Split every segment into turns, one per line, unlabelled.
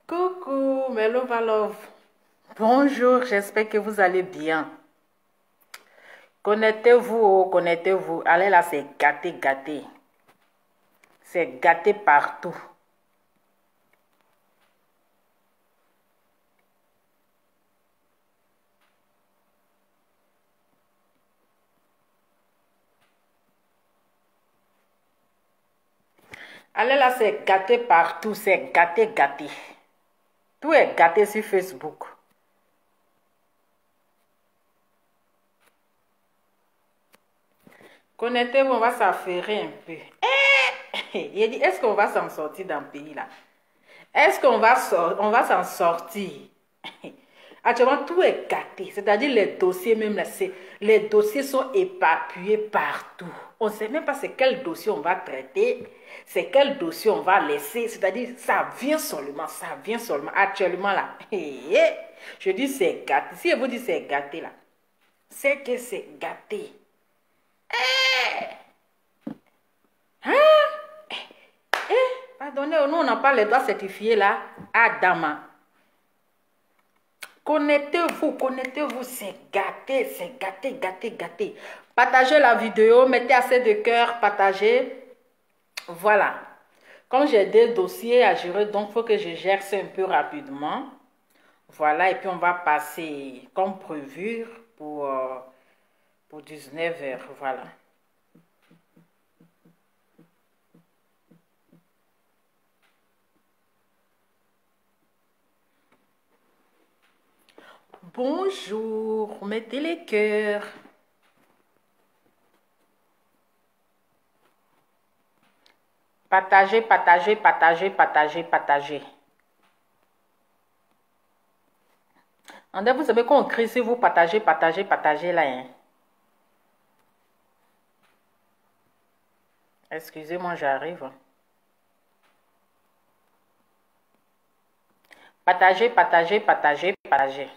Coucou, mes love love. Bonjour, j'espère que vous allez bien. Connectez-vous, oh, connectez-vous. Allez là, c'est gâté, gâté. C'est gâté partout. Allez là, c'est gâté partout. C'est gâté, gâté. Tout est gâté sur Facebook. Connectez-vous, on va s'affairer un peu. Il dit, est-ce qu'on va s'en sortir dans le pays là? Est-ce qu'on va s'en sortir? Actuellement, tout est gâté. C'est-à-dire les dossiers même là, les dossiers sont éparpillés partout. On ne sait même pas c'est quel dossier on va traiter, c'est quel dossier on va laisser. C'est-à-dire, ça vient seulement, ça vient seulement. Actuellement là, je dis c'est gâté. Si je vous dis c'est gâté là, c'est que c'est gâté. Pardonnez, nous on n'a pas les doigts certifiés là. Adama. Connectez-vous, c'est gâté, gâté, gâté. Partagez la vidéo, mettez assez de cœur, partagez. Voilà. Comme j'ai des dossiers à gérer, donc il faut que je gère ça un peu rapidement. Voilà, et puis on va passer comme prévu pour 19h. Voilà. Bonjour, mettez les cœurs. Partagez, partagez, partagez, partagez, partagez. André, vous savez qu'on crie si vous partagez, partagez, partagez là. Hein? Excusez-moi, j'arrive. Partagez, partagez, partagez, partagez.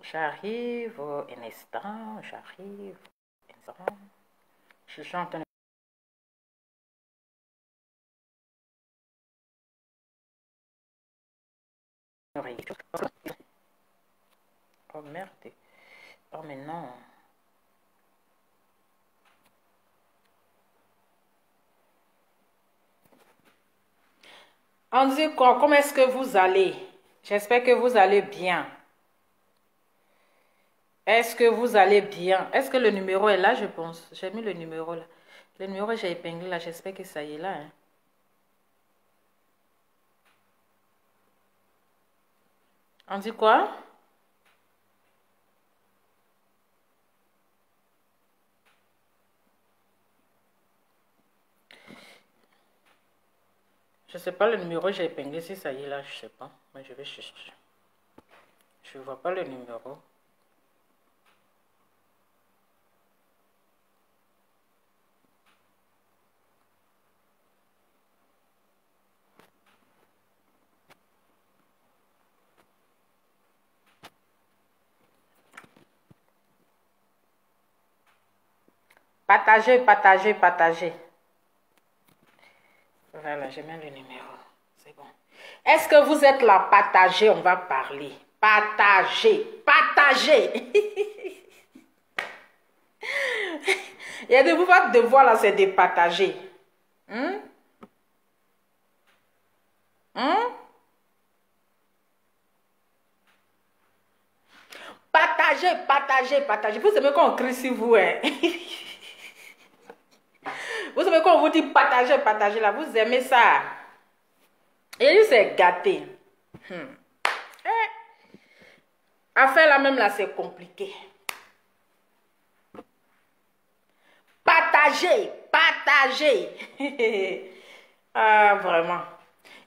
J'arrive un instant, j'arrive un instant. Je suis en train de... Oh merde. Oh mais non. On dit quoi? Comment est-ce que vous allez? J'espère que vous allez bien. Est-ce que vous allez bien? Est-ce que le numéro est là, je pense? J'ai mis le numéro là. Le numéro j'ai épinglé là. J'espère que ça y est là. Hein? On dit quoi? Je sais pas le numéro j'ai épinglé. Si ça y est là, je sais pas. Mais je vais chercher. Je vois pas le numéro. Partagez, partagez, partagez. Voilà, je mets le numéro. C'est bon. Est-ce que vous êtes là? Partagez, on va parler. Partagez, partagez. Il y a de vous, votre devoir là, c'est de partager. Partagez, partagez, partagez. Vous savez qu'on crie sur vous, hein? Vous savez qu'on vous dit partagez, partagez là. Vous aimez ça? Et lui, c'est gâté. Affaire là même là, c'est compliqué. Partagez, partagez. Ah, vraiment.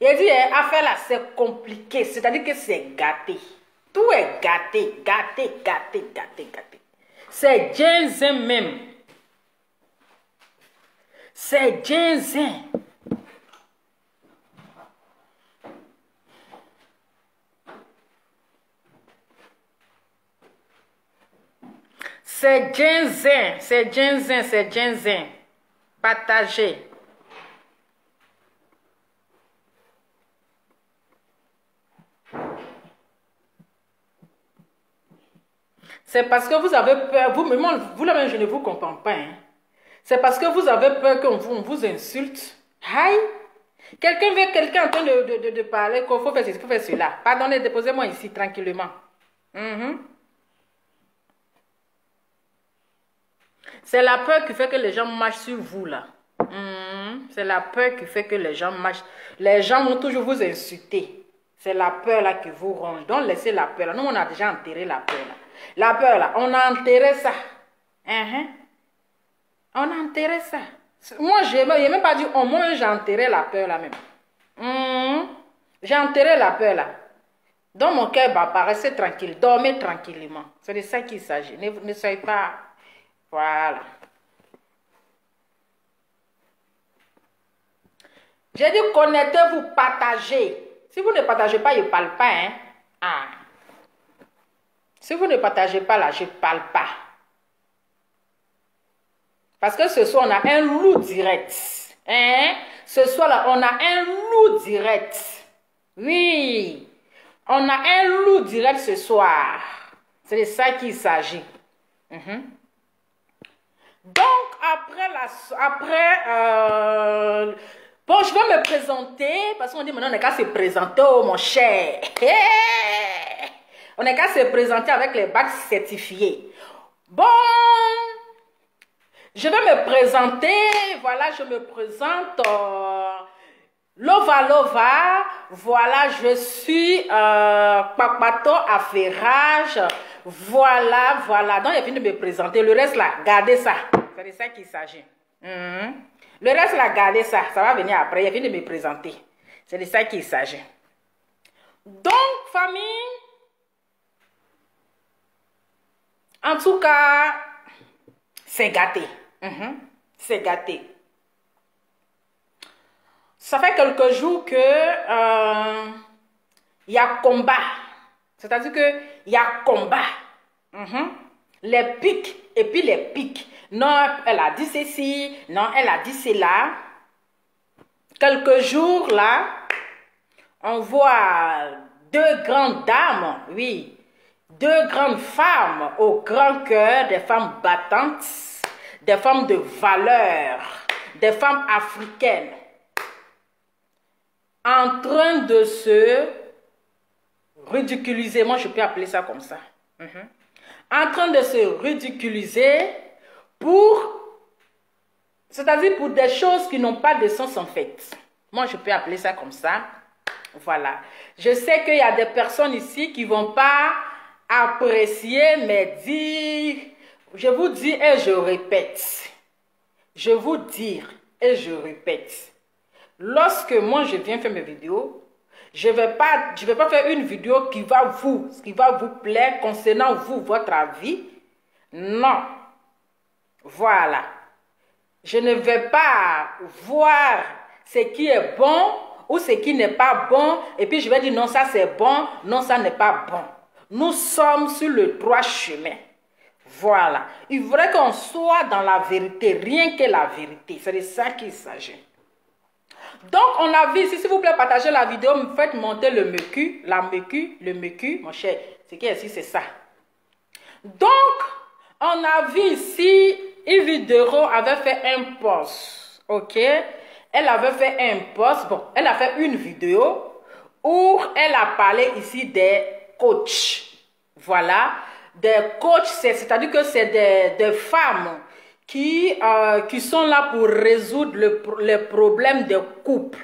Il dit, affaire là, c'est compliqué. C'est-à-dire que c'est gâté. Tout est gâté, gâté, gâté, gâté, gâté. C'est ginseng même. C'est ginseng. C'est ginseng, c'est ginseng, c'est ginseng. Partagez. C'est parce que vous avez peur, vous-même, je ne vous comprends pas. Hein. C'est parce que vous avez peur qu'on vous insulte. Aïe! Quelqu'un veut quelqu'un en train de parler qu'il faut faire ceci, il faut faire cela. Pardonnez, déposez-moi ici tranquillement. C'est la peur qui fait que les gens marchent sur vous là. C'est la peur qui fait que les gens marchent. Les gens vont toujours vous insulter. C'est la peur là qui vous ronge. Donc laissez la peur là. Nous on a déjà enterré la peur là. La peur là, on a enterré ça. On a enterré ça. Moi, je n'ai même pas dit, moi, j'ai enterré la peur là même. J'ai enterré la peur là. Donc, mon cœur va paraître tranquille. Dormez tranquillement. C'est de ça qu'il s'agit. Ne soyez pas... Voilà. J'ai dit, connectez-vous, partagez. Si vous ne partagez pas, je ne parle pas. Hein? Ah. Si vous ne partagez pas là, je ne parle pas. Parce que ce soir, on a un loup direct. Hein? Ce soir-là, on a un loup direct. Oui. On a un loup direct ce soir. C'est de ça qu'il s'agit. Donc, bon, je vais me présenter. Parce qu'on dit maintenant, on n'est qu'à se présenter, oh mon cher. On n'est qu'à se présenter avec les bacs certifiés. Bon. Je vais me présenter, voilà, je me présente, Lova, voilà, je suis Papato Affairage, voilà, donc il vient de me présenter, le reste là, gardez ça, c'est de ça qu'il s'agit. Le reste là, gardez ça, ça va venir après, il vient de me présenter, c'est de ça qu'il s'agit. Donc, famille, en tout cas, c'est gâté. C'est gâté. Ça fait quelques jours que y a combat. C'est-à-dire que y a combat. Les pics et puis les pics. Non, elle a dit ceci. Non, elle a dit cela. Quelques jours là, on voit deux grandes dames, oui, deux grandes femmes au grand cœur, des femmes battantes. Des femmes de valeur, des femmes africaines, en train de se ridiculiser, moi je peux appeler ça comme ça, en train de se ridiculiser c'est-à-dire pour des choses qui n'ont pas de sens en fait. Moi je peux appeler ça comme ça, voilà. Je sais qu'il y a des personnes ici qui ne vont pas apprécier, mais dire... Je vous dis et je répète. Je vous dis et je répète. Lorsque moi je viens faire mes vidéos, je vais pas faire une vidéo qui va vous plaire concernant vous, votre avis. Non. Voilà. Je ne vais pas voir ce qui est bon ou ce qui n'est pas bon. Et puis je vais dire non, ça c'est bon, non, ça n'est pas bon. Nous sommes sur le droit chemin. Voilà. Il faudrait qu'on soit dans la vérité, rien que la vérité. C'est de ça qu'il s'agit. Donc, on a vu ici, s'il vous plaît, partagez la vidéo, me faites monter le MEQ, le MEQ, mon cher. Ce qui est ici, c'est ça. Donc, on a vu ici, Yves Dero avait fait un post, ok? Elle avait fait un post, bon, elle a fait une vidéo où elle a parlé ici des coachs. Voilà. Des coachs, c'est-à-dire que c'est des femmes qui sont là pour résoudre les problèmes des couples.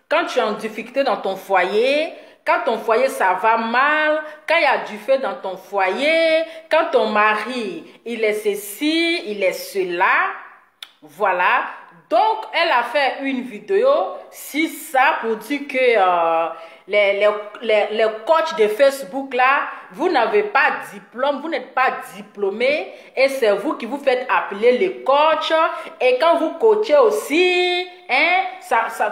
Quand tu es en difficulté dans ton foyer, quand ton foyer ça va mal, quand il y a du feu dans ton foyer, quand ton mari il est ceci, il est cela, voilà. Donc, elle a fait une vidéo sur ça pour dire que les coachs de Facebook là, vous n'avez pas de diplôme, vous n'êtes pas diplômé et c'est vous qui vous faites appeler les coachs. Et quand vous coachez aussi, hein,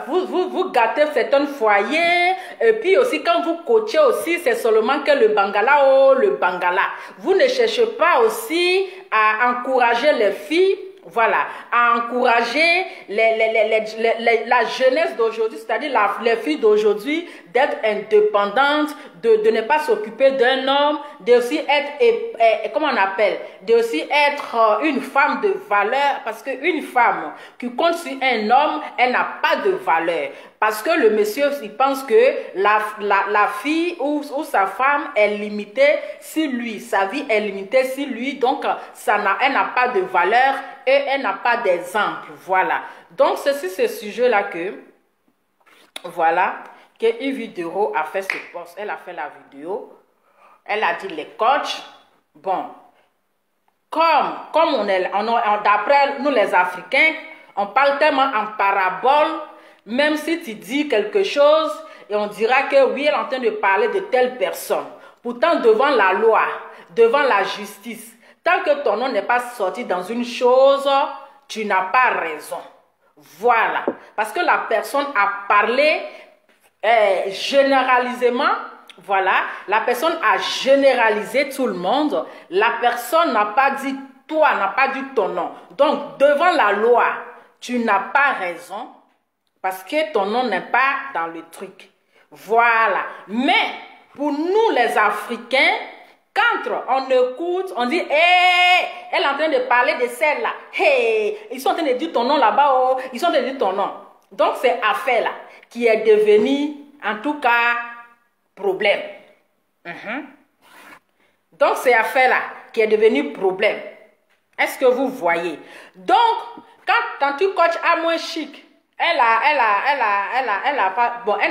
vous gâtez certains foyers. Et puis aussi, quand vous coachez aussi, c'est seulement que le Bangala, oh, le Bangala. Vous ne cherchez pas aussi à encourager les filles. Voilà, à encourager la jeunesse d'aujourd'hui, c'est-à-dire les filles d'aujourd'hui, d'être indépendantes, de ne pas s'occuper d'un homme, de aussi être, comment on appelle, de aussi être une femme de valeur, parce qu'une femme qui compte sur un homme, elle n'a pas de valeur. Parce que le monsieur, il pense que la fille ou sa femme est limitée sur lui, sa vie est limitée sur lui, donc elle n'a pas de valeur et elle n'a pas d'exemple. Voilà. Donc c'est sur ce sujet-là que, voilà, que Yves Dero a fait ce post. Elle a fait la vidéo. Elle a dit les coachs, bon, comme d'après nous les Africains, on parle tellement en parabole. Même si tu dis quelque chose et on dira que oui, elle est en train de parler de telle personne. Pourtant, devant la loi, devant la justice, tant que ton nom n'est pas sorti dans une chose, tu n'as pas raison. Voilà. Parce que la personne a parlé généralisément. Voilà. La personne a généralisé tout le monde. La personne n'a pas dit toi, n'a pas dit ton nom. Donc, devant la loi, tu n'as pas raison. Parce que ton nom n'est pas dans le truc. Voilà. Mais pour nous les Africains, quand on écoute, on dit, hé, elle est en train de parler de celle-là. Hé, ils sont en train de dire ton nom là-bas. Oh, ils sont en train de dire ton nom. Donc c'est affaire-là qui est devenue, en tout cas, problème. Donc c'est affaire-là qui est devenue problème. Est-ce que vous voyez? Donc, quand tu coaches à moins chic, elle n'a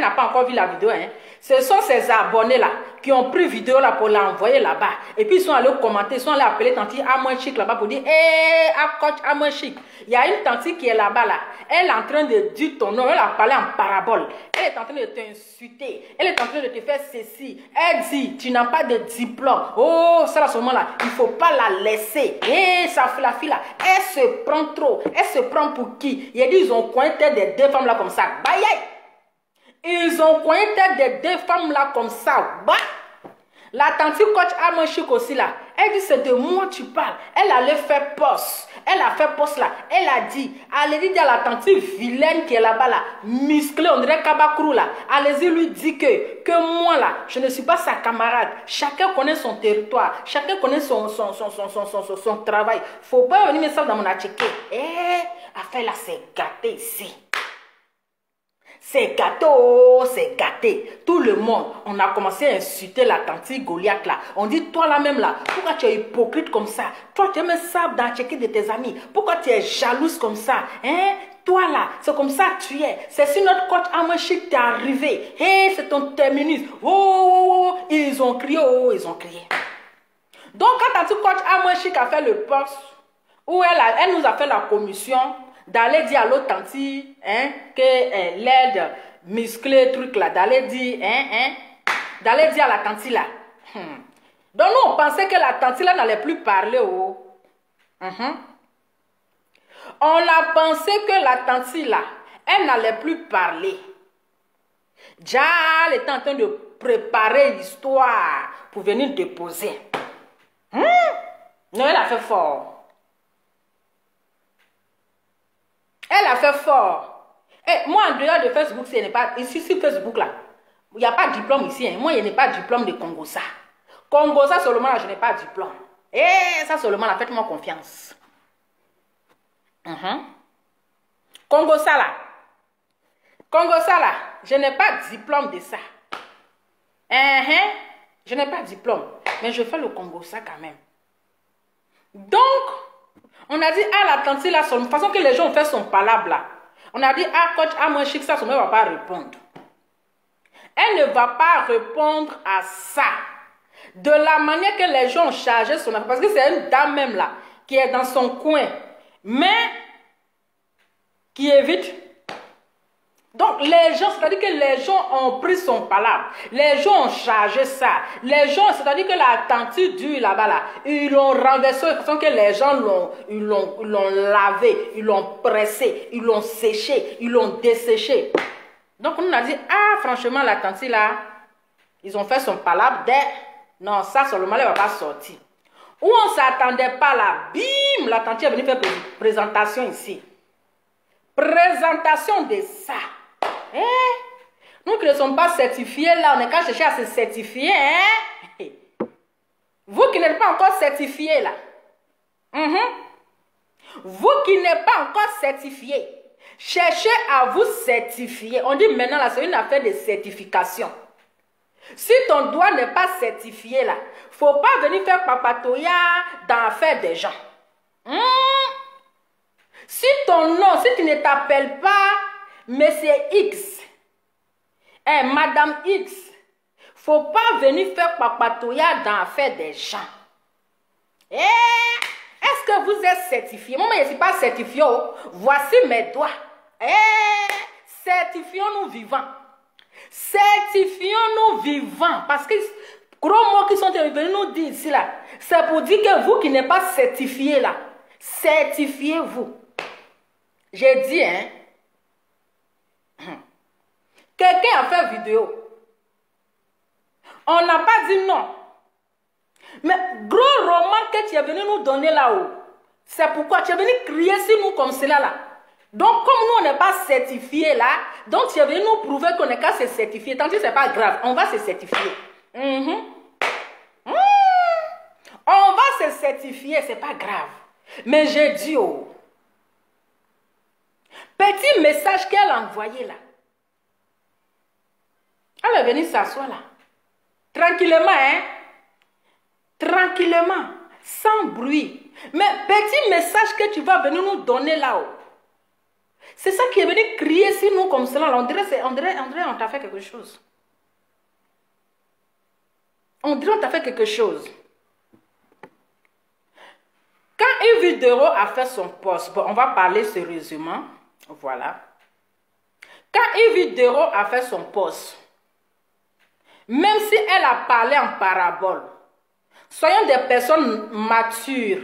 pas encore vu la vidéo. Hein. Ce sont ces abonnés-là qui ont pris vidéo là pour l'envoyer là-bas. Et puis ils sont allés commenter, ils sont allés appeler Tanti Amoin Chic là-bas pour dire hé, coach Amoin Chic. Il y a une Tanti qui est là-bas là. Elle est en train de dire ton nom, elle a parlé en parabole. Elle est en train de t'insulter. Elle est en train de te faire ceci. Elle dit, tu n'as pas de diplôme. Oh, ça là, ce moment-là, il ne faut pas la laisser. Hé, ça fait la fille là. Elle se prend trop. Elle se prend pour qui? Il a dit, ils ont coincé des deux femmes là comme ça. Bye. Ils ont coincé des deux femmes là comme ça. Bah. La tante coach Amoin Chic aussi là. Elle dit, c'est de moi tu parles. Elle allait faire poste. Elle a fait poste là. Elle a dit à la tante vilaine qui est là-bas là, musclée, on dirait Kabakrou là. Allez-y lui dit que moi là, je ne suis pas sa camarade. Chacun connaît son territoire. Chacun connaît son travail. Faut pas venir me ça dans mon atchiqué. Affaire là, c'est gâté ici. C'est gâteau, c'est gâté. Tout le monde, on a commencé à insulter la tante Goliath là. On dit, toi là même là, pourquoi tu es hypocrite comme ça? Toi, tu aimes ça dans le checker de tes amis. Pourquoi tu es jalouse comme ça? Hein? Toi là, c'est comme ça que tu es. C'est si notre coach Amoin Chic t'est arrivé. Hey, c'est ton terminus. Oh, ils ont crié, oh, ils ont crié. Donc, quand tante coach Amoin Chic a fait le poste, où elle nous a fait la commission, d'aller dire à l'autre tante, hein, que l'aide musclée, truc là, d'aller dire, d'aller dire à la tante là. Donc nous, on pensait que la tante là n'allait plus parler. Oh. On a pensé que la tante là, elle n'allait plus parler. Déjà, elle était en train de préparer l'histoire pour venir déposer. Non, elle a fait fort. Elle a fait fort. Et moi, en dehors de Facebook, ce n'est pas... Ici, sur Facebook, là, il n'y a pas de diplôme ici. Hein. Moi, il n'y a pas de diplôme de Congosa. Congosa, seulement, là, je n'ai pas de diplôme. Et ça, seulement, là, faites-moi confiance. Congosa, là. Congosa, là, je n'ai pas de diplôme de ça. Je n'ai pas de diplôme. Mais je fais le Congosa quand même. Donc... On a dit, la tante là, de toute façon que les gens ont fait son palabre là. On a dit, coach Amoin Chic, ça, son ne va pas répondre. Elle ne va pas répondre à ça. De la manière que les gens ont chargé son affaire. Parce que c'est une dame même là, qui est dans son coin. Mais, qui évite. Donc, les gens, c'est-à-dire que les gens ont pris son palabre. Les gens ont chargé ça. Les gens, c'est-à-dire que la tenture d'huile là-bas, là, ils l'ont renversé de façon que les gens l'ont lavé, ils l'ont pressé, ils l'ont séché, ils l'ont desséché. Donc, on a dit, ah, franchement, la tenture là, ils ont fait son palabre. Non, ça, seulement, elle ne va pas sortir. Où on ne s'attendait pas là, bim, la tenture est venue faire présentation ici. Présentation de ça. Nous qui ne sommes pas certifiés là, on est qu'à chercher à se certifier. Vous qui n'êtes pas encore certifiés là. Vous qui n'êtes pas encore certifiés, cherchez à vous certifier. On dit maintenant là, c'est une affaire de certification. Si ton doigt n'est pas certifié là, il ne faut pas venir faire papatoya dans l'affaire des gens. Si ton nom, si tu ne t'appelles pas Monsieur X, Madame X, il ne faut pas venir faire papatoya dans l'affaire des gens. Est-ce que vous êtes certifié? Moi, je ne suis pas certifié. Voici mes doigts. Certifions-nous vivants. Certifions-nous vivants. Parce que gros mots qui sont venus nous dire ici là, c'est pour dire que vous qui n'êtes pas certifié là, certifiez-vous. J'ai dit, quelqu'un a fait vidéo. On n'a pas dit non. Mais gros roman que tu es venu nous donner là-haut, c'est pourquoi tu es venu crier sur nous comme cela là. Donc, comme nous, on n'est pas certifié là, donc tu es venu nous prouver qu'on n'est qu'à se certifier. Tant que ce n'est pas grave, on va se certifier. On va se certifier, ce n'est pas grave. Mais j'ai dit, oh, petit message qu'elle a envoyé là. Elle est venue s'asseoir là. Tranquillement, tranquillement, sans bruit. Mais petit message que tu vas venir nous donner là-haut. C'est ça qui est venu crier sur nous comme cela. On dirait on t'a fait quelque chose. On dirait on t'a fait quelque chose. Quand Yves Dero a fait son poste, bon, on va parler sérieusement. Voilà. Quand Yves Dero a fait son poste, même si elle a parlé en parabole, soyons des personnes matures,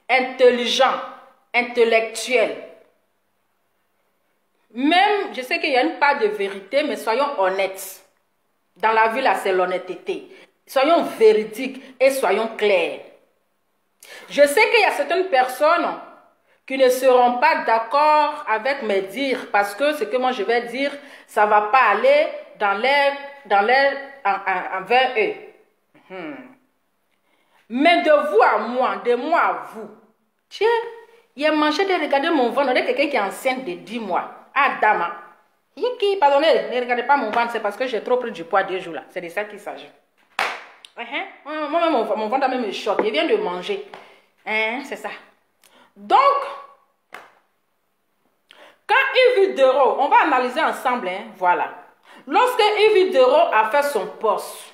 intelligentes, intellectuelles. Même, je sais qu'il y a une part de vérité, mais soyons honnêtes. Dans la vie, là, c'est l'honnêteté. Soyons véridiques et soyons clairs. Je sais qu'il y a certaines personnes qui ne seront pas d'accord avec mes dires, parce que ce que moi je vais dire, ça ne va pas aller envers eux. Mais de vous à moi, de moi à vous, tiens, il a mangé de regarder mon ventre, on est quelqu'un qui est enceinte de 10 mois. Ah, dame, pardonnez, ne regardez pas mon ventre, c'est parce que j'ai trop pris du poids 2 jours là. C'est de ça qu'il s'agit. Moi-même, mon ventre même me choque. Il vient de manger. C'est ça. Donc, quand Yves Dero, on va analyser ensemble, voilà. Lorsque Yves Dero a fait son poste,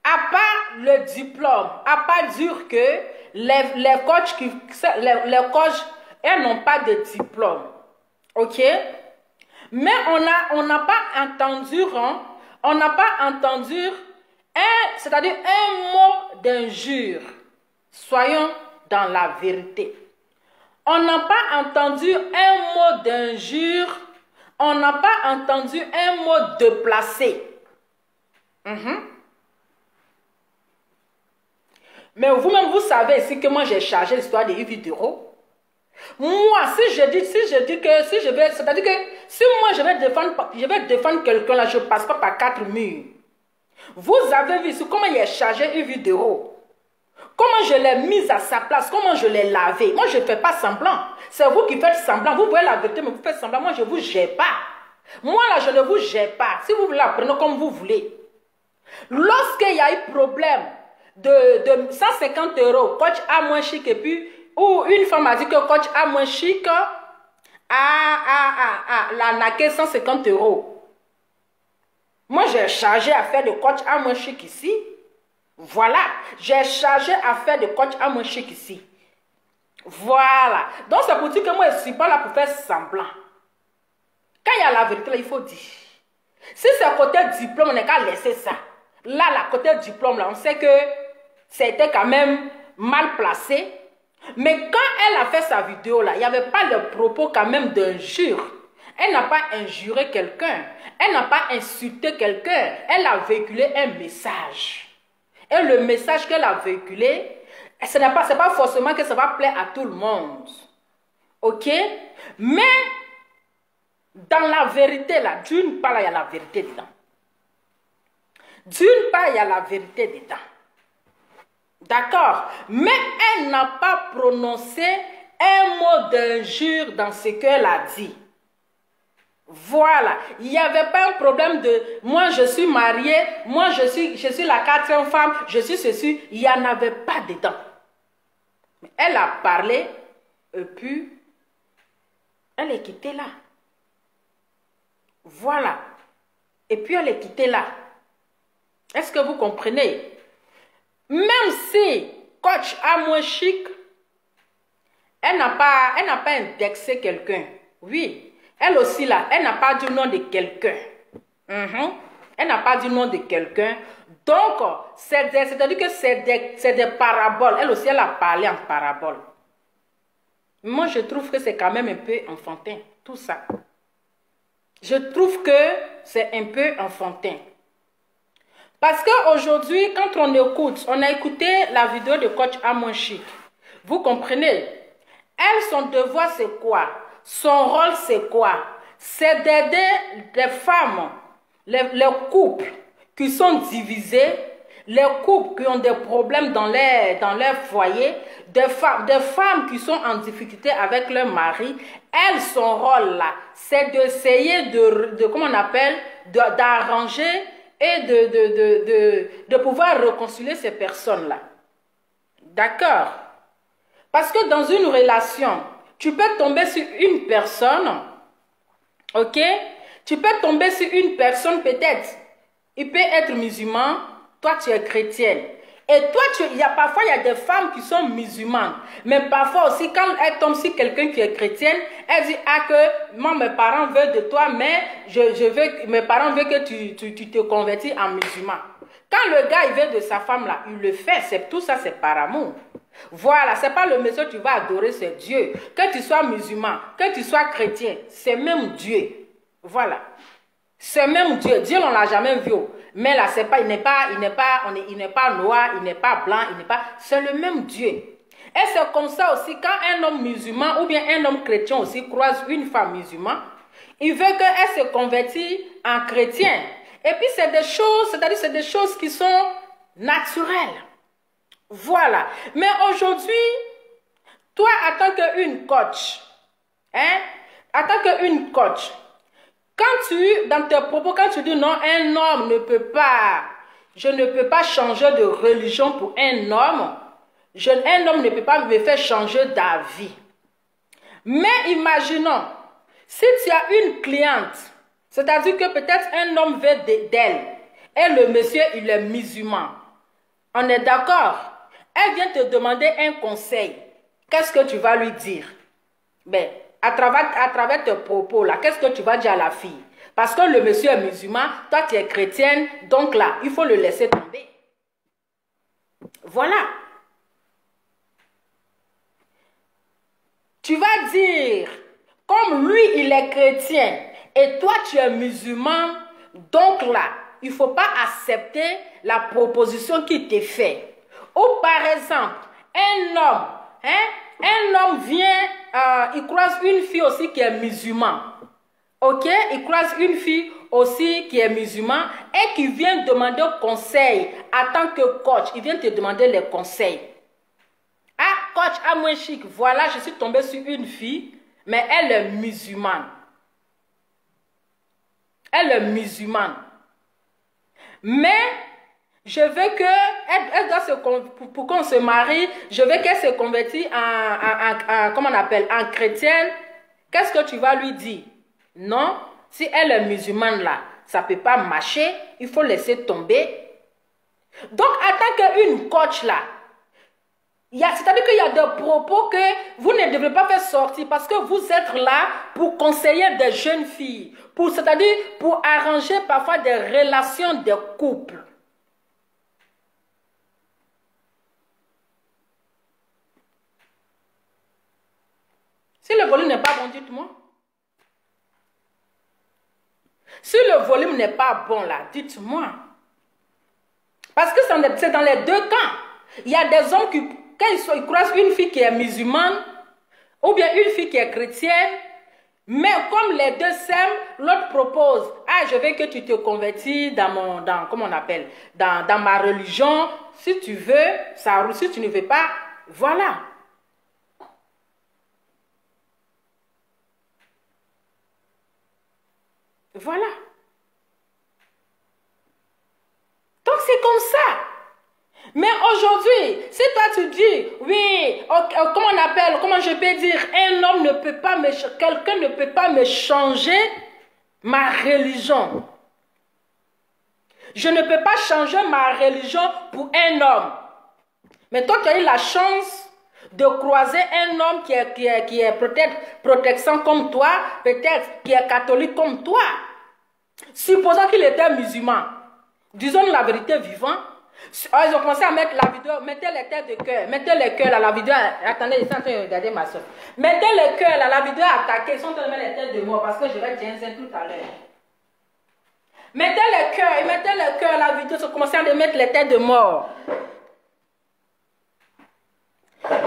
à part le diplôme, à part dire que les coachs, elles n'ont pas de diplôme. Ok? Mais on n'a pas entendu, c'est-à-dire un mot d'injure. Soyons dans la vérité. On n'a pas entendu un mot d'injure. On n'a pas entendu un mot déplacé. Mais vous-même, vous savez ici que moi, j'ai chargé l'histoire de Yves Dero. Moi, si je dis que, c'est-à-dire que, si moi, je vais défendre quelqu'un, là, je ne passe pas par 4 murs. Vous avez vu ici comment il est chargé Yves Dero. Comment je l'ai mise à sa place, comment je l'ai lavé. Moi, je ne fais pas semblant. C'est vous qui faites semblant. Vous voyez la vérité, mais vous faites semblant. Moi, je ne vous gère pas. Moi, là, je ne vous gère pas. Si vous voulez, apprenez comme vous voulez. Lorsqu'il y a eu problème de 150 €, coach A moins chic, et puis, ou une femme a dit que coach A moins chic l'a naqué 150 €. Moi, j'ai chargé à faire de coach A moins chic ici. Voilà, j'ai chargé à faire de coach à moins chic ici. Voilà. Donc, c'est pour dire que moi, je ne suis pas là pour faire semblant. Quand il y a la vérité, là, il faut dire. Si c'est côté diplôme, on n'est qu'à laisser ça. Là, côté diplôme, là, on sait que c'était quand même mal placé. Mais quand elle a fait sa vidéo, là, il n'y avait pas le propos quand même d'injure. Elle n'a pas injuré quelqu'un. Elle n'a pas insulté quelqu'un. Elle a véhiculé un message. Et le message qu'elle a véhiculé, ce n'est pas forcément que ça va plaire à tout le monde. Ok? Mais, dans la vérité, là, d'une part, il y a la vérité dedans. D'une part, il y a la vérité dedans. D'accord? Mais elle n'a pas prononcé un mot d'injure dans ce qu'elle a dit. Voilà. Il n'y avait pas un problème de « moi, je suis mariée, moi, je suis la quatrième femme, je suis ceci ». Il n'y en avait pas dedans. Elle a parlé, et puis, elle est quittée là. Voilà. Et puis, elle est quittée là. Est-ce que vous comprenez? Même si coach Amour Chic, elle n'a pas indexé quelqu'un. Oui. Elle aussi là, elle n'a pas dit le nom de quelqu'un. Elle n'a pas dit le nom de quelqu'un. Donc, c'est-à-dire que c'est des paraboles. Elle aussi, elle a parlé en parabole. Moi, je trouve que c'est quand même un peu enfantin, tout ça. Je trouve que c'est un peu enfantin. Parce qu'aujourd'hui, quand on écoute, on a écouté la vidéo de coach Amour Chic. Vous comprenez? Elle, son devoir, c'est quoi? Son rôle, c'est quoi? C'est d'aider les femmes, les couples qui sont divisés, les couples qui ont des problèmes dans leur foyer, des femmes qui sont en difficulté avec leur mari. Elle, son rôle là, c'est d'essayer comment on appelle, d'arranger et de pouvoir réconcilier ces personnes-là. D'accord? Parce que dans une relation, tu peux tomber sur une personne, ok? Tu peux tomber sur une personne peut-être, il peut être musulman, toi tu es chrétienne. Et toi, parfois il y a des femmes qui sont musulmanes, mais parfois aussi quand elle tombe sur quelqu'un qui est chrétienne, elle dit ah que moi mes parents veulent de toi, mais mes parents veulent que tu te convertis en musulman. Quand le gars il veut de sa femme là, il le fait, tout ça c'est par amour. Voilà, c'est pas le monsieur que tu vas adorer, c'est Dieu. Que tu sois musulman, que tu sois chrétien, c'est même Dieu. Voilà. C'est même Dieu. Dieu, on ne l'a jamais vu. Mais là, c'est pas, il n'est pas noir, il n'est pas blanc, c'est le même Dieu. Et c'est comme ça aussi, quand un homme musulman ou bien un homme chrétien aussi croise une femme musulmane, il veut qu'elle se convertisse en chrétien. Et puis c'est des choses, c'est-à-dire c'est des choses qui sont naturelles. Voilà. Mais aujourd'hui, toi, en tant qu'une coach, quand dans tes propos, quand tu dis non, un homme ne peut pas, je ne peux pas changer de religion pour un homme, un homme ne peut pas me faire changer d'avis. Mais imaginons, si tu as une cliente, c'est-à-dire que peut-être un homme veut d'elle, et le monsieur, il est musulman. On est d'accord? Elle vient te demander un conseil. Qu'est-ce que tu vas lui dire? Ben, à travers tes propos, là, qu'est-ce que tu vas dire à la fille? Parce que le monsieur est musulman, toi tu es chrétienne, donc là, il faut le laisser tomber. Voilà. Tu vas dire, comme lui, il est chrétien, et toi, tu es musulman, donc là, il ne faut pas accepter la proposition qui t'est faite. Ou par exemple, un homme vient, il croise une fille aussi qui est musulmane. Ok? Il croise une fille aussi qui est musulmane et qui vient demander conseil en tant que coach. Il vient te demander les conseils. Ah, coach Amour Chic, voilà, je suis tombée sur une fille, mais elle est musulmane. Elle est musulmane. Mais je veux que, pour qu'on se marie, je veux qu'elle se convertisse comment on appelle, en chrétienne. Qu'est-ce que tu vas lui dire? Non, si elle est musulmane là, ça ne peut pas marcher, il faut laisser tomber. Donc, en tant qu'une coach là, C'est-à-dire qu'il y a des propos que vous ne devez pas faire sortir parce que vous êtes là pour conseiller des jeunes filles, c'est-à-dire pour arranger parfois des relations de couple. Si le volume n'est pas bon, dites-moi. Si le volume n'est pas bon là, dites-moi. Parce que c'est dans les deux camps. Il y a des hommes qui, quand ils croisent une fille qui est musulmane, ou bien une fille qui est chrétienne, mais comme les deux s'aiment, l'autre propose, ah, je veux que tu te convertis comment on appelle, dans ma religion, si tu veux, ça roule, si tu ne veux pas, voilà. Voilà. Donc c'est comme ça. Mais aujourd'hui, si toi tu dis, oui, comment on appelle, comment je peux dire, un homme ne peut pas quelqu'un ne peut pas me changer ma religion. Je ne peux pas changer ma religion pour un homme. Mais toi qui as eu la chance de croiser un homme qui est peut-être protestant comme toi, peut-être qui est catholique comme toi, supposons qu'il était musulman, disons la vérité vivante. Ils ont commencé à mettre la vidéo, mettez les têtes de cœur, mettez les cœurs là, la vidéo, attendez, ils sont en train de regarder ma soeur. Mettez les cœurs là, la vidéo attaquée, ils sont en train de mettre les têtes de mort parce que je vais dire tout à l'heure. Mettez les cœurs, la vidéo, ils ont commencé à mettre les têtes de mort.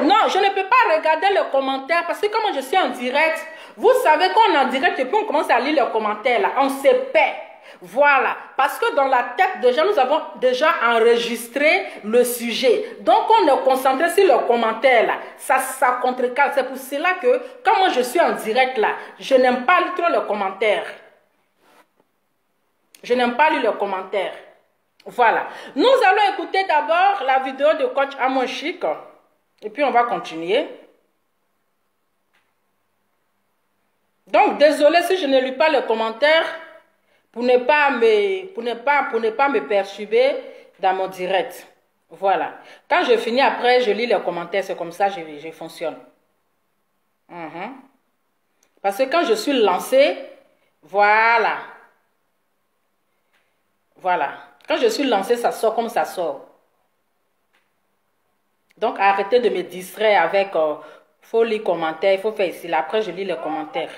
Non, je ne peux pas regarder les commentaires parce que comme je suis en direct, vous savez qu'on est en direct et puis on commence à lire les commentaires là, on se paie. Voilà, parce que dans la tête déjà, nous avons déjà enregistré le sujet. Donc, on est concentré sur le commentaire là. Ça contrecarre. C'est pour cela que, quand moi je suis en direct là, je n'aime pas lire trop les commentaires. Je n'aime pas lire les commentaires. Voilà. Nous allons écouter d'abord la vidéo de coach Amon Chic. Et puis, on va continuer. Donc, désolé si je ne lis pas les commentaires. Pour ne pas me perturber dans mon direct. Voilà. Quand je finis après, je lis les commentaires. C'est comme ça que je fonctionne. Parce que quand je suis lancé, voilà. Voilà. Quand je suis lancé, ça sort comme ça sort. Donc, arrêtez de me distraire avec... faut lire les commentaires. Il faut faire ici. Là. Après, je lis les commentaires.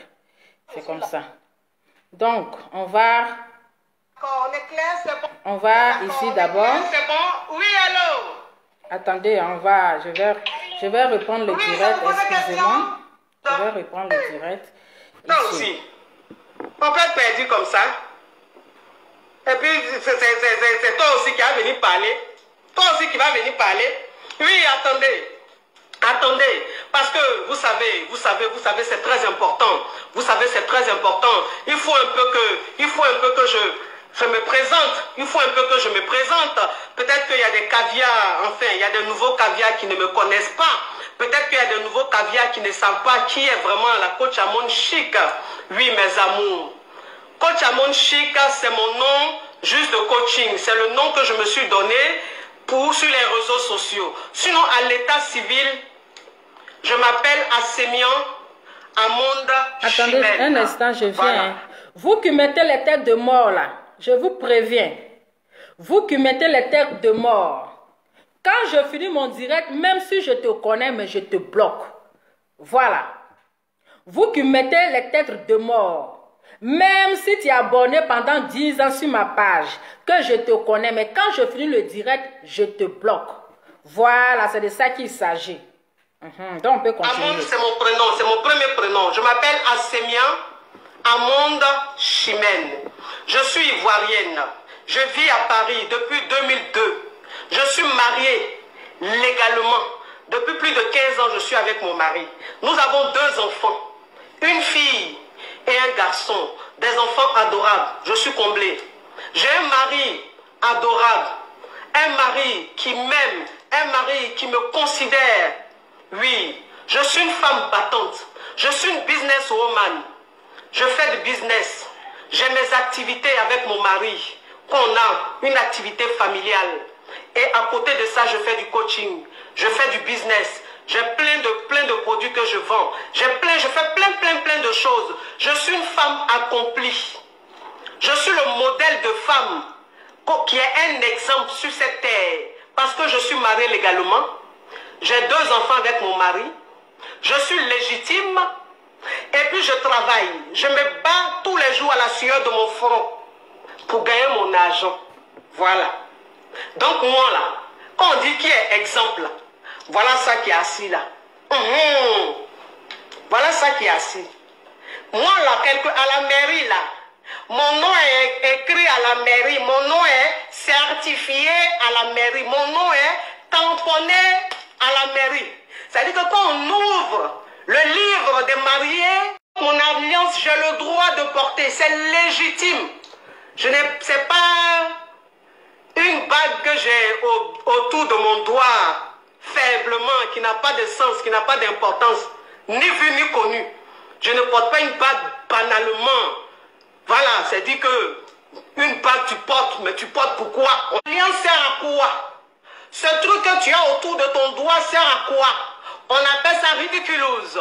C'est comme ça. Donc, on va ici d'abord.
C'est bon? Oui, allô?
Attendez, je vais reprendre le direct, excusez-moi. Je vais reprendre le direct.
Toi aussi. On peut être perdu comme ça. Et puis, c'est toi aussi qui vas venir parler. Toi aussi qui vas venir parler. Oui, attendez. Attendez, parce que vous savez, c'est très important. Vous savez, c'est très important. Il faut un peu que je me présente. Il faut un peu que je me présente. Peut-être qu'il y a des caviars, enfin, il y a de nouveaux caviars qui ne me connaissent pas. Peut-être qu'il y a de nouveaux caviars qui ne savent pas qui est vraiment la coach Amon Chic. Oui, mes amours. Coach Amon Chic, c'est mon nom juste de coaching. C'est le nom que je me suis donné sur les réseaux sociaux. Sinon, à l'état civil, je m'appelle Assemian Amonda Chimène.
Attendez un instant, je viens. Voilà. Vous qui mettez les têtes de mort là, je vous préviens. Vous qui mettez les têtes de mort, quand je finis mon direct, même si je te connais, mais je te bloque. Voilà. Vous qui mettez les têtes de mort, même si tu es abonné pendant 10 ans sur ma page, que je te connais, mais quand je finis le direct, je te bloque. Voilà, c'est de ça qu'il s'agit. Donc on peut continuer.
Amond, c'est mon prénom, c'est mon premier prénom. Je m'appelle Assemian Amonda Chimène. Je suis ivoirienne. Je vis à Paris depuis 2002. Je suis mariée légalement. Depuis plus de 15 ans, je suis avec mon mari. Nous avons 2 enfants. Une fille et un garçon. Des enfants adorables. Je suis comblée. J'ai un mari adorable. Un mari qui m'aime. Un mari qui me considère. Oui, je suis une femme battante. Je suis une businesswoman. Je fais du business. J'ai mes activités avec mon mari. On a une activité familiale. Et à côté de ça, je fais du coaching. Je fais du business. J'ai plein de produits que je vends. Je fais plein de choses. Je suis une femme accomplie. Je suis le modèle de femme qui est un exemple sur cette terre. Parce que je suis mariée légalement. J'ai 2 enfants avec mon mari. Je suis légitime. Et puis je travaille. Je me bats tous les jours à la sueur de mon front pour gagner mon argent. Voilà. Donc moi là, quand on dit qui est exemple, voilà ça qui est assis là. Voilà ça qui est assis. Moi là, à la mairie là, mon nom est écrit à la mairie, mon nom est certifié à la mairie, mon nom est tamponné à la mairie. C'est-à-dire que quand on ouvre le livre des mariés, mon alliance, j'ai le droit de porter, c'est légitime. C'est pas une bague que j'ai autour de mon doigt, faiblement, qui n'a pas de sens, qui n'a pas d'importance, ni vu ni connu. Je ne porte pas une bague banalement. Voilà, c'est dit que une bague tu portes, mais tu portes pourquoi? L'alliance sert à quoi? Ce truc que tu as autour de ton doigt sert à quoi? On appelle ça ridiculose.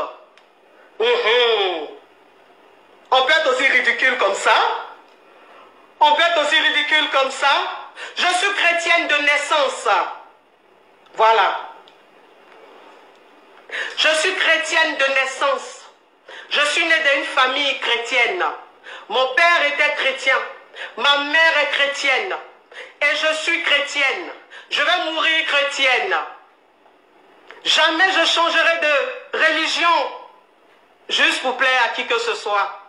On peut être aussi ridicule comme ça. On peut être aussi ridicule comme ça. Je suis chrétienne de naissance. Voilà. Je suis chrétienne de naissance. Je suis née d'une famille chrétienne. Mon père était chrétien. Ma mère est chrétienne. Et je suis chrétienne. Je vais mourir chrétienne. Jamais je changerai de religion. Juste pour plaire à qui que ce soit.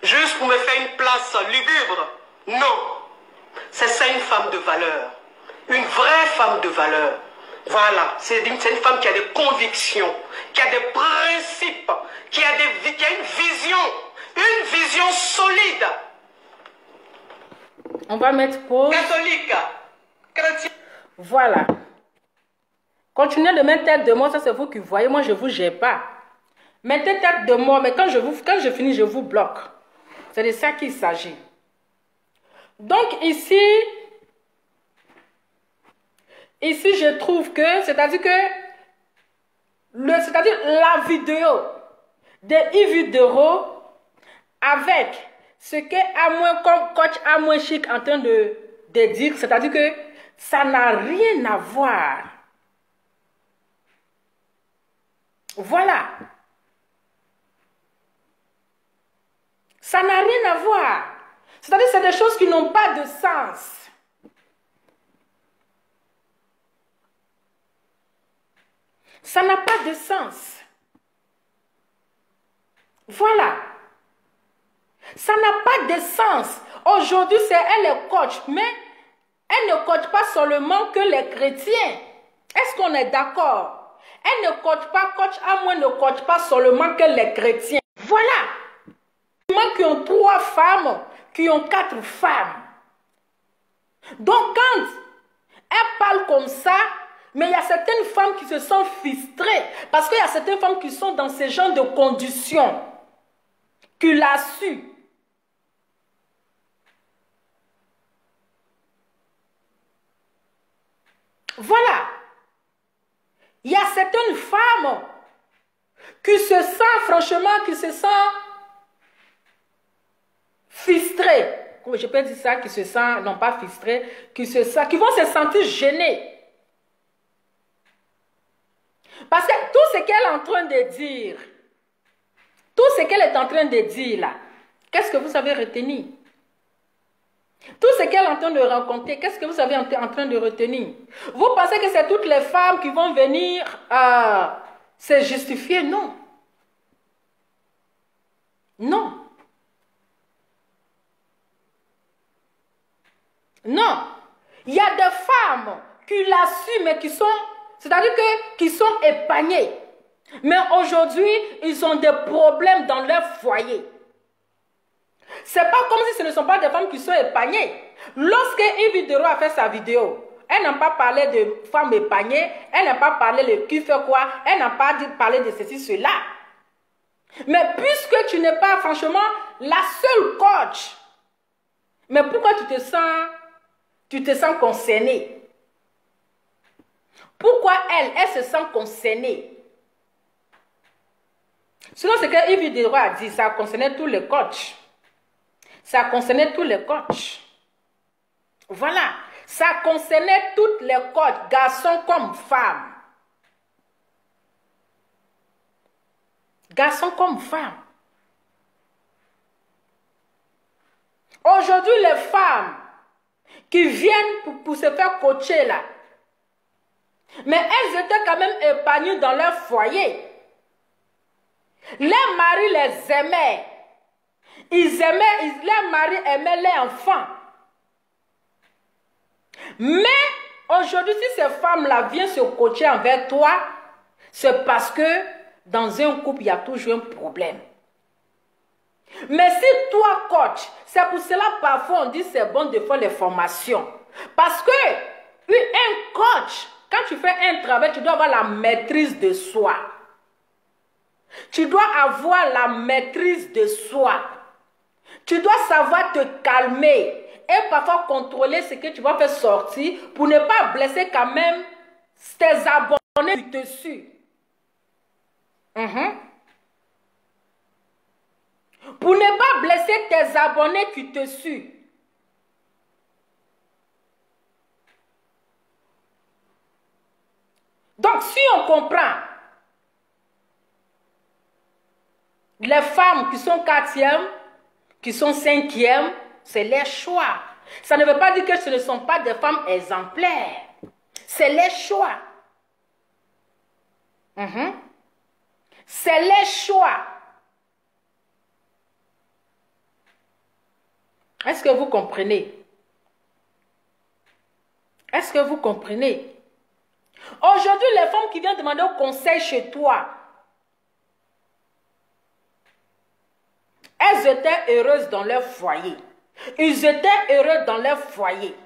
Juste pour me faire une place lugubre. Non. C'est ça une femme de valeur. Une vraie femme de valeur. Voilà. C'est une femme qui a des convictions, qui a des principes, qui a une vision. Une vision solide.
On va mettre pause.
Catholique. Chrétien.
Voilà. Continuez de mettre tête de mort, ça c'est vous qui voyez. Moi je ne vous gère pas. Mettez tête de mort, mais quand je finis, je vous bloque. C'est de ça qu'il s'agit. Donc ici, je trouve que, c'est-à-dire que, la vidéo de Yves Dero avec ce que comme coach Amoué Chic en train de dire, c'est-à-dire que ça n'a rien à voir. Voilà. Ça n'a rien à voir. C'est-à-dire que c'est des choses qui n'ont pas de sens. Ça n'a pas de sens. Voilà. Ça n'a pas de sens. Aujourd'hui, elle est coach, mais elle ne coach pas seulement que les chrétiens. Est-ce qu'on est d'accord? Elle ne coach pas, coach Amoué ne coach pas seulement que les chrétiens. Voilà. Qui ont 3 femmes, qui ont 4 femmes. Donc quand elle parle comme ça, mais il y a certaines femmes qui se sont frustrées, parce qu'il y a certaines femmes qui sont dans ce genre de conditions, qui l'a su. Voilà. Il y a certaines femmes qui se sentent, franchement, qui se sentent frustrées. Je peux dire ça, qui se sentent, non pas frustrées, qui vont se sentir gênées. Parce que tout ce qu'elle est en train de dire, là, qu'est-ce que vous avez retenu? Tout ce qu'elle est en train de raconter, qu'est-ce que vous avez en train de retenir? Vous pensez que c'est toutes les femmes qui vont venir se justifier? Non. Non. Non. Il y a des femmes qui l'assument, mais qui sont, c'est-à-dire qui sont épargnées. Mais aujourd'hui, ils ont des problèmes dans leur foyer. C'est pas comme si ce ne sont pas des femmes qui sont épargnées. Lorsque Yves Dero a fait sa vidéo, elle n'a pas parlé de femmes épargnées, elle n'a pas parlé de qui fait quoi, elle n'a pas parlé de ceci, cela. Mais puisque tu n'es pas franchement la seule coach, mais pourquoi tu te sens concernée? Pourquoi elle se sent concernée? Sinon, ce que Yves Deroy a dit, ça concernait tous les coachs. Ça concernait tous les coachs. Voilà. Ça concernait toutes les coachs, garçons comme femmes. Garçons comme femmes. Aujourd'hui, les femmes qui viennent pour se faire coacher là, mais elles étaient quand même épanouies dans leur foyer. Les maris les aimaient. Les maris aimaient les enfants. Mais aujourd'hui, si ces femmes-là viennent se coacher envers toi, c'est parce que dans un couple, il y a toujours un problème. Mais si toi, coach, c'est pour cela parfois on dit c'est bon de faire les formations. Parce que un coach, quand tu fais un travail, tu dois avoir la maîtrise de soi. Tu dois avoir la maîtrise de soi. Tu dois savoir te calmer et parfois contrôler ce que tu vas faire sortir pour ne pas blesser quand même tes abonnés qui te suivent. Pour ne pas blesser tes abonnés qui te suivent. Donc, si on comprend, les femmes qui sont 4e, qui sont 5e, c'est leur choix. Ça ne veut pas dire que ce ne sont pas des femmes exemplaires. C'est leur choix. C'est leur choix. Est-ce que vous comprenez? Est-ce que vous comprenez? Aujourd'hui, les femmes qui viennent demander au conseil chez toi, elles étaient heureuses dans leur foyer. Ils étaient heureux dans leur foyer.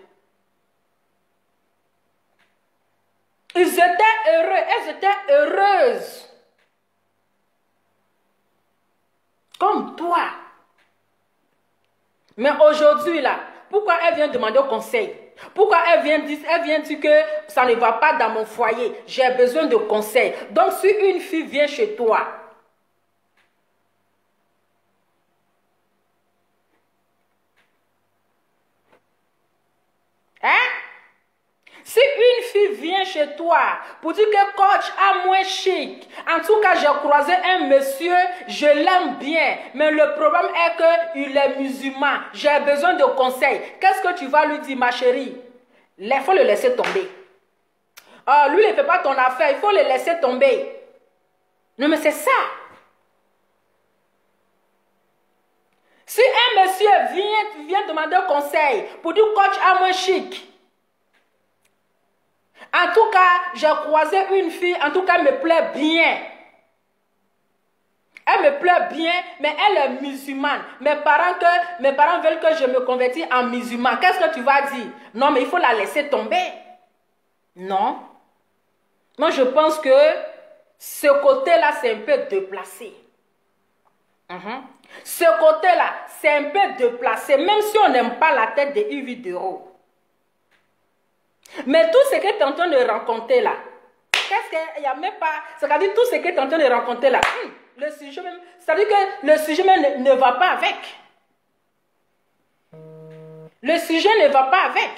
Ils étaient heureux, elles étaient heureuses. Comme toi. Mais aujourd'hui, là, pourquoi elle vient demander au conseil? Pourquoi elle vient dire que ça ne va pas dans mon foyer? J'ai besoin de conseils. Donc, si une fille vient chez toi, si une fille vient chez toi pour dire que coach a moins chic, en tout cas j'ai croisé un monsieur, je l'aime bien, mais le problème est qu'il est musulman, j'ai besoin de conseils. Qu'est-ce que tu vas lui dire, ma chérie? Il faut le laisser tomber. Oh, lui, il ne fait pas ton affaire, il faut le laisser tomber. Non, mais c'est ça. Si un monsieur vient demander conseil pour dire coach a moins chic, en tout cas, j'ai croisé une fille, en tout cas, elle me plaît bien. Elle me plaît bien, mais elle est musulmane. Mes parents veulent que je me convertisse en musulman. Qu'est-ce que tu vas dire? Non, mais il faut la laisser tomber. Non. Moi, je pense que ce côté-là, c'est un peu déplacé. Ce côté-là, c'est un peu déplacé, même si on n'aime pas la tête de Yves Deroy. Mais tout ce que tu es en train de rencontrer là, qu'est-ce qu'il n'y a même pas, c'est-à-dire tout ce que tu es en train de rencontrer là, le sujet même, c'est-à-dire que le sujet même ne va pas avec. Le sujet ne va pas avec.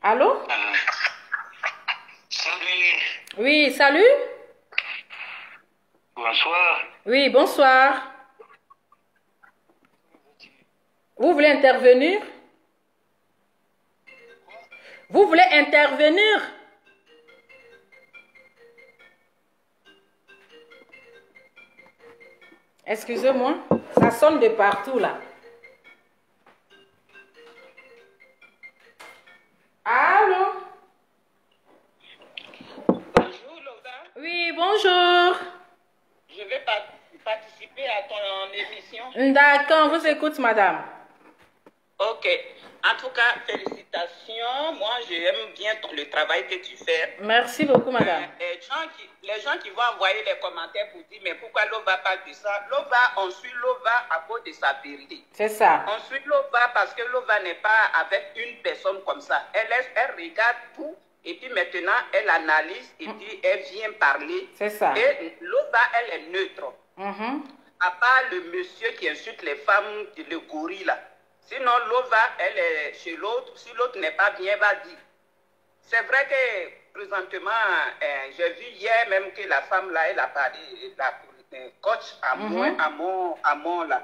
Allô?
Salut.
Oui, salut.
Bonsoir.
Oui, bonsoir. Vous voulez intervenir? Vous voulez intervenir? Excusez-moi, ça sonne de partout là. Allô?
Bonjour, Loda.
Oui, bonjour.
Je vais participer à ton émission.
D'accord, on vous écoute, madame.
Ok.
En tout cas, félicitations. Moi, j'aime bien le travail que tu fais.
Merci beaucoup, madame.
Les gens qui vont envoyer les commentaires pour dire, mais pourquoi Lova parle de ça? On suit Lova à cause de sa vérité.
C'est ça.
On suit Lova parce que Lova n'est pas avec une personne comme ça. Elle regarde tout et puis maintenant, elle analyse et puis elle vient parler.
C'est ça.
Et Lova, elle est neutre. À part le monsieur qui insulte les femmes, le gorille là. Sinon, Lova, elle est chez l'autre. Si l'autre n'est pas bien, elle va dire. C'est vrai que présentement, j'ai vu hier même que la femme là, elle a parlé, la coach à moi là.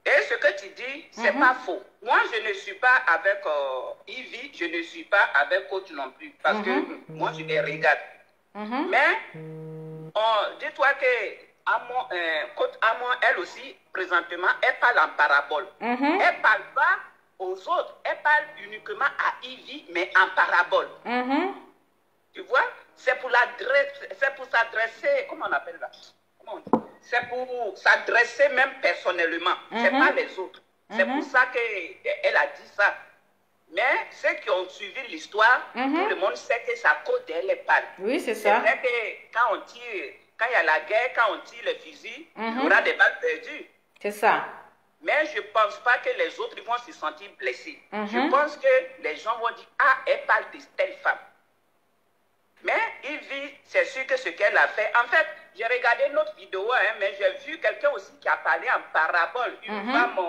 Et ce que tu dis, c'est pas faux. Moi, je ne suis pas avec Ivy, je ne suis pas avec coach non plus. Parce que moi, je les regarde. Mais, dis-toi que Côte Amon, elle aussi, présentement, elle parle en parabole. Elle ne parle pas aux autres. Elle parle uniquement à Ivy, mais en parabole. Tu vois? C'est pour s'adresser, comment on appelle ça? C'est pour s'adresser même personnellement. C'est pas les autres. C'est pour ça qu'elle a dit ça. Mais ceux qui ont suivi l'histoire, tout le monde sait que c'est à cause d'elle, elle parle.
Oui, c'est
ça. C'est vrai que quand on tire... Quand il y a la guerre, quand on tire les fusils, il y aura des balles perdues.
C'est ça.
Mais je ne pense pas que les autres vont se sentir blessés. Je pense que les gens vont dire, ah, elle parle de telle femme. Mais Ivy, c'est sûr que ce qu'elle a fait. En fait, j'ai regardé une autre vidéo, mais j'ai vu quelqu'un aussi qui a parlé en parabole. Une femme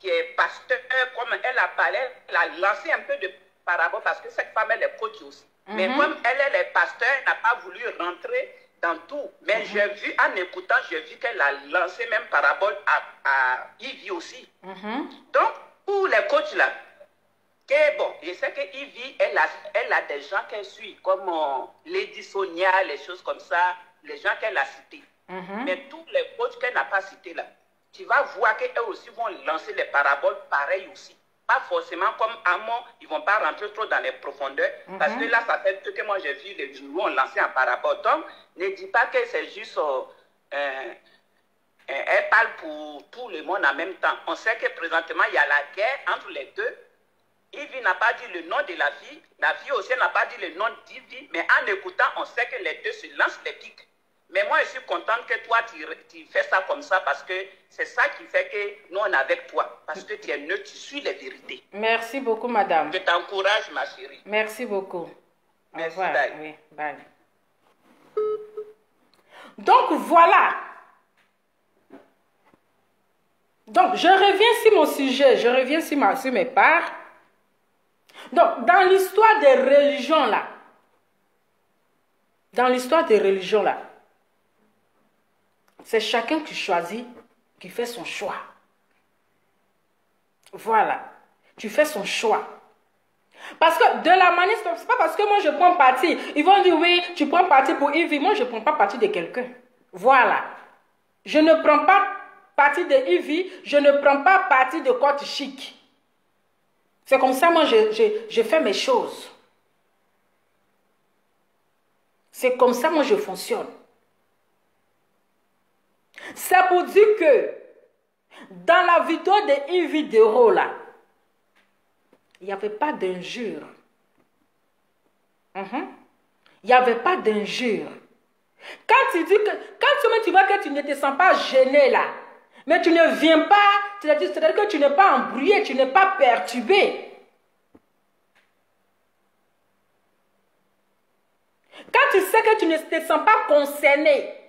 qui est pasteur, comme elle a parlé, elle a lancé un peu de parabole parce que cette femme, elle est coach aussi. Mais comme elle est pasteur, elle n'a pas voulu rentrer dans tout. Mais j'ai vu, en écoutant, j'ai vu qu'elle a lancé même parabole à Ivy aussi. Donc, pour les coachs là, que bon, je sais que Ivy, elle a des gens qu'elle suit, comme Lady Sonia, les choses comme ça, les gens qu'elle a cités. Mais tous les coachs qu'elle n'a pas cités là, tu vas voir qu'eux aussi vont lancer les paraboles pareilles aussi. Pas forcément comme Amon, ils ne vont pas rentrer trop dans les profondeurs. Parce que là, ça fait que moi j'ai vu les journaux ont lancé en parabole. Donc, ne dis pas que c'est juste... elle parle pour tout le monde en même temps. On sait que présentement, il y a la guerre entre les deux. Ivy n'a pas dit le nom de la fille. La fille aussi n'a pas dit le nom d'Ivy. Mais en écoutant, on sait que les deux se lancent les pics. Mais moi, je suis contente que toi, tu fais ça comme ça parce que c'est ça qui fait que nous, on est avec toi. Parce que tu es neutre, tu suis les vérités.
Merci beaucoup, madame.
Je t'encourage, ma chérie.
Merci beaucoup.
Merci, bye.
Oui, bye. Donc, voilà. Donc, je reviens sur mon sujet. Je reviens sur mes parts. Donc, dans l'histoire des religions, là. C'est chacun qui choisit, qui fait son choix. Voilà. Tu fais son choix. Parce que de la manière, c'est pas parce que moi je prends parti. Ils vont dire oui, tu prends parti pour Ivy. Moi je ne prends pas parti de quelqu'un. Voilà. Je ne prends pas parti de Ivy. Je ne prends pas parti de Côte Chic. C'est comme ça, moi je fais mes choses. C'est comme ça, moi je fonctionne. C'est pour dire que dans la vidéo de Ivy Dero là, il n'y avait pas d'injure. Il n'y avait pas d'injure. Quand tu dis que, quand tu vois que tu ne te sens pas gêné là, mais tu ne viens pas, c'est-à-dire que tu n'es pas embrouillé, tu n'es pas perturbé. Quand tu sais que tu ne te sens pas concerné,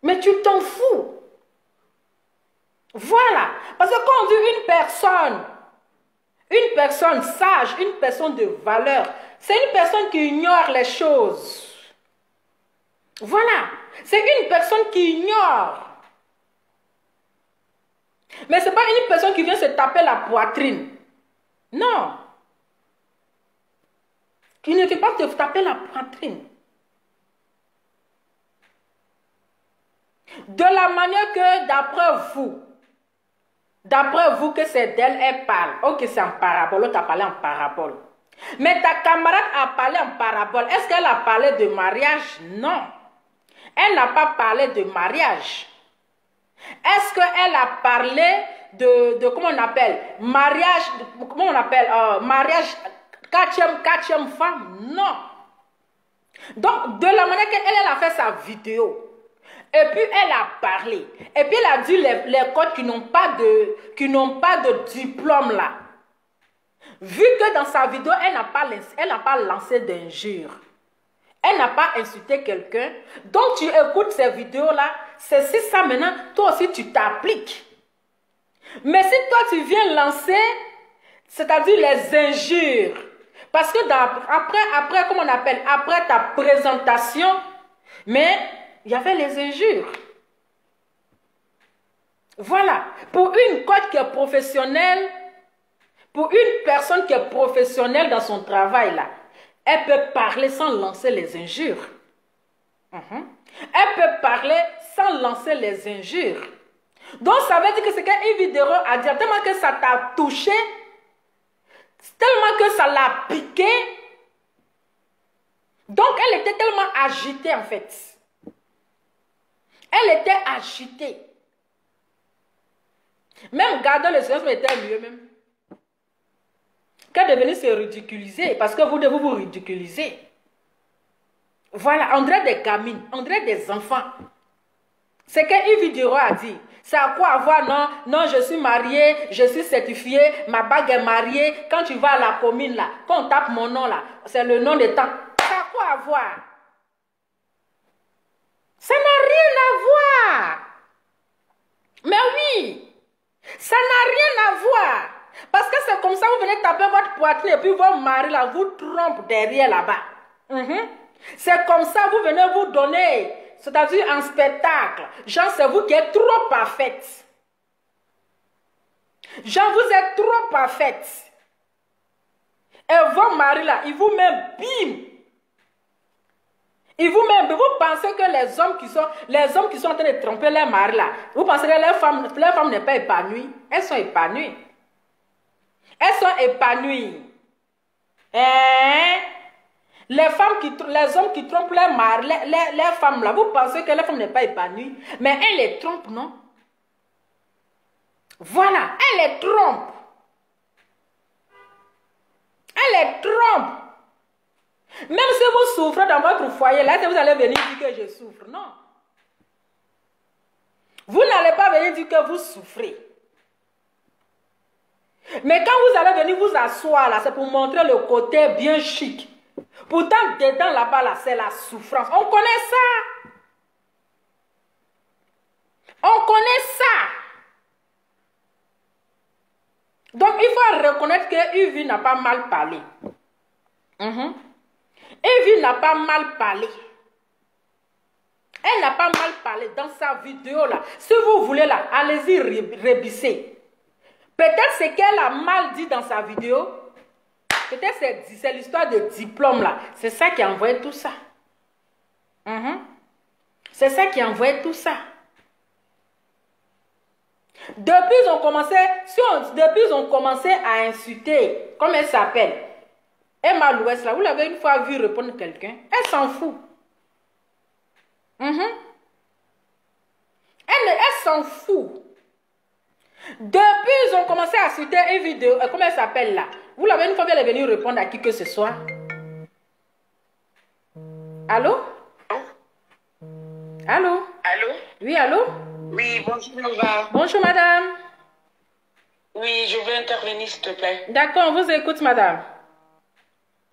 mais tu t'en fous. Voilà. Parce que quand on dit une personne sage, une personne de valeur, c'est une personne qui ignore les choses. Voilà. C'est une personne qui ignore. Mais ce n'est pas une personne qui vient se taper la poitrine. Non. Qui ne vient pas te taper la poitrine. De la manière que d'après vous que c'est d'elle, elle parle. Ok, c'est en parabole, l'autre a parlé en parabole. Mais ta camarade a parlé en parabole. Est-ce qu'elle a parlé de mariage? Non. Elle n'a pas parlé de mariage. Est-ce qu'elle a parlé comment on appelle, mariage, comment on appelle, mariage, quatrième femme. Non. Donc, de la manière qu'elle a fait sa vidéo, et puis elle a parlé, et puis elle a dit les codes qui n'ont pas de diplôme là. Vu que dans sa vidéo, elle n'a pas lancé d'injures, elle n'a pas insulté quelqu'un, donc tu écoutes ces vidéos-là, c'est si ça maintenant, toi aussi tu t'appliques. Mais si toi tu viens lancer, c'est-à-dire les injures, parce que après, comment on appelle, après ta présentation, mais il y avait les injures. Voilà, pour une coach qui est professionnelle, pour une personne qui est professionnelle dans son travail là, elle peut parler sans lancer les injures. Elle peut parler sans lancer les injures. Donc ça veut dire que c'est qu'une vidéo a dit tellement que ça t'a touché, tellement que ça l'a piqué. Donc elle était tellement agitée en fait. Elle était agitée. Même garder le silence était mieux même. Qu'elle devenait se ridiculiser, parce que vous devez vous ridiculiser. Voilà, on dirait des gamines, on dirait des enfants. C'est qu'une vidéo a dit, c'est à quoi avoir, non, je suis mariée, je suis certifiée, ma bague est mariée. Quand tu vas à la commune là, quand on tape mon nom là, c'est le nom de temps. C'est à quoi avoir? Ça n'a rien à voir. Mais oui, ça n'a rien à voir. Parce que c'est comme ça, vous venez taper votre poitrine et puis votre mari là vous trompe derrière là-bas. C'est comme ça, vous venez vous donner, c'est-à-dire un spectacle. Genre, c'est vous qui êtes trop parfaite. Genre, vous êtes trop parfaite. Et votre mari là, il vous met bim. Il vous met, vous pensez que les hommes qui sont en train de tromper leur mari là, vous pensez que leur femme n'est pas épanouie? Elles sont épanouies. Elles sont épanouies. Les hommes qui trompent leur mari, les femmes là, vous pensez que la femme n'est pas épanouie, mais elle les trompe, non? Voilà, elle les trompe. Elle les trompe. Même si vous souffrez dans votre foyer, là, vous allez venir dire que je souffre. Non. Vous n'allez pas venir dire que vous souffrez. Mais quand vous allez venir vous asseoir là, c'est pour montrer le côté bien chic. Pourtant, dedans là-bas, là, c'est la souffrance. On connaît ça. On connaît ça. Donc, il faut reconnaître que Yves n'a pas mal parlé. Yves n'a pas mal parlé. Elle n'a pas mal parlé dans sa vidéo là. Si vous voulez là, allez-y rebisser. Peut-être ce qu'elle a mal dit dans sa vidéo, peut-être c'est l'histoire de diplôme là. C'est ça qui a envoyé tout ça. C'est ça qui a envoyé tout ça. Depuis ils ont commencé à insulter, comme elle s'appelle, Emma Louest là, vous l'avez une fois vu répondre quelqu'un, elle s'en fout. Elle s'en fout. Depuis ils ont commencé à citer une vidéo, comment elle s'appelle là, vous l'avez une fois vu, elle est venue répondre à qui que ce soit. Allô? Allô?
Allô?
Oui, allô?
Oui, bonjour Nova.
Bonjour madame.
Oui, je veux intervenir s'il te plaît.
D'accord, on vous écoute madame.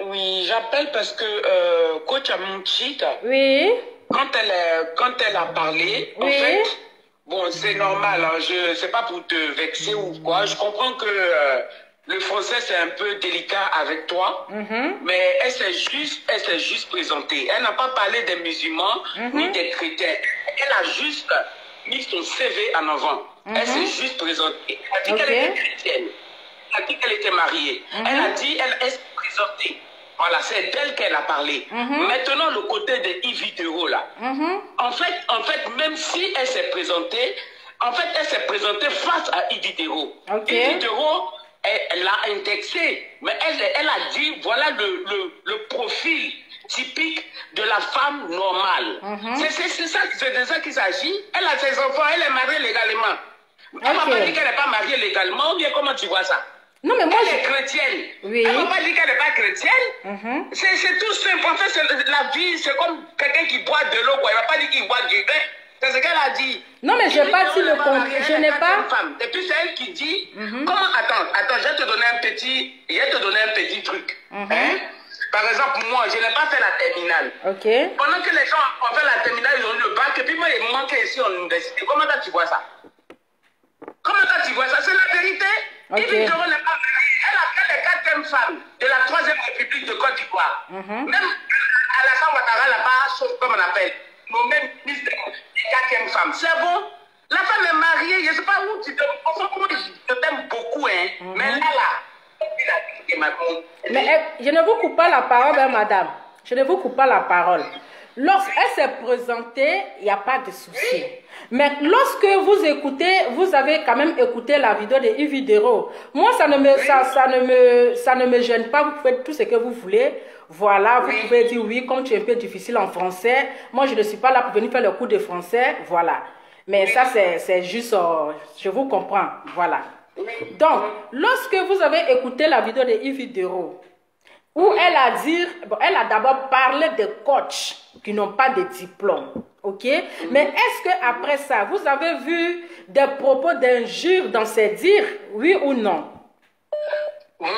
Oui, j'appelle parce que coach Amunchit,
Oui.
quand elle a parlé,
Oui.
en fait, bon, c'est normal, hein, je sais pas pour te vexer ou quoi, je comprends que le français c'est un peu délicat avec toi, mais elle s'est juste présentée. Elle n'a pas parlé des musulmans ni des chrétiens. Elle a juste mis son CV en avant. Elle s'est juste présentée. Elle a dit qu'elle était chrétienne. Elle a dit qu'elle était mariée. Elle a dit, elle s'est présentée. Voilà, c'est d'elle qu'elle a parlé. Maintenant, le côté de Yvidéo là. En fait, même si elle s'est présentée, elle s'est présentée face à Yvidéo. Yvidéo, elle l'a indexé. Mais elle a dit, voilà le profil typique de la femme normale. C'est de ça qu'il s'agit. Elle a ses enfants, elle est mariée légalement. Elle m'a pas dit qu'elle n'est pas mariée légalement, ou bien comment tu vois ça?
Non, mais moi,
elle est chrétienne.
Oui.
Elle m'a pas dit qu'elle n'est pas chrétienne. C'est tout simple. En fait, la vie, c'est comme quelqu'un qui boit de l'eau, quoi. Il ne va pas dire qu'il boit du vin. C'est ce qu'elle a dit.
Non, mais je n'ai pas dit le contraire. Je n'ai pas.
Et puis, c'est elle qui dit, comment, attends, je vais te donner un petit truc. Hein? Par exemple, moi, je n'ai pas fait la terminale.
Ok.
Pendant que les gens ont fait la terminale, ils ont eu le bac, et puis moi, il me manquait ici en université. Comment tu vois ça? Comment tu vois ça? C'est la vérité. Okay. Elle a fait les 4e femmes de la 3e République de Côte d'Ivoire. Même Alassane Ouattara là-bas, sauf comme on appelle, nos mêmes ministres des 4e femmes. C'est bon. La femme est mariée, je ne sais pas où tu te... Je t'aime beaucoup, hein. Mais là,
mais je ne vous coupe pas la parole, hein, madame. Je ne vous coupe pas la parole. Lorsqu'elle s'est présentée, il n'y a pas de souci. Mais lorsque vous écoutez, vous avez quand même écouté la vidéo de Yves Dero. Moi, ça ne me gêne pas. Vous faites tout ce que vous voulez. Voilà, vous pouvez dire oui, comme tu es un peu difficile en français. Moi, je ne suis pas là pour venir faire le cours de français. Voilà. Mais ça, c'est juste, je vous comprends. Voilà. Donc, lorsque vous avez écouté la vidéo de Yves Dero, où elle a d'abord parlé de coachs qui n'ont pas de diplôme, ok? Mais est-ce qu'après ça, vous avez vu des propos d'injures dans ses dires, oui ou non?
Moi,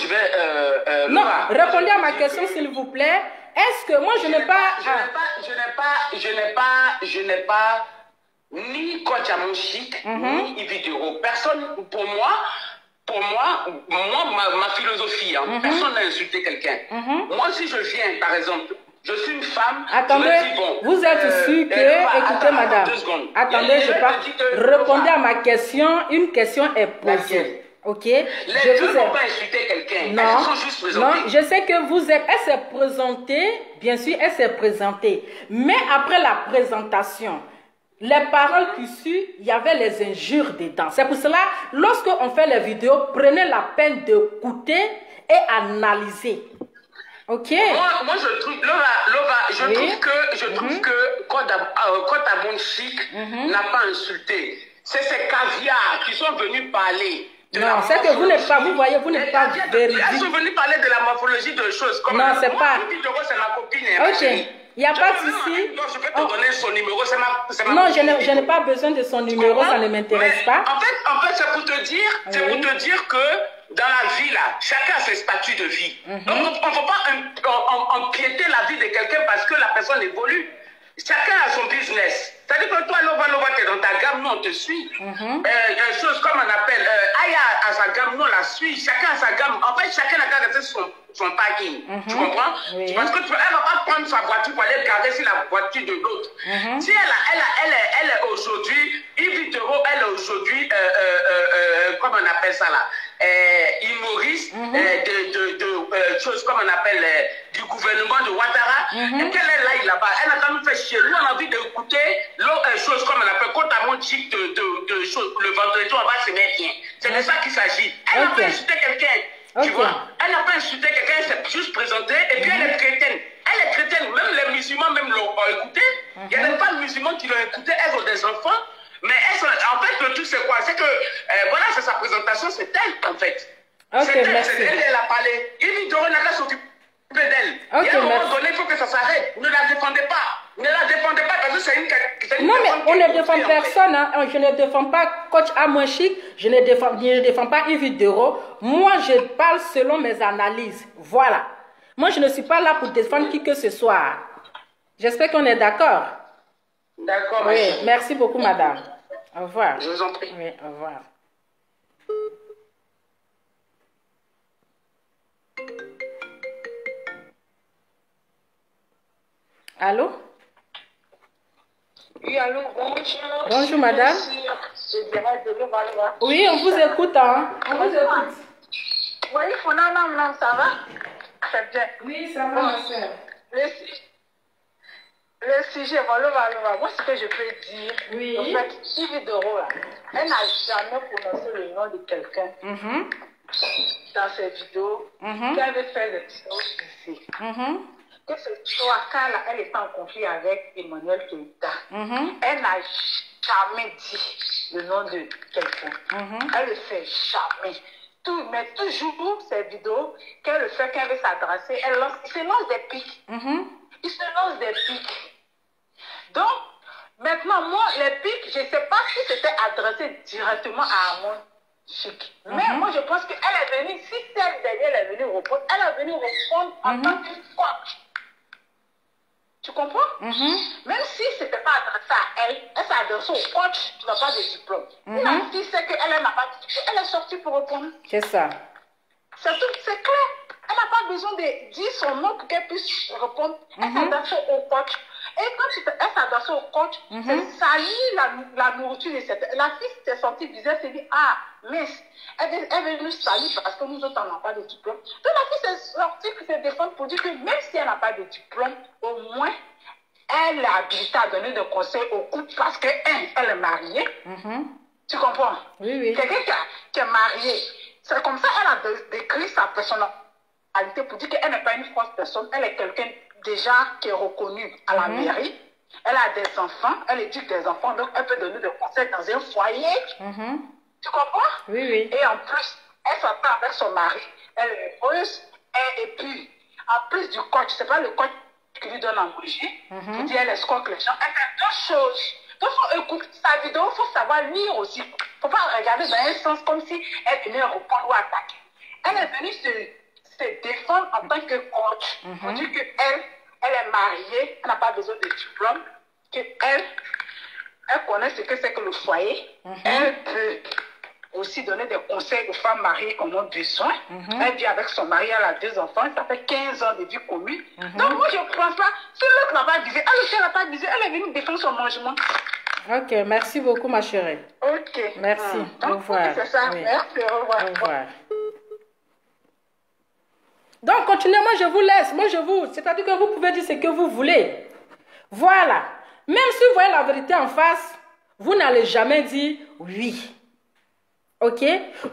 je vais...
non, répondez à ma question, s'il vous plaît. Est-ce que moi, je n'ai pas...
Je n'ai pas ni coach à mon chic, ni Yves Dero. Personne, pour moi, ma philosophie, personne n'a insulté quelqu'un. Moi, si je viens, par exemple, je suis une femme,
attendez,
je me dis, bon,
vous êtes sûr que... écoutez, madame, attendez, je pas... Répondez à ma question, une question est posée. Ok?
Les deux n'ont pas insulté quelqu'un.
Non,
elles sont juste présentées.
Non, je sais que vous êtes... Elle s'est présentée, bien sûr, elle s'est présentée. Mais après la présentation... les paroles qui suivent, il y avait les injures dedans. C'est pour cela, lorsqu'on fait les vidéos, prenez la peine d'écouter et analyser. Ok?
Moi je trouve, je trouve que quand Abon Chic n'a pas insulté, c'est ces caviars qui sont venus parler.
Non, c'est que vous n'êtes pas, vous voyez, vous n'êtes pas véridique.
Ils sont venus parler de la morphologie de choses. Comme
non, c'est pas.
C'est ma copine.
Ok. Il n'y a pas de souci.
Je peux te donner son numéro, c'est ma
non, je n'ai pas besoin de son numéro, ça ne m'intéresse pas.
En fait, c'est pour te dire que dans la vie, là, chacun a ses statuts de vie. Donc, on ne peut pas empiéter la vie de quelqu'un parce que la personne évolue. Chacun a son business. C'est-à-dire que toi, Lova, tu es dans ta gamme, nous, on te suit. Une chose comme on appelle, Aya a sa gamme, nous, on la suit. Chacun a sa gamme. En fait, chacun a gardé son parking. Tu comprends? Oui. Parce que elle ne va pas prendre sa voiture pour aller garer sur la voiture de l'autre. Si elle est aujourd'hui, Yves Dero, elle est aujourd'hui, comment on appelle ça là? Humoriste de choses comme on appelle du gouvernement de Ouattara. Et qu'elle est là-bas, elle a quand même fait chier. Nous, on a envie d'écouter choses comme on appelle quand à mon chic de choses. Le vendredi, on va se mettre bien. C'est de ça qu'il s'agit. Elle n'a pas insulté quelqu'un. Tu vois? Elle n'a pas insulté quelqu'un, elle s'est juste présentée. Et puis elle est chrétienne. Elle est chrétienne. Même les musulmans même l'ont écouté. Il y a des femmes musulmanes qui l'ont écouté. Elles ont des enfants. Mais en fait, le truc, c'est quoi? C'est que, voilà, c'est sa présentation, c'est elle, en fait.
Ok, merci.
Elle a parlé. Yves Dero n'a qu'à s'occuper d'elle. Et à un moment donné, il faut que ça s'arrête. Ne la défendez pas. Ne la défendez pas parce que c'est une
non, mais on ne défend personne. Hein. Je ne défends pas coach Abon Chic. Je ne défends pas Yves Dero. Moi, je parle selon mes analyses. Voilà. Moi, je ne suis pas là pour défendre qui que ce soit. J'espère qu'on est d'accord.
D'accord,
oui, merci beaucoup, madame. Au revoir.
Je vous en prie.
Oui, au revoir. Allô?
Oui, allô, bonjour.
Bonjour, madame. Oui, on vous écoute, hein. On vous écoute.
Oui, non, ça va? C'est bien.
Oui, ça va, ma soeur.
Le sujet, voilà. Moi, ce que je peux dire,
oui.
En fait, Yves Dero, elle n'a jamais prononcé le nom de quelqu'un dans ses vidéos qu'elle avait fait le vidéo ici. que ce soir, quand elle était en conflit avec Emmanuel Keïta, elle n'a jamais dit le nom de quelqu'un. Elle ne fait jamais. Mais toujours, ces vidéos, qu'elle le fait, qu'elle veut s'adresser, il se lance des pics. Il se lance des pics. Donc, maintenant, moi, les pics, je ne sais pas si c'était adressé directement à Amon Chic. Mais moi, je pense qu'elle est venue, si celle derrière elle est venue répondre, elle est venue répondre en tant que coach. Tu comprends? Même si ce n'était pas adressé à elle, elle s'est adressée au coach qui n'a pas de diplôme. La fille sait qu'elle n'a pas de diplôme, elle est sortie pour répondre.
C'est ça.
C'est clair. Elle n'a pas besoin de dire son nom pour qu'elle puisse répondre. Elle s'adresse au coach. Et quand elle s'adresse au coach, c'est salir la nourriture de cette... La fille s'est sentie bizarre, elle s'est dit, ah, mince, elle veut nous salir parce que nous autres, on n'a pas de diplôme. Donc la fille s'est sortie pour se défendre pour dire que même si elle n'a pas de diplôme, au moins, elle est habilitée à donner des conseils au couple parce qu'elle est mariée. Tu comprends?
Oui, oui.
Quelqu'un qui est marié, c'est comme ça qu'elle a décrit sa personnalité pour dire qu'elle n'est pas une fausse personne, elle est quelqu'un déjà qui est reconnu à la mairie. Elle a des enfants, elle éduque des enfants, donc elle peut donner des conseils dans un foyer. Tu comprends?
Oui, oui.
Et en plus, elle s'entend avec son mari, elle est heureuse, et puis, en plus du coach, c'est pas le coach qui lui donne à manger, qui dit elle escroque les gens, elle fait deux choses. Donc, il faut écouter sa vidéo, il faut savoir lire aussi. Il ne faut pas regarder dans un sens comme si elle venait répondre ou attaquer. Elle est venue se défendre en tant que coach. On dit qu'elle est mariée, elle n'a pas besoin de diplôme, qu'elle connaît ce que c'est que le foyer. Elle peut aussi donner des conseils aux femmes mariées qui en ont besoin. Elle vit avec son mari, elle a 2 enfants, ça fait 15 ans de vie commune. Donc moi je ne pense pas, si l'autre n'a pas visé, elle aussi n'a pas visé, elle est venue défendre son logement.
Ok, merci beaucoup ma chérie.
Ok.
Merci, au revoir.
C'est ça,
Oui.
merci, au revoir.
Au revoir. Donc, continuez, moi je vous laisse. C'est-à-dire que vous pouvez dire ce que vous voulez. Voilà. Même si vous voyez la vérité en face, vous n'allez jamais dire oui. Ok?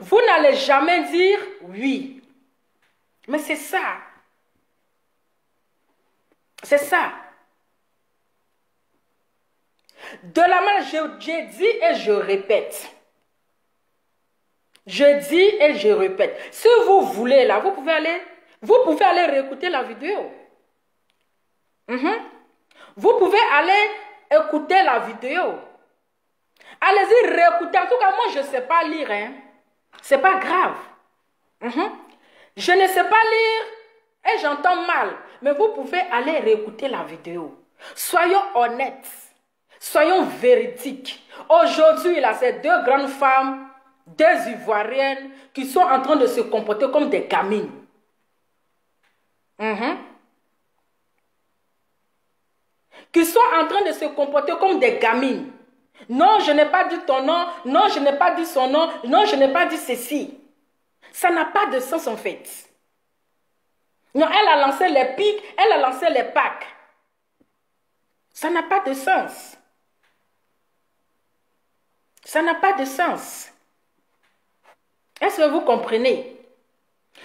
Vous n'allez jamais dire oui. Mais c'est ça. C'est ça. De la manière, j'ai dit et je répète. Je dis et je répète. Si vous voulez, là, vous pouvez aller réécouter la vidéo. Vous pouvez aller écouter la vidéo. Allez-y, réécoutez. En tout cas, moi, je ne sais pas lire. Hein. Ce n'est pas grave. Je ne sais pas lire et j'entends mal. Mais vous pouvez aller réécouter la vidéo. Soyons honnêtes. Soyons véridiques. Aujourd'hui, là, ces 2 grandes femmes, 2 Ivoiriennes, qui sont en train de se comporter comme des gamines. Qui sont en train de se comporter comme des gamines. Non, je n'ai pas dit ton nom. Non, je n'ai pas dit son nom. Non, je n'ai pas dit ceci. Ça n'a pas de sens en fait. Non, elle a lancé les pics, elle a lancé les packs. Ça n'a pas de sens. Ça n'a pas de sens. Est-ce que vous comprenez?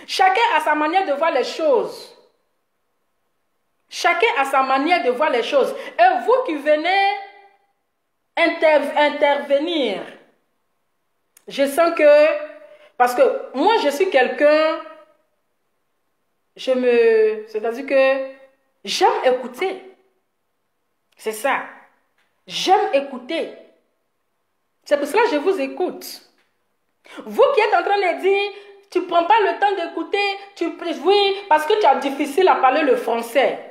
Chacun a sa manière de voir les choses. Chacun a sa manière de voir les choses. Et vous qui venez intervenir, je sens que, parce que moi je suis quelqu'un, c'est-à-dire que j'aime écouter. C'est ça. J'aime écouter. C'est pour cela que je vous écoute. Vous qui êtes en train de dire, tu ne prends pas le temps d'écouter, oui, parce que tu as difficile à parler le français.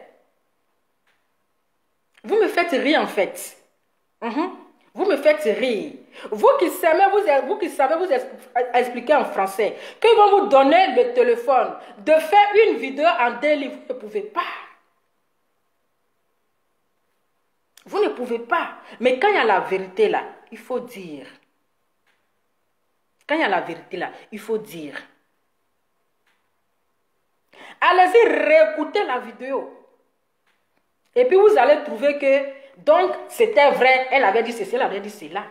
Vous me faites rire en fait. Vous me faites rire. Vous qui savez vous expliquer en français, qu'ils vont vous donner le téléphone, de faire une vidéo en 2 livres, vous ne pouvez pas. Vous ne pouvez pas. Mais quand il y a la vérité là, il faut dire. Quand il y a la vérité là, il faut dire. Allez-y, réécoutez la vidéo. Et puis vous allez trouver que, donc, c'était vrai, elle avait dit ceci, elle avait dit cela.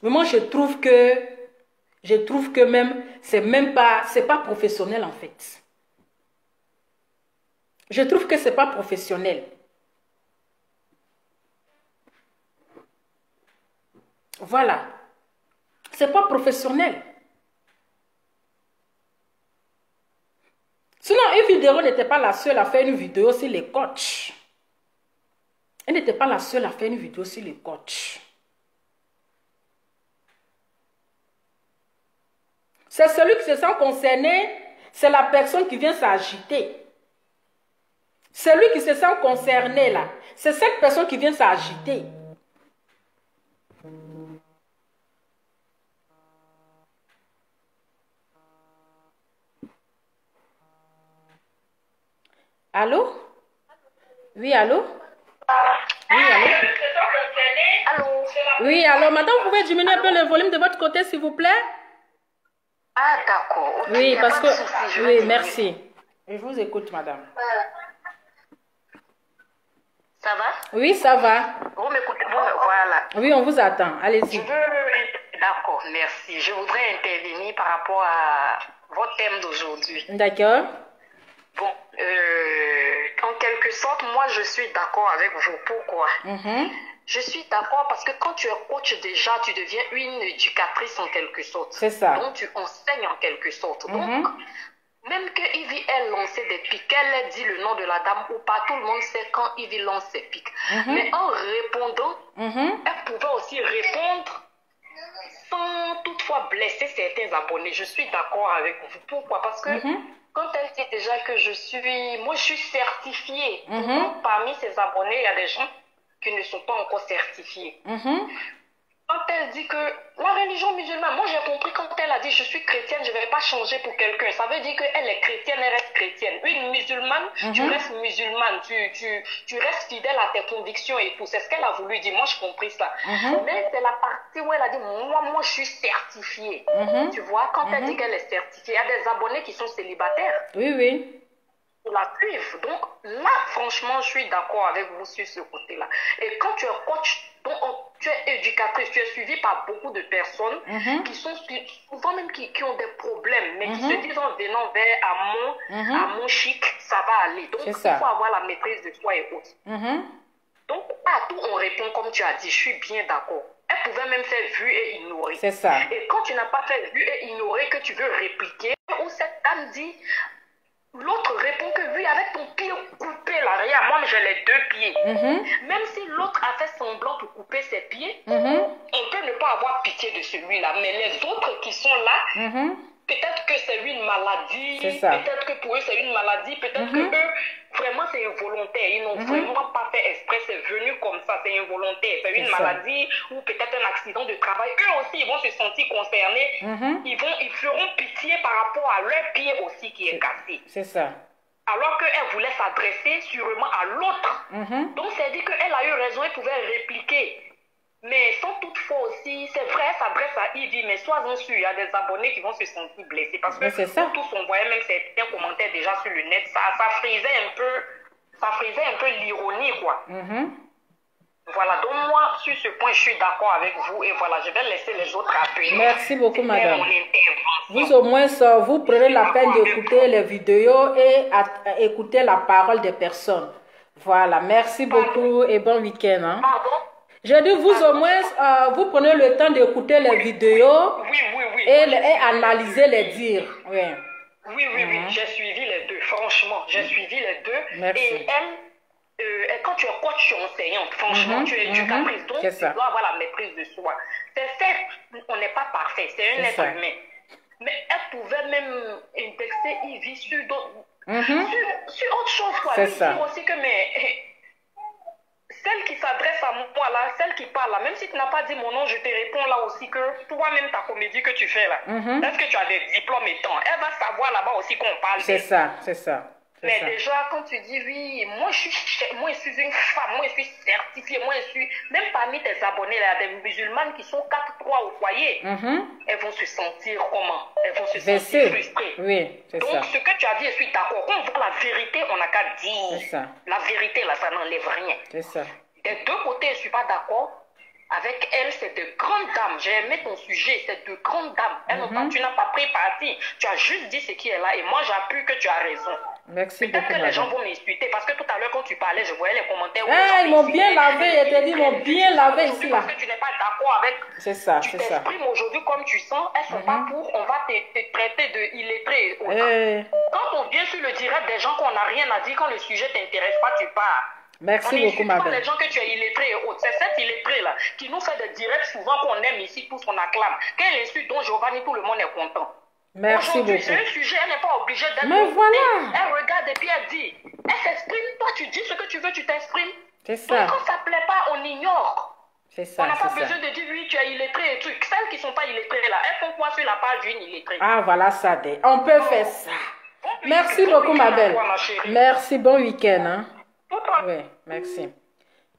Mais moi, je trouve que même, c'est pas professionnel en fait. Je trouve que ce n'est pas professionnel. Voilà. Ce n'est pas professionnel. Sinon, une vidéo n'était pas la seule à faire une vidéo sur les coachs. Elle n'était pas la seule à faire une vidéo sur les coachs. C'est celui qui se sent concerné, c'est la personne qui vient s'agiter. Celui qui se sent concerné là, c'est cette personne qui vient s'agiter. Allô? Oui, allô? Oui, allô?
Allô?
Oui, allô, madame, vous pouvez diminuer un peu le volume de votre côté, s'il vous plaît?
Ah, d'accord. Okay,
Oui, parce que...
souci,
Oui, merci. Je vous écoute, madame.
Ça va?
Oui, ça va.
Vous m'écoutez? Voilà.
Oui, on vous attend. Allez-y.
D'accord, merci. Je voudrais intervenir par rapport à votre thème d'aujourd'hui.
D'accord.
Bon, en quelque sorte, moi, je suis d'accord avec vous. Pourquoi? Je suis d'accord parce que quand tu es coach déjà, tu deviens une éducatrice en quelque sorte.
C'est ça.
Donc, tu enseignes en quelque sorte. Donc, même que Ivy ait lancé des pics, qu'elle ait dit le nom de la dame ou pas, tout le monde sait quand Ivy lance ses pics. Mais en répondant, elle pouvait aussi répondre sans toutefois blesser certains abonnés. Je suis d'accord avec vous. Pourquoi? Parce que quand elle dit déjà que moi je suis certifiée. Donc, parmi ses abonnés, il y a des gens qui ne sont pas encore certifiés. Quand elle dit que la religion musulmane, moi j'ai compris quand elle a dit je suis chrétienne, je ne vais pas changer pour quelqu'un. Ça veut dire qu'elle est chrétienne, elle reste chrétienne. Une musulmane, tu restes musulmane, tu restes fidèle à tes convictions et tout. C'est ce qu'elle a voulu dire. Moi j'ai compris ça. Mais c'est la partie où elle a dit moi je suis certifiée. Tu vois, quand elle dit qu'elle est certifiée, il y a des abonnés qui sont célibataires.
Oui, oui.
Pour la suivre. Donc là, franchement, je suis d'accord avec vous sur ce côté-là. Et quand tu es coach, donc, tu es éducatrice, tu es suivie par beaucoup de personnes qui sont souvent même qui ont des problèmes, mais qui se disent en venant vers à mon chic, ça va aller. Donc, il faut avoir la maîtrise de soi et autres. Donc, à tout, on répond comme tu as dit, je suis bien d'accord. Elle pouvait même faire vu et ignorer.
C'est ça.
Et quand tu n'as pas fait vu et ignorer, que tu veux répliquer, ou cette dame dit... L'autre répond que oui, avec ton pied coupé là, regarde, moi j'ai les deux pieds. Même si l'autre a fait semblant pour couper ses pieds, on peut ne pas avoir pitié de celui-là. Mais les autres qui sont là, peut-être que c'est une maladie, peut-être que pour eux c'est une maladie, peut-être que eux, vraiment c'est involontaire. Ils n'ont vraiment pas fait exprès, c'est venu comme ça, c'est involontaire. C'est une maladie ou peut-être un accident de travail. Eux aussi, ils vont se sentir concernés. Ils feront pitié par rapport à leur pied aussi qui est cassé.
C'est ça.
Alors qu'elle voulait s'adresser sûrement à l'autre. Donc c'est dit qu'elle a eu raison, elle pouvait répliquer. Mais sans toutefois aussi, c'est vrai, elle s'adresse à Ivy, mais sois-en sûr, il y a des abonnés qui vont se sentir blessés. Parce que nous tous, on voyait même certains commentaires déjà sur le net, ça frisait un peu l'ironie, quoi. Voilà, donc moi, sur ce point, je suis d'accord avec vous. Et voilà, je vais laisser les autres appeler.
Merci beaucoup, madame. Vous, au moins, vous prenez la peine d'écouter les vidéos et écouter la parole des personnes. Voilà, merci beaucoup et bon week-end. Hein.
Pardon?
Je dis, vous, au moins, vous prenez le temps d'écouter les vidéos et analyser les dires. Oui,
j'ai suivi les deux. Franchement, j'ai suivi les deux.
Merci.
Et elle, quand tu es coach, tu es enseignante. Franchement, tu es éducatrice. Donc, tu dois avoir la maîtrise de soi. C'est certes, on n'est pas parfait. C'est un être humain. Mais elle pouvait même indexer Ivy sur sur autre chose. Quoi.
C'est
lui
ça.
dire aussi que, mais... Celle qui s'adresse à moi là, celle qui parle là, même si tu n'as pas dit mon nom, je te réponds là aussi que toi-même ta comédie que tu fais là, est-ce que tu as des diplômes et tant? Elle va savoir là-bas aussi qu'on parle.
C'est ça, c'est ça.
Mais déjà, quand tu dis oui, moi je suis une femme, moi je suis certifiée, moi je suis... Même parmi tes abonnés, il y a des musulmanes qui sont 4-3 au foyer. Elles vont se sentir comment? Elles vont se sentir frustrées.
Oui, c'est ça.
Donc ce que tu as dit, je suis d'accord. Quand on voit la vérité, on n'a qu'à dire.
C'est ça.
La vérité là, ça n'enlève rien.
C'est ça.
Des deux côtés, je ne suis pas d'accord. Avec elle, c'est de grandes dames. J'ai aimé ton sujet, c'est de grandes dames. Tu n'as pas pris parti. Tu as juste dit ce qui est là et moi, j'appuie que tu as raison.
Merci
Peut-être
beaucoup,
que les gens
madame.
vont m'insulter parce que tout à l'heure, quand tu parlais, je voyais les commentaires. Où
Ah, ils m'ont bien lavé, je te dis, ils m'ont bien lavé
Aujourd'hui,
ici, là.
parce que tu n'es pas d'accord avec.
C'est ça,
Tu
c'est ça.
t'exprimes aujourd'hui comme tu sens, elles ne sont pas pour, on va te traiter de illettré. Quand on vient sur le direct des gens qu'on n'a rien à dire, quand le sujet ne t'intéresse pas, tu pars.
Merci
on
beaucoup,
pas
madame.
les gens que tu es illettré et autres. C'est cette illettrée-là qui nous fait des directs souvent qu'on aime ici, tous on acclame. Quand elle insulte Don Giovanni, tout le monde est content.
Merci beaucoup.
Aujourd'hui, c'est un sujet, elle n'est pas obligée d'être.
Mais voilà.
Elle regarde et puis elle dit. Elle s'exprime, toi tu dis ce que tu veux, tu t'exprimes.
C'est ça.
Donc quand ça ne plaît pas, on ignore.
C'est ça,
On n'a pas
c'est ça.
besoin de dire oui, tu es illettré et trucs. Celles qui ne sont pas illettrées là, elles font quoi sur la page d'une illettrée?
Ah, voilà ça. On peut faire ça. Merci beaucoup, ma belle. Merci, bon week-end. Hein. Oui, merci.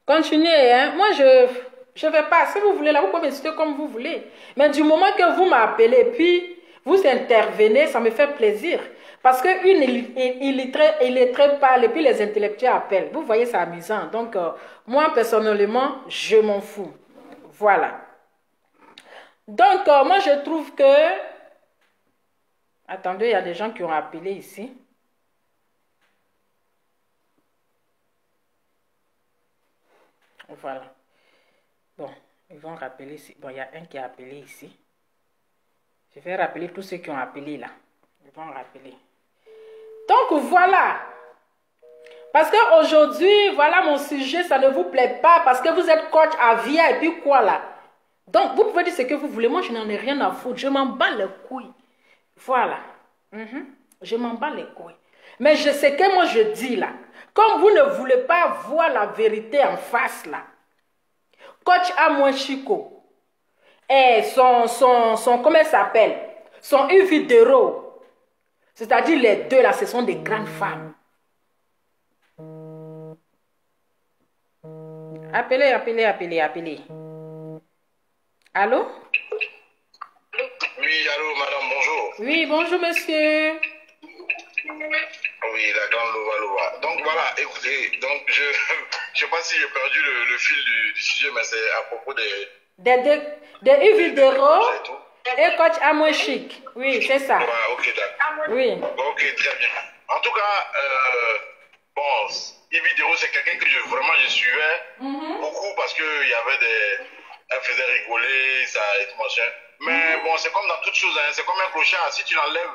Continuez. Hein. Moi, je vais pas. Si vous voulez, là, vous pouvez m'insulter comme vous voulez. Mais du moment que vous m'appelez, puis vous intervenez, ça me fait plaisir. Parce qu'une illettrée parle et puis les intellectuels appellent. Vous voyez, c'est amusant. Donc, moi, personnellement, je m'en fous. Voilà. Donc, moi, je trouve que... Attendez, il y a des gens qui ont appelé ici. Voilà. Bon, ils vont rappeler ici. Bon, il y a un qui a appelé ici. Je vais rappeler tous ceux qui ont appelé là. Ils vont rappeler. Donc, voilà. Parce qu'aujourd'hui, voilà mon sujet, ça ne vous plaît pas parce que vous êtes coach à Via et puis quoi là. Donc, vous pouvez dire ce que vous voulez. Moi, je n'en ai rien à foutre. Je m'en bats les couilles. Voilà. Je m'en bats les couilles. Mais je sais que moi, je dis là. Comme vous ne voulez pas voir la vérité en face là. Coach Amoué Chico. Et comment elle s'appelle? Son Uvidero. C'est-à-dire les deux là, ce sont des grandes femmes. Appelez. Allô?
Oui, allô, madame, bonjour.
Oui, bonjour, monsieur.
Oui, la grande Lova. Donc voilà, écoutez, donc je sais pas si j'ai perdu le fil du sujet, mais c'est à propos
des Uvidero et coach Amoué Chic. Oui, c'est ça.
Voilà, ok, d'accord.
Oui.
Ok, très bien. En tout cas, bon, Uvidero, c'est quelqu'un que vraiment je suivais beaucoup parce que il y avait elle faisait rigoler, ça et tout machin. Mais bon, c'est comme dans toute chose, hein, c'est comme un clochard. Si tu l'enlèves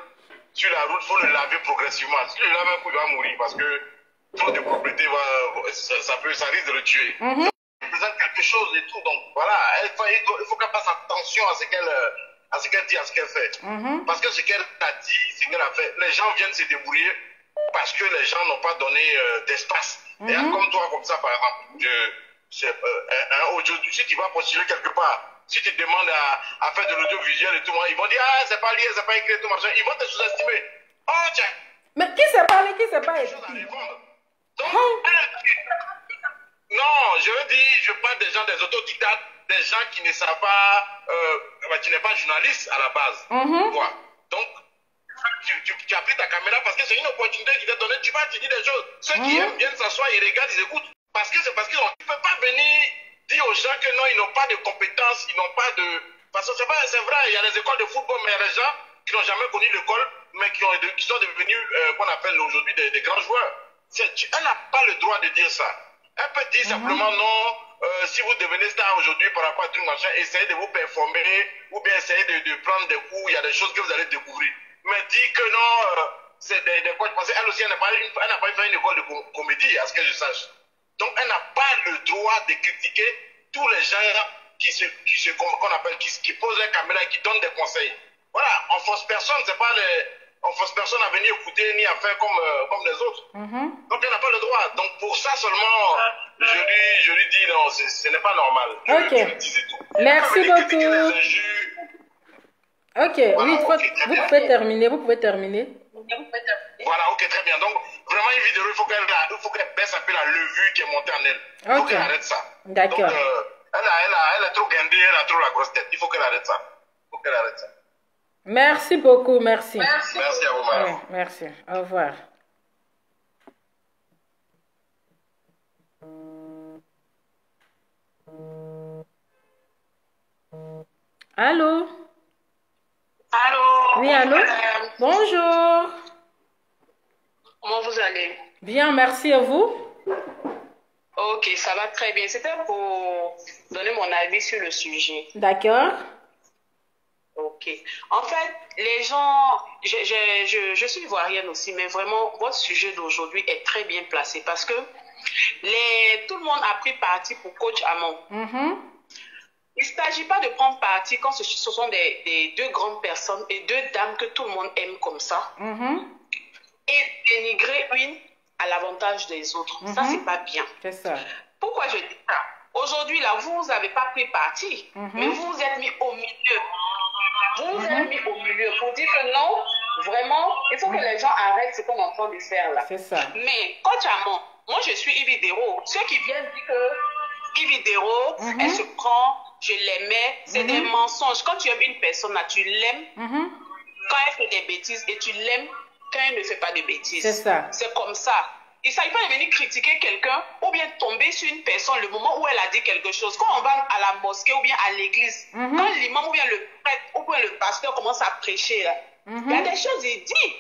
sur la route, il faut le laver progressivement. Si tu le laves un coup, il va mourir parce que trop de propriétés, ça risque de le tuer. Ça représente quelque chose et tout. Donc voilà, il faut qu'elle fasse attention à ce qu'elle dit, à ce qu'elle fait. Parce que ce qu'elle a dit, ce qu'elle a fait, les gens viennent se débrouiller parce que les gens n'ont pas donné d'espace. Et comme toi, comme ça, par exemple, aujourd'hui, si tu vas postuler quelque part, si tu demandes à faire de l'audiovisuel et tout, ils vont dire, ah, c'est pas lié, c'est pas écrit, tout machin. Ils vont te sous-estimer. Oh, tiens.
Mais qui s'est parlé, qui s'est pas écrit?
Donc, non, je veux dire, je parle des gens, des autodidactes, des gens qui ne savent pas, tu n'es pas journaliste à la base. Quoi. Donc, tu as pris ta caméra parce que c'est une opportunité qui t'est donnée, tu vas te dire des choses. Ceux qui aiment bien s'asseoir, ils regardent, ils écoutent. Parce que c'est parce qu'ils ne peuvent pas venir dire aux gens que non, ils n'ont pas de compétences, ils n'ont pas de... Parce que c'est vrai, il y a des écoles de football, mais il y a des gens qui n'ont jamais connu l'école, mais qui sont devenus, qu'on appelle aujourd'hui des grands joueurs. Elle n'a pas le droit de dire ça. Elle peut dire simplement non, si vous devenez star aujourd'hui par rapport à tout machin, essayez de vous performer, ou bien essayez de prendre des cours, il y a des choses que vous allez découvrir. Mais dire que non, c'est des coachs, parce qu'elle aussi, elle n'a pas fait une école de comédie, à ce que je sache. Donc, elle n'a pas le droit de critiquer tous les gens qu'on appelle, qui posent la caméra et qui donnent des conseils. Voilà, on force personne, on force personne à venir écouter ni à faire comme les autres. Donc, elle n'a pas le droit. Donc, pour ça seulement, je lui dis non, ce n'est pas normal.
Ok.
Je lui disais tout.
Merci beaucoup. Ok,
voilà,
oui,
okay,
vous pouvez terminer,
Voilà, ok, très bien. Donc, vraiment, une vidéo, il faut qu'elle baisse un peu la levure qui est montée en elle. Il faut qu'elle arrête ça.
D'accord.
Donc, elle est trop guindée, elle a trop la grosse tête. Il faut qu'elle arrête ça.
Merci beaucoup, merci.
Merci à vous, madame.
Oui, merci, au revoir. Allô?
Allô?
Oui, allô? Bonjour.
On vous allez?
Bien, merci à vous.
Ok, ça va très bien. C'était pour donner mon avis sur le sujet.
D'accord.
Ok. En fait, les gens, je suis ivoirienne aussi, mais vraiment, votre sujet d'aujourd'hui est très bien placé parce que tout le monde a pris parti pour coach Amon. Il ne s'agit pas de prendre parti quand ce sont des deux grandes personnes et deux dames que tout le monde aime comme ça et dénigrer une à l'avantage des autres. Ça, c'est pas bien.
C'est ça.
Pourquoi je dis ça? Aujourd'hui, là, vous n'avez pas pris parti, mais vous vous êtes mis au milieu. Vous vous êtes mis au milieu pour dire que non, vraiment, il faut que les gens arrêtent ce qu'on est en train de faire là.
C'est ça.
Mais, coach Amon, moi je suis Yves Dero. Ceux qui viennent dire que Yves Dero, elle se prend, je l'aimais, c'est des mensonges. Quand tu aimes une personne là, tu l'aimes quand elle fait des bêtises et tu l'aimes quand elle ne fait pas de bêtises. C'est ça. C'est comme ça. Il ne s'agit pas de venir critiquer quelqu'un ou bien tomber sur une personne le moment où elle a dit quelque chose. Quand on va à la mosquée ou bien à l'église, quand l'imam ou bien le prêtre ou bien le pasteur commence à prêcher, là, il y a des choses, il dit.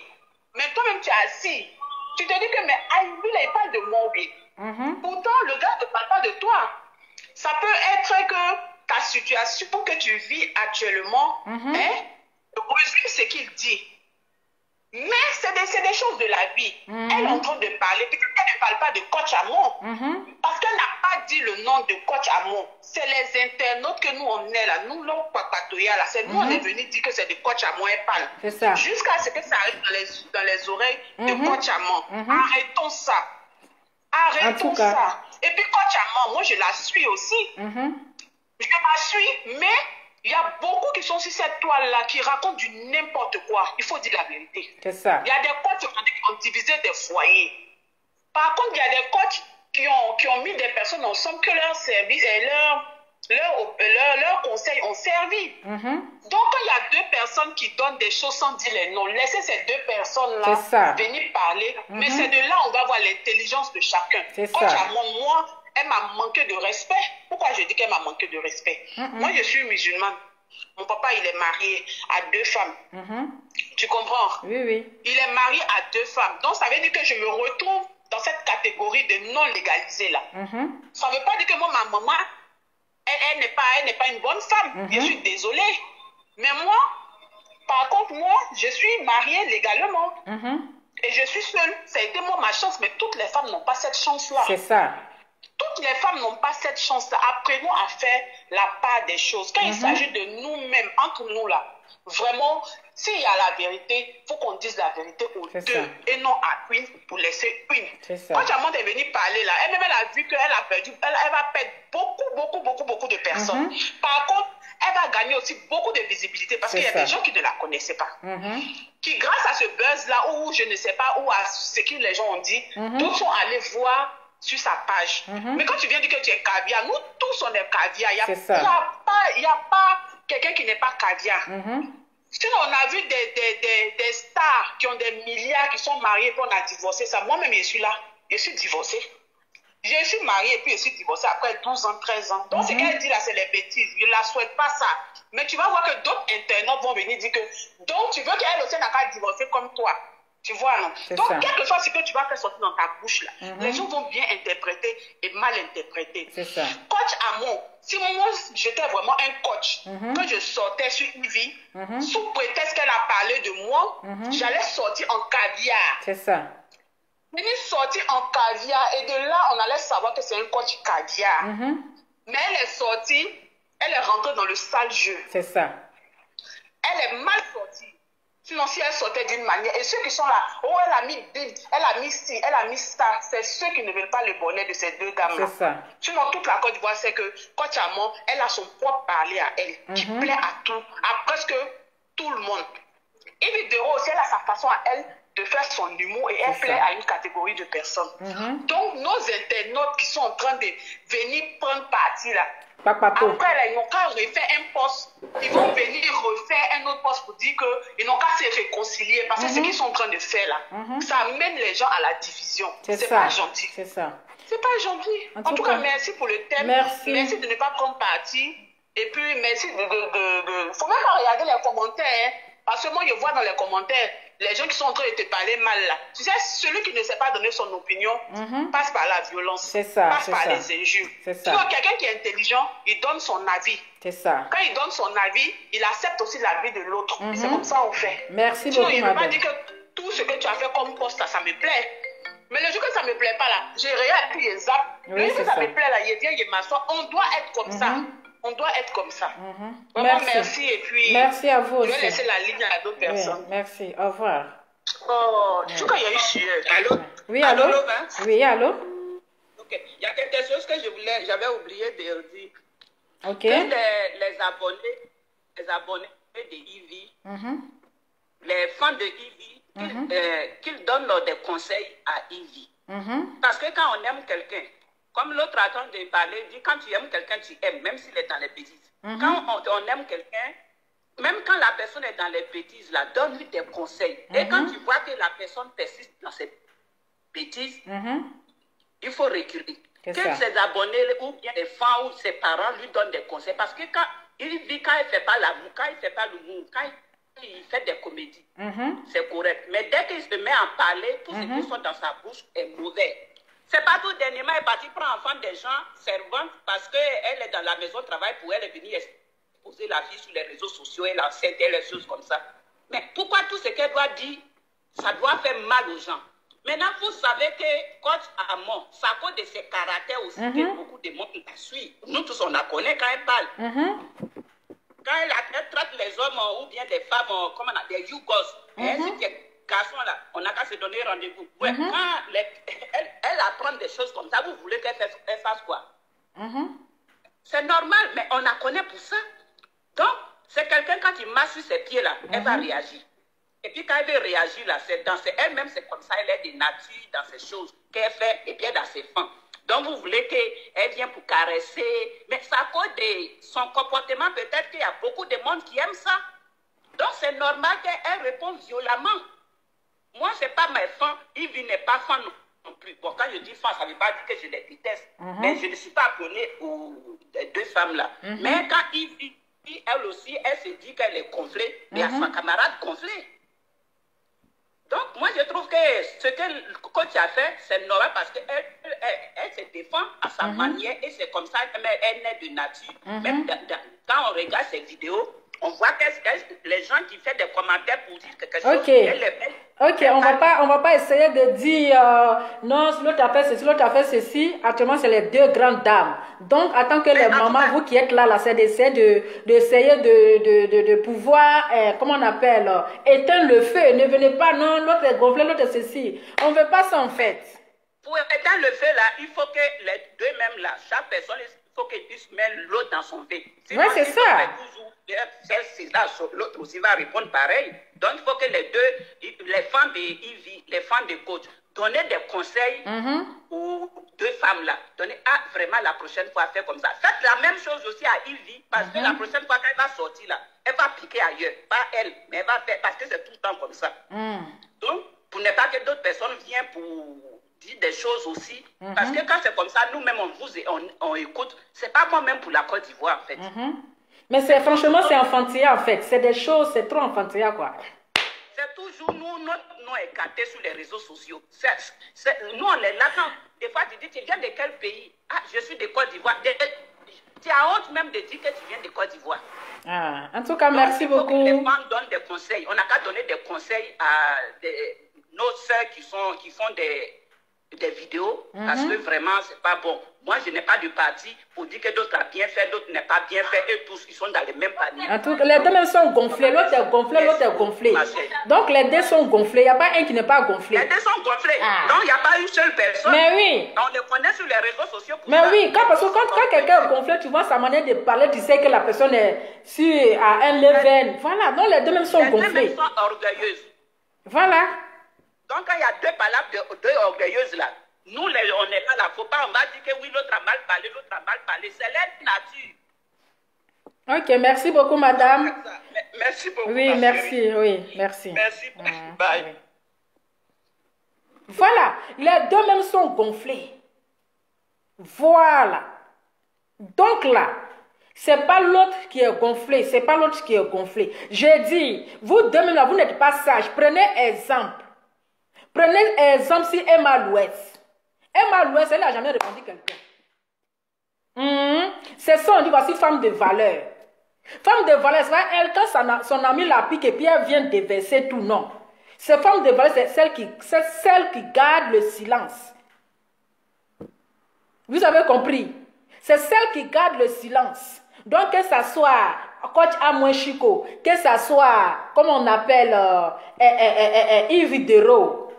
Mais toi-même, tu es assis. Tu te dis que, mais lui, il parle de moi, oui. Pourtant, le gars ne parle pas de toi. Ça peut être que ta situation que tu vis actuellement, resume ce qu'il dit. Mais c'est des choses de la vie. Elle est en train de parler. Peut-être qu'elle ne parle pas de coach Amon. Parce qu'elle n'a pas dit le nom de coach Amon. C'est les internautes que nous, on est là. Nous, l'on papatoya là. C'est nous, on est venus dire que c'est de coach Amon. Elle parle. C'est ça. Jusqu'à ce que ça arrive dans les oreilles de coach Amon. Arrêtons ça. Arrêtons ça. Et puis coach Amon, moi, je la suis aussi. Je la suis, mais il y a beaucoup qui sont sur cette toile-là qui racontent du n'importe quoi. Il faut dire la vérité. C'est ça. Il y a des coachs qui ont divisé des foyers. Par contre, il y a des coachs qui ont mis des personnes ensemble que leur service et leurs conseils ont servi. Donc, quand il y a deux personnes qui donnent des choses sans dire les noms, laissez ces deux personnes-là venir parler. Mais c'est de là on va voir l'intelligence de chacun. Coach Amon, moi, elle m'a manqué de respect. Pourquoi je dis qu'elle m'a manqué de respect? Moi, je suis musulmane. Mon papa, il est marié à 2 femmes. Tu comprends? Oui, oui. Il est marié à 2 femmes. Donc, ça veut dire que je me retrouve dans cette catégorie de non légalisés là. Ça ne veut pas dire que moi, ma maman, elle n'est pas une bonne femme. Je suis désolée. Mais moi, par contre, moi, je suis mariée légalement. Et je suis seule. Ça a été moi ma chance. Mais toutes les femmes n'ont pas cette chance-là. C'est ça. Toutes les femmes n'ont pas cette chance-là. Apprenons à faire la part des choses. Quand il s'agit de nous-mêmes, entre nous là, vraiment, s'il y a la vérité, il faut qu'on dise la vérité aux deux et non à une pour laisser une. Quand Jamon est venue parler là, elle-même elle a vu qu'elle a perdu, elle va perdre beaucoup de personnes. Par contre, elle va gagner aussi beaucoup de visibilité parce qu'il y a des gens qui ne la connaissaient pas. Qui, grâce à ce buzz-là, ou je ne sais pas, ou à ce que les gens ont dit, d'autres sont allés voir sur sa page. Mais quand tu viens dire que tu es caviar, nous tous on est caviar. Il n'y a pas quelqu'un qui n'est pas caviar. Sinon, on a vu des stars qui ont des milliards qui sont mariés et puis on a divorcé. Ça, moi-même, je suis là. Je suis divorcée. Je suis mariée et puis je suis divorcée après 12 ans, 13 ans. Donc, ce qu'elle dit là, c'est les bêtises. Je ne la souhaite pas ça. Mais tu vas voir que d'autres internautes vont venir dire que donc, tu veux qu'elle aussi n'a qu'à divorcer comme toi. Tu vois, non? Donc, quel que soit ce que tu vas faire sortir dans ta bouche, là, les gens vont bien interpréter et mal interpréter. C'est ça. Coach Amon, si moi, j'étais vraiment un coach, que je sortais sur une vie, sous prétexte qu'elle a parlé de moi, j'allais sortir en caviar. C'est ça. Venir sortir en caviar, et de là, on allait savoir que c'est un coach caviar. Mais elle est sortie, elle est rentrée dans le sale jeu. C'est ça. Elle est mal sortie. Sinon, si elle sortait d'une manière, et ceux qui sont là, oh, elle a mis bim, elle a mis ci, elle a mis ça, c'est ceux qui ne veulent pas le bonheur de ces deux dames-là. C'est ça. Sinon, toute la Côte d'Ivoire, c'est que Coach Amon, elle a son propre parler à elle, qui plaît à presque tout le monde. Et Vidéo aussi, elle a sa façon à elle de faire son humour et elle plaît à une catégorie de personnes. Donc, nos internautes qui sont en train de venir prendre parti là, après, là, ils n'ont qu'à refaire un poste. Ils vont venir refaire un autre poste pour dire qu'ils n'ont qu'à se réconcilier. Parce que ce qu'ils sont en train de faire là, ça amène les gens à la division. C'est pas gentil. C'est ça. C'est pas gentil. En tout cas, merci pour le thème. Merci de ne pas prendre parti. Et puis, merci de... Faut même pas regarder les commentaires. Hein, parce que moi, je vois dans les commentaires, les gens qui sont en train de te parler mal là. Tu sais, celui qui ne sait pas donner son opinion passe par la violence.
C'est ça.
Passe par les injures.
C'est ça.
Tu vois, quelqu'un qui est intelligent, il donne son avis.
C'est ça.
Quand il donne son avis, il accepte aussi l'avis de l'autre. C'est comme ça on fait.
Merci
sinon,
beaucoup,
il ne peut pas
madame.
dire que tout ce que tu as fait comme poste, ça me plaît. Mais le jour que ça ne me plaît pas là, je regarde puis je zappe.
Oui,
le jour que
c'est
ça
ça.
me plaît là, je viens, je m'assois. On doit être comme ça. On doit être comme ça. Vraiment, merci. Et puis,
merci à vous
je vais
aussi.
laisser la ligne à d'autres personnes.
Oui, merci. Au revoir.
Oh, tu vois, il y a eu sueur. Allô?
Oui, allô?
Hein?
Oui, allô?
Ok. Il y a quelque chose que j'avais oublié de dire.
Ok.
Que les abonnés de Ivy, les fans de Ivy, qu'ils donnent des conseils à Ivy. Parce que quand on aime quelqu'un, comme l'autre attend de parler, dit quand tu aimes quelqu'un, tu aimes, même s'il est dans les bêtises. Quand on aime quelqu'un, même quand la personne est dans les bêtises, là, donne-lui des conseils. Et quand tu vois que la personne persiste dans ses bêtises, il faut reculer. Que ses abonnés ou bien les fans ou ses parents lui donnent des conseils. Parce que quand il ne fait pas l'amour, quand il ne fait pas l'humour, quand il fait des comédies, c'est correct. Mais dès qu'il se met à parler, tout ce qui sont dans sa bouche est mauvais. C'est pas tout dernièrement, elle est partie prendre enfant des gens, servantes, parce qu'elle est dans la maison de travail pour elle est venue exposer la fille sur les réseaux sociaux, elle enceinte, les choses comme ça. Mais pourquoi tout ce qu'elle doit dire, ça doit faire mal aux gens? Maintenant, vous savez que Coach Amon, c'est à cause de ses caractères aussi que beaucoup de monde la suit. Nous tous, on la connaît quand elle parle. Quand elle traite les hommes ou bien des femmes, comme on a des yougos, ces garçons-là, on n'a qu'à se donner rendez-vous. Ouais, quand elle apprend des choses comme ça, vous voulez qu'elle fasse quoi? C'est normal, mais on la connaît pour ça. Donc, c'est quelqu'un, quand il marche sur ses pieds-là, elle va réagir. Et puis quand elle veut réagir, là, elle-même, c'est comme ça, elle est de nature dans ces choses qu'elle fait, et puis elle a ses fins. Donc vous voulez qu'elle vienne pour caresser, mais c'est à cause de son comportement, peut-être qu'il y a beaucoup de monde qui aime ça. Donc c'est normal qu'elle réponde violemment. Moi, ce n'est pas mes fans, Ivy n'est pas fan non plus. Bon, quand je dis fan, ça ne veut pas dire que je les déteste, mais je ne suis pas abonnée aux deux femmes-là. Mais quand Ivy, elle aussi, elle se dit qu'elle est gonflée, mais à son camarade gonflée. Donc, moi, je trouve que ce que le coach a fait, c'est normal parce qu'elle se défend à sa manière et c'est comme ça qu'elle naît de nature. Même quand on regarde ses vidéos, on voit que les gens qui font des commentaires pour dire quelque chose,
Ok, on va pas essayer de dire non, l'autre a fait ceci, l'autre a fait ceci. Actuellement, c'est les deux grandes dames. Donc, attends que les mamans, vous qui êtes là, c'est d'essayer de pouvoir, comment on appelle, éteindre le feu. Ne venez pas, non, l'autre est gonflé, l'autre est ceci. On ne veut pas ça en fait.
Pour éteindre le feu là, il faut que les deux mêmes là, chaque personne, il faut qu'elle puisse mettre l'autre dans son verre.
Oui, c'est ça.
L'autre aussi va répondre pareil. Donc, il faut que les deux, les femmes de Ivy, les femmes de coach, donner des conseils aux deux femmes-là. Donner, vraiment, la prochaine fois, faire comme ça. Faites la même chose aussi à Ivy, parce que la prochaine fois qu'elle va sortir là, elle va piquer ailleurs. Pas elle, mais elle va faire, parce que c'est tout le temps comme ça. Donc, pour ne pas que d'autres personnes viennent pour dire des choses aussi. Parce que quand c'est comme ça, nous-mêmes, on écoute. C'est pas moi-même pour la Côte d'Ivoire, en fait.
Mais franchement, c'est enfantillé en fait. C'est des choses, c'est trop enfantillé quoi.
C'est toujours nous, notre nom est gâté sur les réseaux sociaux. Nous, on est là quand, des fois, tu dis, tu viens de quel pays? Ah, je suis de Côte d'Ivoire. Tu as honte même de dire que tu viens de Côte d'Ivoire.
En tout cas, merci beaucoup.
Les femmes donnent des conseils. On n'a qu'à donner des conseils à nos sœurs qui font des vidéos, parce que vraiment, c'est pas bon. Moi, je n'ai pas de parti pour dire que d'autres ont bien fait, d'autres n'ont pas bien fait, et tous, ils sont dans les mêmes paniers.
En tout cas, les deux mêmes sont gonflés, l'autre est gonflé, l'autre est gonflé. Donc, les deux sont gonflés, il n'y a pas un qui n'est pas gonflé.
Les deux sont gonflés, donc il n'y a pas une seule personne.
Mais oui.
On les connaît sur les réseaux sociaux.
Mais ça. Oui, parce que quand quelqu'un est gonflé, tu vois sa manière de parler, tu sais que la personne est à un level. Voilà, donc les deux mêmes sont gonflés.
Les deux mêmes sont orgueilleuses.
Voilà.
Donc, quand il y a deux palabres, deux orgueilleuses là, nous, on est là, il ne faut pas, on va dire que oui, l'autre a mal parlé, l'autre a mal parlé. C'est leur nature.
Ok, merci beaucoup, madame.
Merci beaucoup.
Oui, merci, oui, merci.
Merci, bye.
Oui. Voilà, les deux mêmes sont gonflés. Voilà. Donc là, C'est pas l'autre qui est gonflé. C'est pas l'autre qui est gonflé. J'ai dit, vous deux même là, vous n'êtes pas sages. Prenez exemple. Prenez exemple si Emma Louès. Emma Louès, elle n'a jamais répondu quelqu'un. C'est ça, on dit, voici femme de valeur. Femme de valeur, c'est pas elle, quand son ami la pique et puis elle vient déverser tout, non. Cette femme de valeur, c'est celle qui garde le silence. Vous avez compris? C'est celle qui garde le silence. Donc, que ça soit coach Amoué Chico, que ça soit, comme on appelle, Yves Dero.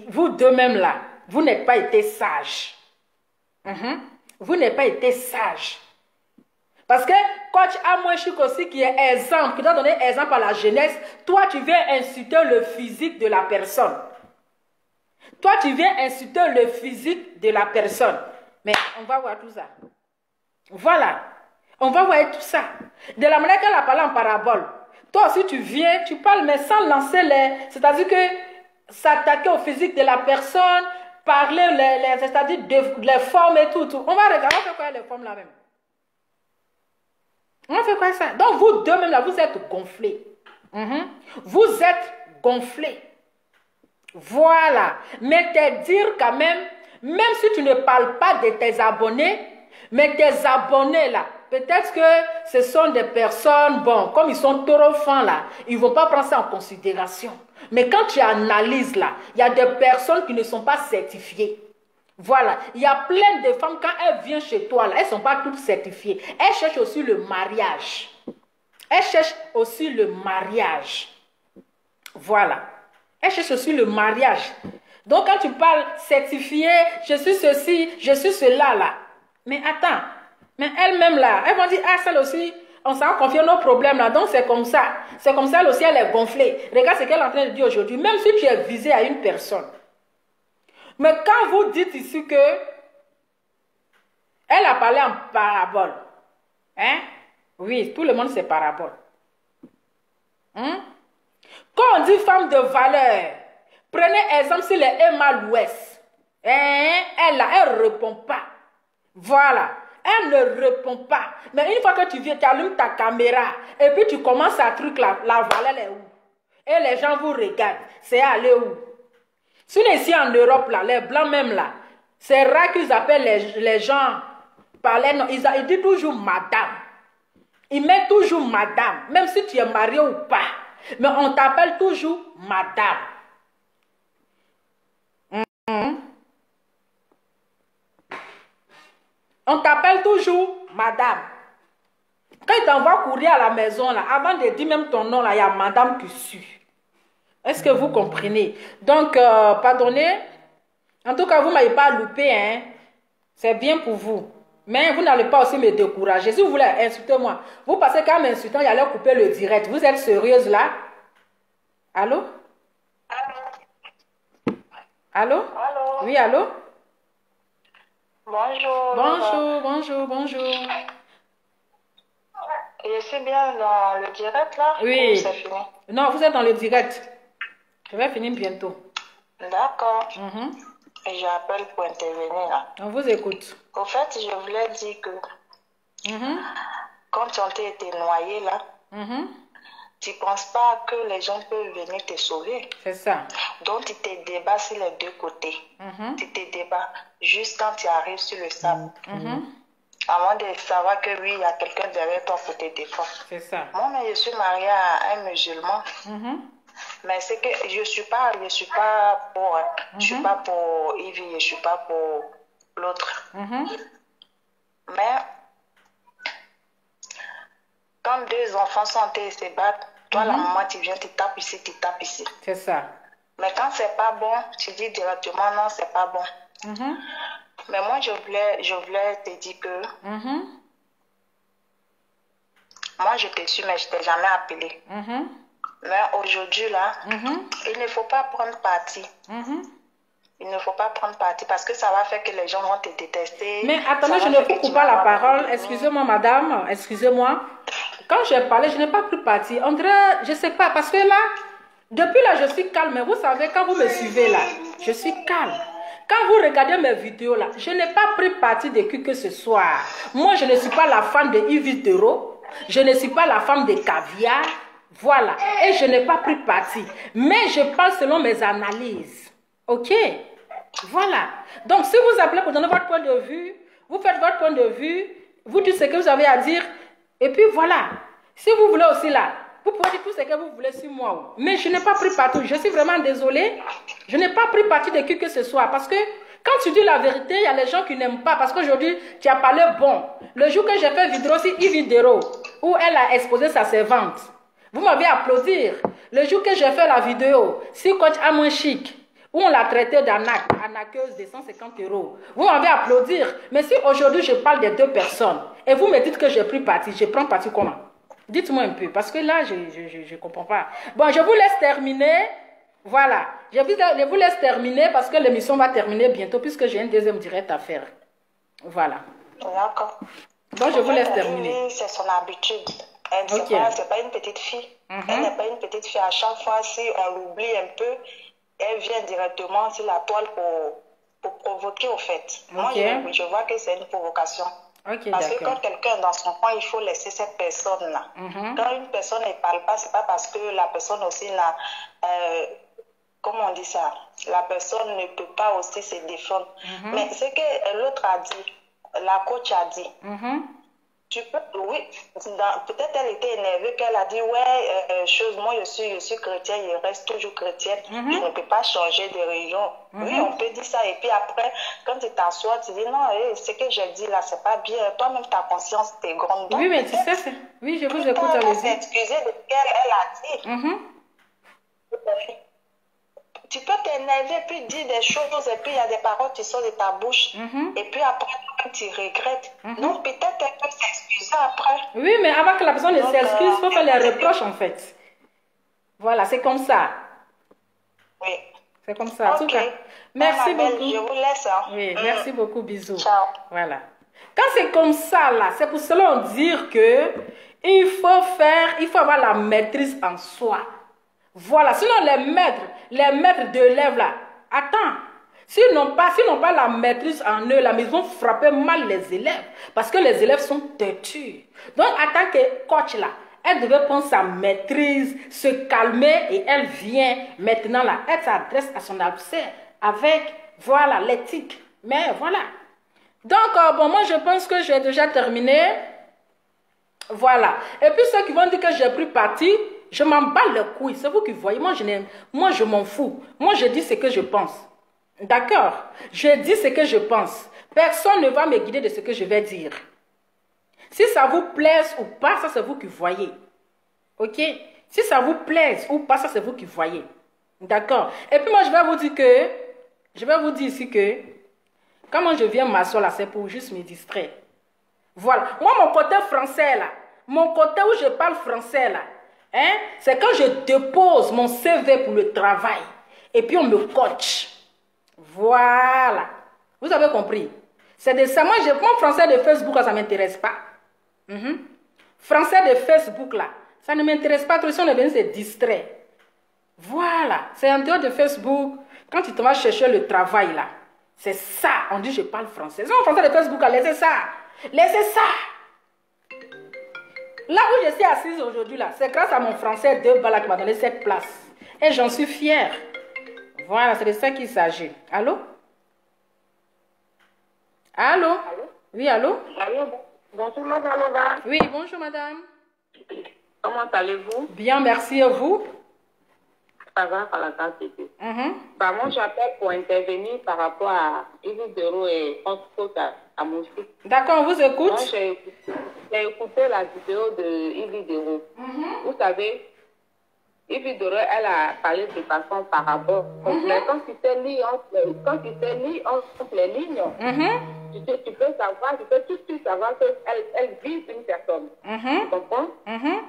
Vous deux même là, vous n'êtes pas été sages. Vous n'avez pas été sage. Parce que coach Amoué Chico aussi qui est exemple, qui doit donner exemple à la jeunesse, toi tu viens insulter le physique de la personne. Toi tu viens insulter le physique de la personne. Mais on va voir tout ça. Voilà. On va voir tout ça. De la manière qu'elle a parlé en parabole. Toi aussi tu viens, tu parles mais sans lancer les... C'est-à-dire que s'attaquer au physique de la personne, parler c'est-à-dire les formes et tout. On va regarder, on fait quoi les formes là même? On fait quoi ça? Donc vous deux même là, vous êtes gonflés. Vous êtes gonflés. Voilà. Mais te dire quand même si tu ne parles pas de tes abonnés, mais tes abonnés là, peut-être que ce sont des personnes, bon, comme ils sont trop fins là, ils ne vont pas prendre ça en considération. Mais quand tu analyses là, il y a des personnes qui ne sont pas certifiées. Voilà. Il y a plein de femmes, quand elles viennent chez toi là, elles ne sont pas toutes certifiées. Elles cherchent aussi le mariage. Elles cherchent aussi le mariage. Voilà. Elles cherchent aussi le mariage. Donc quand tu parles certifié, je suis ceci, je suis cela là. Mais attends, mais elles-mêmes là, elles vont dire, ah celle aussi, on s'en confie nos problèmes là, donc c'est comme ça. C'est comme ça, elle aussi, elle est gonflée. Regarde ce qu'elle est en train de dire aujourd'hui, même si tu es visé à une personne. Mais quand vous dites ici que elle a parlé en parabole, hein? Oui, tout le monde sait parabole. Quand on dit femme de valeur, prenez exemple sur les Emma Louès. Elle ne répond pas. Voilà. Elle ne répond pas. Mais une fois que tu viens, tu allumes ta caméra et puis tu commences à truc là, la valeur est où? Et les gens vous regardent. C'est aller où? Si on est ici en Europe, là, les blancs même là, c'est rare qu'ils appellent les gens par les noms. Ils disent toujours madame. Ils mettent toujours madame, même si tu es marié ou pas. Mais on t'appelle toujours madame. On t'appelle toujours madame. Quand ils t'envoient courir à la maison, là, avant de dire même ton nom, là, il y a madame qui suit. Est-ce que vous comprenez? Donc, pardonnez. En tout cas, vous ne m'avez pas loupé. Hein? C'est bien pour vous. Mais vous n'allez pas aussi me décourager. Si vous voulez insulter moi, vous passez qu'à m'insulter, il allait couper le direct. Vous êtes sérieuse là? Allô? Allô? Allô? Oui, allô?
Bonjour.
Bonjour, bonjour, bonjour.
Je suis bien dans le direct là?
Oui.
C'est fini?
Non, vous êtes dans le direct. Je vais finir bientôt.
D'accord. Et j'appelle pour intervenir là.
On vous écoute.
Au fait, je voulais dire que quand tu as été noyé là, tu ne penses pas que les gens peuvent venir te sauver.
C'est ça.
Donc tu te débats sur les deux côtés. Tu te débats juste quand tu arrives sur le sable. Avant de savoir que oui, il y a quelqu'un derrière toi pour te défendre.
C'est ça.
Moi, mais je suis mariée à un musulman. Mais c'est que je suis pas pour je suis pas pour Ivy, je suis pas pour l'autre. Mais quand deux enfants sont en train de se battre, toi la maman tu viens, tu tapes ici, tu tapes ici.
C'est ça.
Mais quand c'est pas bon, tu dis directement non, c'est pas bon. Mais moi je voulais te dire que moi je te suis mais je t'ai jamais appelé. Mais aujourd'hui, là, il ne faut pas prendre parti. Il ne faut pas prendre parti parce que ça va faire que les gens vont te détester.
Mais attendez, je ne vous coupe pas la parole. Excusez-moi, madame. Excusez-moi. Quand j'ai parlé, je n'ai pas pris parti. On dirait, je ne sais pas, parce que là, depuis là, je suis calme. Mais vous savez, quand vous me suivez là, je suis calme. Quand vous regardez mes vidéos là, je n'ai pas pris parti de qui que ce soit. Moi, je ne suis pas la femme de Yves Dero. Je ne suis pas la femme de Caviar. Voilà. Et je n'ai pas pris parti. Mais je parle selon mes analyses. Ok? Voilà. Donc, si vous appelez pour donner votre point de vue, vous faites votre point de vue, vous dites ce que vous avez à dire. Et puis voilà. Si vous voulez aussi là, vous pouvez dire tout ce que vous voulez sur moi. Mais je n'ai pas pris parti. Je suis vraiment désolée. Je n'ai pas pris parti de qui que ce soit. Parce que quand tu dis la vérité, il y a les gens qui n'aiment pas. Parce qu'aujourd'hui, tu as parlé bon. Le jour que j'ai fait vidéo sur Yves Dero, où elle a exposé sa servante, vous m'avez applaudi. Le jour que j'ai fait la vidéo sur Coach Amon Chic, où on l'a traité d'arnaqueuse de 150 €, vous m'avez applaudi. Mais si aujourd'hui je parle des deux personnes, et vous me dites que j'ai pris parti, je prends parti comment? Dites-moi un peu, parce que là, je ne comprends pas. Bon, je vous laisse terminer. Voilà. Je vous laisse terminer parce que l'émission va terminer bientôt, puisque j'ai un deuxième direct à faire. Voilà.
D'accord.
Bon, je vous laisse terminer.
C'est son habitude. C'est pas une petite fille. Elle n'est pas une petite fille. À chaque fois, si on l'oublie un peu, elle vient directement sur la toile pour provoquer, au fait. Moi, je vois que c'est une provocation. Parce que quand quelqu'un est dans son coin, il faut laisser cette personne-là. Quand une personne ne parle pas, c'est pas parce que la personne aussi n'a... comment on dit ça? La personne ne peut pas aussi se défendre. Mais ce que l'autre a dit, la coach a dit, tu peux, oui, peut-être elle était énervée qu'elle a dit, ouais, moi je suis chrétienne, je reste toujours chrétienne, je ne peux pas changer de religion. Oui, on peut dire ça, et puis après, quand tu t'assois, tu dis, non, ce que j'ai dit là, c'est pas bien, toi-même ta conscience t'est grande. Donc,
oui, mais tu sais, oui, je vous écoute, allez-y.
S'excuser de ce qu'elle a dit. Tu peux t'énerver, puis dire des choses, et puis il y a des paroles qui sortent de ta bouche, et puis après, tu regrettes. Donc, peut-être qu'elle peut s'excuser après.
Oui, mais avant que la personne ne s'excuse, il faut faire les reproches, en fait. Voilà, c'est comme ça.
Oui.
C'est comme ça. En tout cas, merci beaucoup.
Je vous laisse. Hein.
Oui, merci beaucoup, bisous.
Ciao.
Voilà. Quand c'est comme ça, là, c'est pour cela qu'on dit que il faut avoir la maîtrise en soi. Voilà, sinon les maîtres d'élèves là, attends, s'ils n'ont pas la maîtrise en eux, là, mais ils vont frapper mal les élèves, parce que les élèves sont têtus. Donc, en tant que coach là, elle devait prendre sa maîtrise, se calmer, et elle vient maintenant là, elle s'adresse à son adversaire avec, voilà, l'éthique. Mais voilà. Donc, bon, moi je pense que j'ai déjà terminé. Voilà. Et puis ceux qui vont dire que j'ai pris parti, je m'en bats les couilles. C'est vous qui voyez. Moi, je m'en fous. Moi, je dis ce que je pense. D'accord? Je dis ce que je pense. Personne ne va me guider de ce que je vais dire. Si ça vous plaise ou pas, ça c'est vous qui voyez. Ok? Si ça vous plaise ou pas, ça c'est vous qui voyez. D'accord? Et puis moi, je vais vous dire ici que, quand moi je viens m'asseoir là, c'est pour juste me distraire. Voilà. Moi, mon côté français là, mon côté où je parle français là, hein, c'est quand je dépose mon CV pour le travail et puis on me coach. Voilà. Vous avez compris? C'est de ça. Moi, mon français de Facebook, là, ça ne m'intéresse pas. Français de Facebook, là, ça ne m'intéresse pas trop. Si on est venu se distraire. Voilà. C'est en dehors de Facebook. Quand tu te vas chercher le travail, là, c'est ça. On dit je parle français. C'est mon français de Facebook, là, laissez ça. Laissez ça. Là où je suis assise aujourd'hui, là, c'est grâce à mon français de Bala qui m'a donné cette place. Et j'en suis fière. Voilà, c'est de ça qu'il s'agit. Allô? Allô? Allô? Oui, allô?
Allô? Bonjour, madame Ova.
Oui, bonjour, madame.
Comment allez-vous?
Bien, merci. Et vous?
Ça va, par la grâce de Dieu. Bah, moi, j'appelle pour intervenir par rapport à Yves Dero et Côte à mon fils.
D'accord, on vous écoute.
Moi, j'ai écouté la vidéo de Yves Dero. Vous savez, Yves Dero, elle a parlé de façon par rapport. Mais quand tu te lis entre les lignes, tu peux savoir, tu peux tout de suite savoir qu'elle vise une personne. Tu comprends?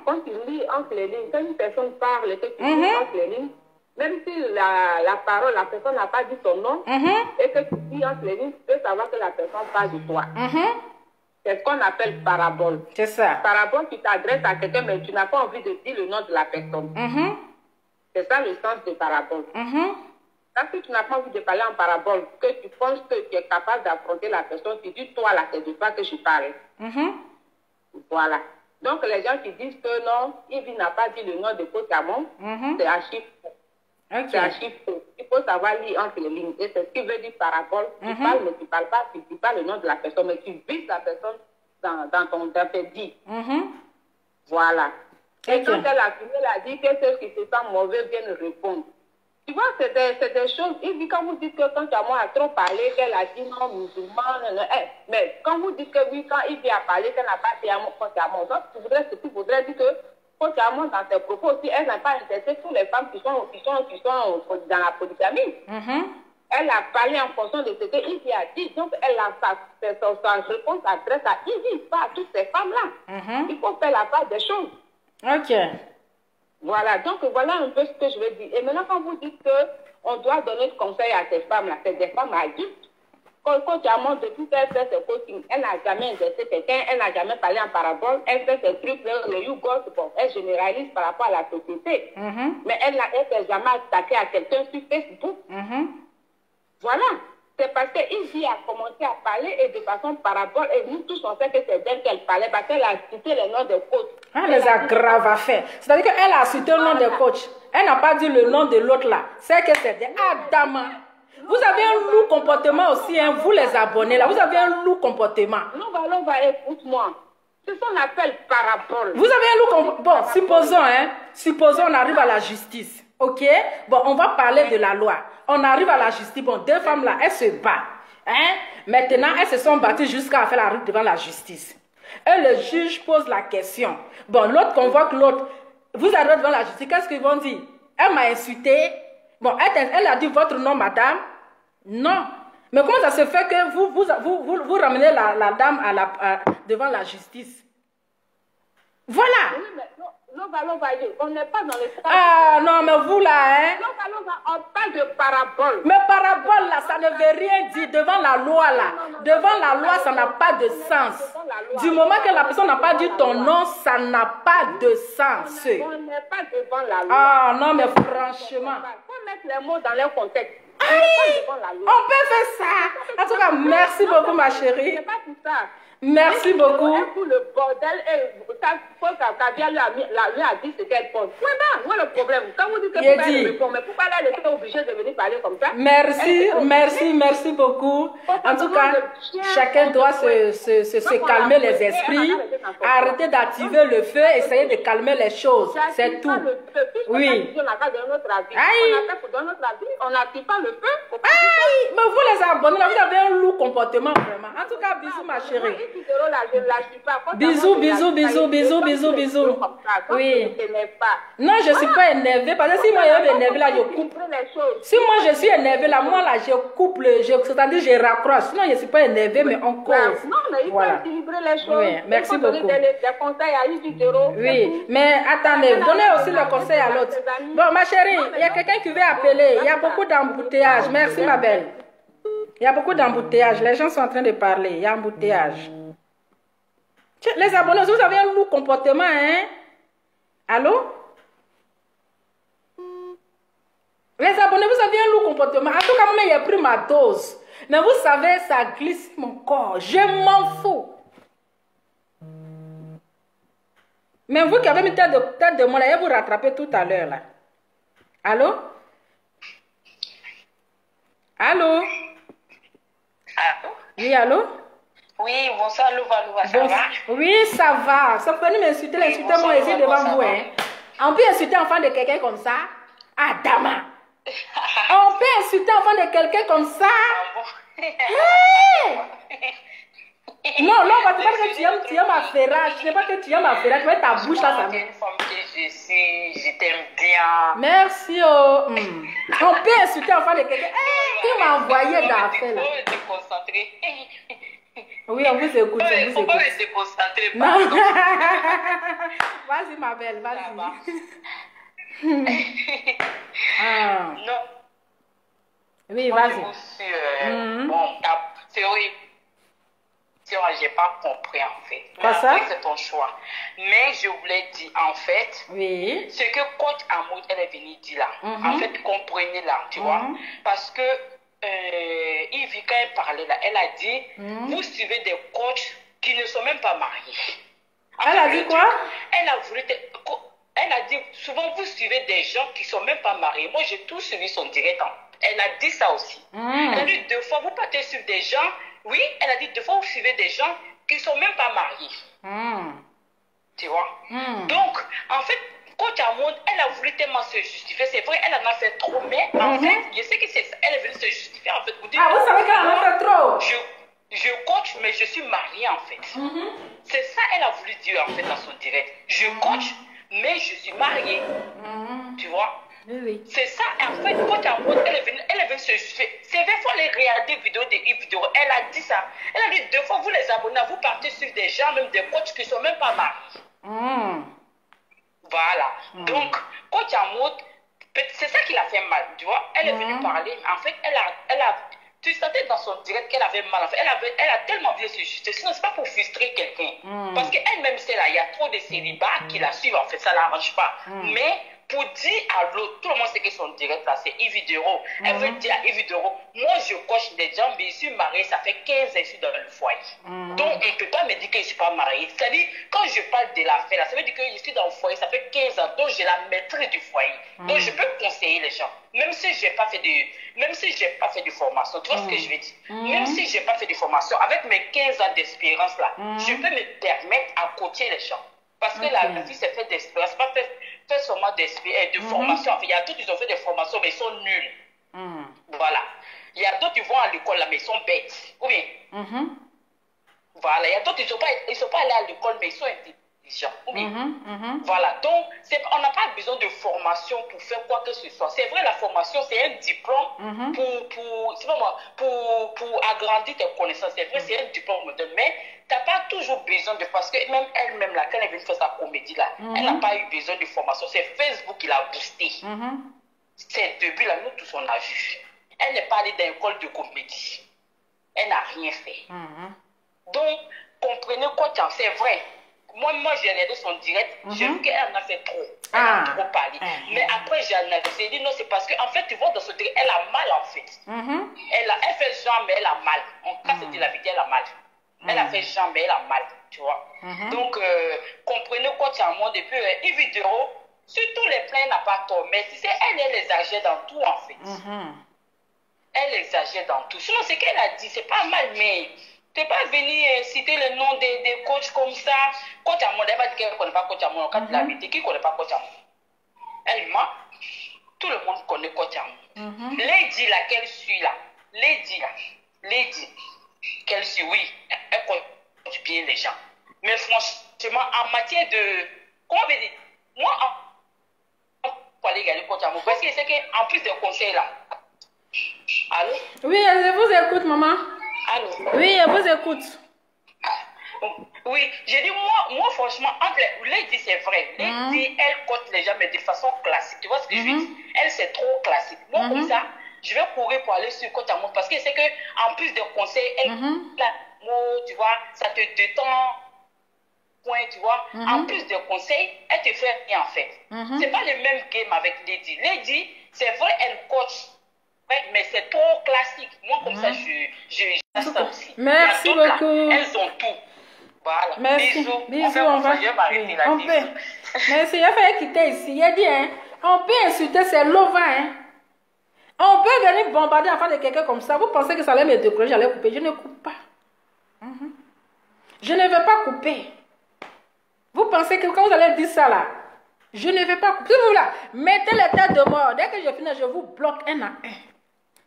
Quand tu lis entre les lignes, quand une personne parle et que tu lis entre les lignes, même si la parole, la personne n'a pas dit son nom, et que tu lis entre les lignes, tu peux savoir que la personne parle de toi. C'est ce qu'on appelle parabole.
C'est ça.
Parabole, tu t'adresses à quelqu'un, mais tu n'as pas envie de dire le nom de la personne. C'est ça le sens de parabole. Quand tu n'as pas envie de parler en parabole, que tu penses que tu es capable d'affronter la personne, tu dis, toi, là, c'est de toi que je parle. Voilà. Donc, les gens qui disent que non, Yves n'a pas dit le nom de Coach Amon, c'est archi faux. C'est archi faux. Il faut savoir lire entre les lignes. Et c'est ce qui veut dire parabole. Tu parles, mais tu ne parles pas, tu ne dis pas le nom de la personne, mais tu vises la personne dans tes dits. Voilà. Et quand elle a fini, elle a dit que ceux qui se sentent mauvais viennent répondre. Tu vois, c'est des choses. Il dit, quand vous dites que quand Amon a trop parlé, qu'elle a dit non, musulman, mais quand vous dites que oui, quand il vient parler, qu'elle n'a pas dit Amon, quand Amon, tu voudrais dire que quand Amon, dans ses propos aussi, elle n'a pas intéressé toutes les femmes qui sont dans la polygamie. Elle a parlé en fonction de ce que Ivy a dit. Donc, elle a sa réponse adresse à Ivy, pas à toutes ces femmes-là. Il faut faire la part des choses.
Ok.
Voilà, donc voilà un peu ce que je veux dire. Et maintenant, quand vous dites qu'on doit donner de conseils à ces femmes-là, c'est des femmes adultes. Quand tu as montré depuis qu'elle fait ses coachings, elle n'a jamais exercé quelqu'un, elle n'a jamais parlé en parabole, elle fait ses trucs, le YouGo, bon, elle généralise par rapport à la société. Mais elle ne s'est jamais attaquée à quelqu'un sur Facebook. Voilà. C'est parce qu'Izzy a commencé à parler et de façon parabole, et nous tous on sait que c'est d'elle qu'elle parlait, parce qu'elle a cité les noms des coachs.
Elle les a grave à faire. C'est-à-dire qu'elle a cité le nom des coachs. Elle n'a pas dit le nom de l'autre là. C'est que c'est des Adama. Vous avez un lourd comportement aussi, hein, vous les abonnés là. Vous avez un lourd comportement.
Non, écoute-moi. C'est ce qu'on appelle parabole.
Vous avez un lourd comportement. Bon, supposons on arrive à la justice. Ok? Bon, on va parler de la loi. On arrive à la justice. Bon, deux femmes là, elles se battent. Hein? Maintenant, elles se sont battues jusqu'à faire la route devant la justice. Et le juge pose la question. Bon, l'autre convoque l'autre. Vous arrivez devant la justice, qu'est-ce qu'ils vont dire? Elle m'a insulté. Bon, elle a dit votre nom, madame. Non. Mais comment ça se fait que vous ramenez la dame devant la justice? Voilà.
Oui, mais on n'est pas dans les...
Ah non, mais vous là, hein?
On parle de parabole.
Mais parabole là, ça ne veut rien dire devant la loi là. Devant la loi, ça n'a pas de sens. Du moment que la personne n'a pas dit ton nom, ça n'a pas de sens.
On n'est pas devant la loi.
Ah non, mais franchement.
Il faut mettre les mots dans leur contexte.
Aïe, on peut faire ça. En tout cas, merci beaucoup ma chérie.
C'est pas tout ça.
Merci beaucoup.
Pour le bordel, Kavia lui a dit ce qu'elle pense. Où est le problème? Quand vous dites que pourquoi elle répond, mais pourquoi elle était obligée de venir parler comme ça?
Merci beaucoup. En tout cas, chacun doit se calmer les esprits, arrêter d'activer le feu, essayer de calmer les choses. C'est tout. Oui.
On n'active pas le feu.
Aïe, mais vous les abonnés, là, vous avez un lourd comportement vraiment. En tout cas, bisous ma chérie. Bisous. Oui. Non, je ne suis pas énervée. Parce que si moi je suis énervée là, je coupe. Si moi je suis énervée là, moi là, je coupe. C'est-à-dire je raccroche. Sinon, je ne suis pas énervée, mais on cause.
Non, mais il faut équilibrer les choses.
Oui, merci beaucoup.
Des conseils à Isidoro.
Oui, mais attendez, donnez aussi le conseil à l'autre. Bon, ma chérie, il y a quelqu'un qui veut appeler. Il y a beaucoup d'embouteillages. Merci, ma belle. Il y a beaucoup d'embouteillages. Les gens sont en train de parler. Il y a embouteillage. Les abonnés, vous avez un lourd comportement, hein? Allô? Les abonnés, vous avez un lourd comportement. En tout cas, moi, j'ai pris ma dose. Mais vous savez, ça glisse mon corps. Je m'en fous. Mais vous qui avez mis tête de moi, là, je vais vous rattraper tout à l'heure, là. Allô? Allô?
Allô?
Oui, allô?
Oui, bonsoir, Louva, ça va?
Oui, ça va. Ça peut m'insulter, l'insulter-moi ici devant vous. Hein. On peut insulter l'enfant de quelqu'un comme ça? Ah, Dama! On peut insulter l'enfant de quelqu'un comme ça? Hey! Non, non, parce que tu aimes ma ferrage. Je ne sais pas que tu aimes ma ferrage, mais ta bouche là, ça me...
Je t'aime bien.
Merci, oh. On peut insulter l'enfant de quelqu'un. Hey, qui m'a envoyé d'affaires là?
Il faut te concentrer.
Oui, on vous écoute.
Il faut pas me déconcentrer.
Non. Vas-y, ma belle, vas-y.
Non.
Oui, vas-y.
Bon, j'ai pas compris en fait.
Quoi ça?
C'est ton choix. Mais je voulais dire en fait,
oui,
ce que coach Amoud, elle est venue dire là. En fait, comprenez là, tu vois. Parce que Yves, quand elle parlait là, elle a dit, vous suivez des coachs qui ne sont même pas mariés.
Elle a dit quoi?
Elle a voulu... Elle a dit, souvent vous suivez des gens qui ne sont même pas mariés. Moi, j'ai tout suivi son direct. Elle a dit ça aussi. Elle a dit, 2 fois, vous partez sur des gens. Oui, elle a dit, 2 fois, vous suivez des gens qui ne sont même pas mariés. Tu vois? Donc, en fait, coach Amoud, elle a voulu tellement se justifier. C'est vrai, elle en a fait trop. Mais en fait, je sais que c'est elle est venue se justifier. En fait, vous dites,
vous savez qu'elle en a fait trop?
Je coach, mais je suis mariée en fait. C'est ça elle a voulu dire en fait dans son direct. Je coach, mais je suis mariée. Tu vois?
Oui.
C'est ça, en fait, coach Amoud, elle est venue se justifier. C'est vrai, il faut les regarder vidéo de vidéo. Elle a dit ça. Elle a dit 2 fois, vous les abonnez, vous partez sur des gens, même des coachs qui ne sont même pas mariés. Voilà. Donc, coach Amoud, c'est ça qui l'a fait mal, tu vois. Elle est venue parler, en fait, elle a tu sentais dans son direct qu'elle avait mal. En fait, elle a tellement bien se justifier. Sinon, c'est pas pour frustrer quelqu'un. Parce qu'elle-même, c'est là, il y a trop de célibats qui la suivent. En fait, ça ne l'arrange pas. Mais pour dire à l'autre, tout le monde sait que son direct là, c'est Yves Dero. Elle veut dire à Yves Dero, moi je coche des gens, mais je suis mariée, ça fait 15 ans que je suis dans le foyer. Donc on ne peut pas me dire que je ne suis pas mariée. C'est-à-dire, quand je parle de l'affaire là, ça veut dire que je suis dans le foyer, ça fait 15 ans, donc j'ai la maîtrise du foyer. Donc je peux conseiller les gens. Même si je n'ai pas fait de formation, tu vois ce que je veux dire? Même si je n'ai pas fait de formation, avec mes 15 ans d'expérience là, je peux me permettre à coacher les gens. Parce que la fille s'est fait d'expérience, pas fait seulement de formation. Il y a d'autres qui ont fait des formations, mais ils sont nuls. Voilà. Il y a d'autres qui vont à l'école là, mais ils sont bêtes. Ou bien? Voilà. Il y a d'autres qui ne sont pas allés à l'école, mais ils sont intelligents. Ou bien? Voilà. Donc, on n'a pas besoin de formation pour faire quoi que ce soit. C'est vrai, la formation, c'est un diplôme pour agrandir tes connaissances. C'est vrai, c'est un diplôme, mais tu n'as pas toujours besoin de... Parce que même elle-même, là, quand elle est venue faire sa comédie, là, elle n'a pas eu besoin de formation. C'est Facebook qui l'a boosté. C'est depuis là, nous tous, on a vu. Elle n'est pas allée dans l'école de comédie. Elle n'a rien fait. Donc, comprenez quoi, c'est vrai. Moi j'ai regardé son direct, j'ai vu qu'elle en a fait trop. Elle a trop parlé. Mais après, j'ai analysé. J'ai dit non, c'est parce qu'en fait, tu vois, dans son direct, elle a mal en fait. Elle fait genre, mais elle a mal. En cas, c'était la vidéo, elle a mal. Elle a fait genre, mais elle a mal. Tu vois. Donc, comprenez quoi, tu as moi depuis une vidéo. Sur tous les plans, elle n'a pas tort. Mais si c'est elle exagère dans tout en fait. Elle exagère dans tout. Sinon, ce qu'elle a dit, c'est pas mal, mais. Tu n'es pas venu citer le nom des coachs comme ça. Coach Amoud, elle va dire qu'elle ne connaît pas Coach Amoud. Quand tu l'as vérité, qui ne connaît pas Coach Amoud? Elle ment. Tout le monde connaît Coach Amoud. Lady, là, qu'elle suit là. Lady, qu'elle suit, oui. Elle coach bien les gens. Mais franchement, en matière de... Comment on veut dire? Moi, pour aller gagner Coach Amoud, parce que c'est qu'en plus des conseils là. Allô?
Oui, je vous écoute, maman.
Allô?
Oui, je vous écoute.
Oui, j'ai dit, moi franchement, entre Lady, c'est vrai. Lady, elle coach les gens, mais de façon classique. Tu vois ce que je veux dire? Elle, c'est trop classique. Moi, comme ça, je vais courir pour aller sur Coach Amoud parce que c'est qu'en plus des conseils, elle, tu vois, ça te détend. Point, tu vois. En plus des conseils, elle te fait rien en fait. C'est pas le même game avec Lady. Lady, c'est vrai, elle coach. Mais c'est trop classique. Moi, comme ça, je ça aussi.
Merci beaucoup.
Elles ont tout. Voilà.
Merci.
Bisous.
On va.
Oui, on
peut. Merci. Il a fallu quitter ici. Il a dit, hein, on peut insulter, c'est l'ova, hein. On peut venir bombarder en face de quelqu'un comme ça. Vous pensez que ça allait me décourager, j'allais couper. Je ne coupe pas. Je ne vais pas couper. Vous pensez que quand vous allez dire ça là, je ne vais pas couper. Vous là, mettez les têtes de mort. Dès que je finis, je vous bloque un à un.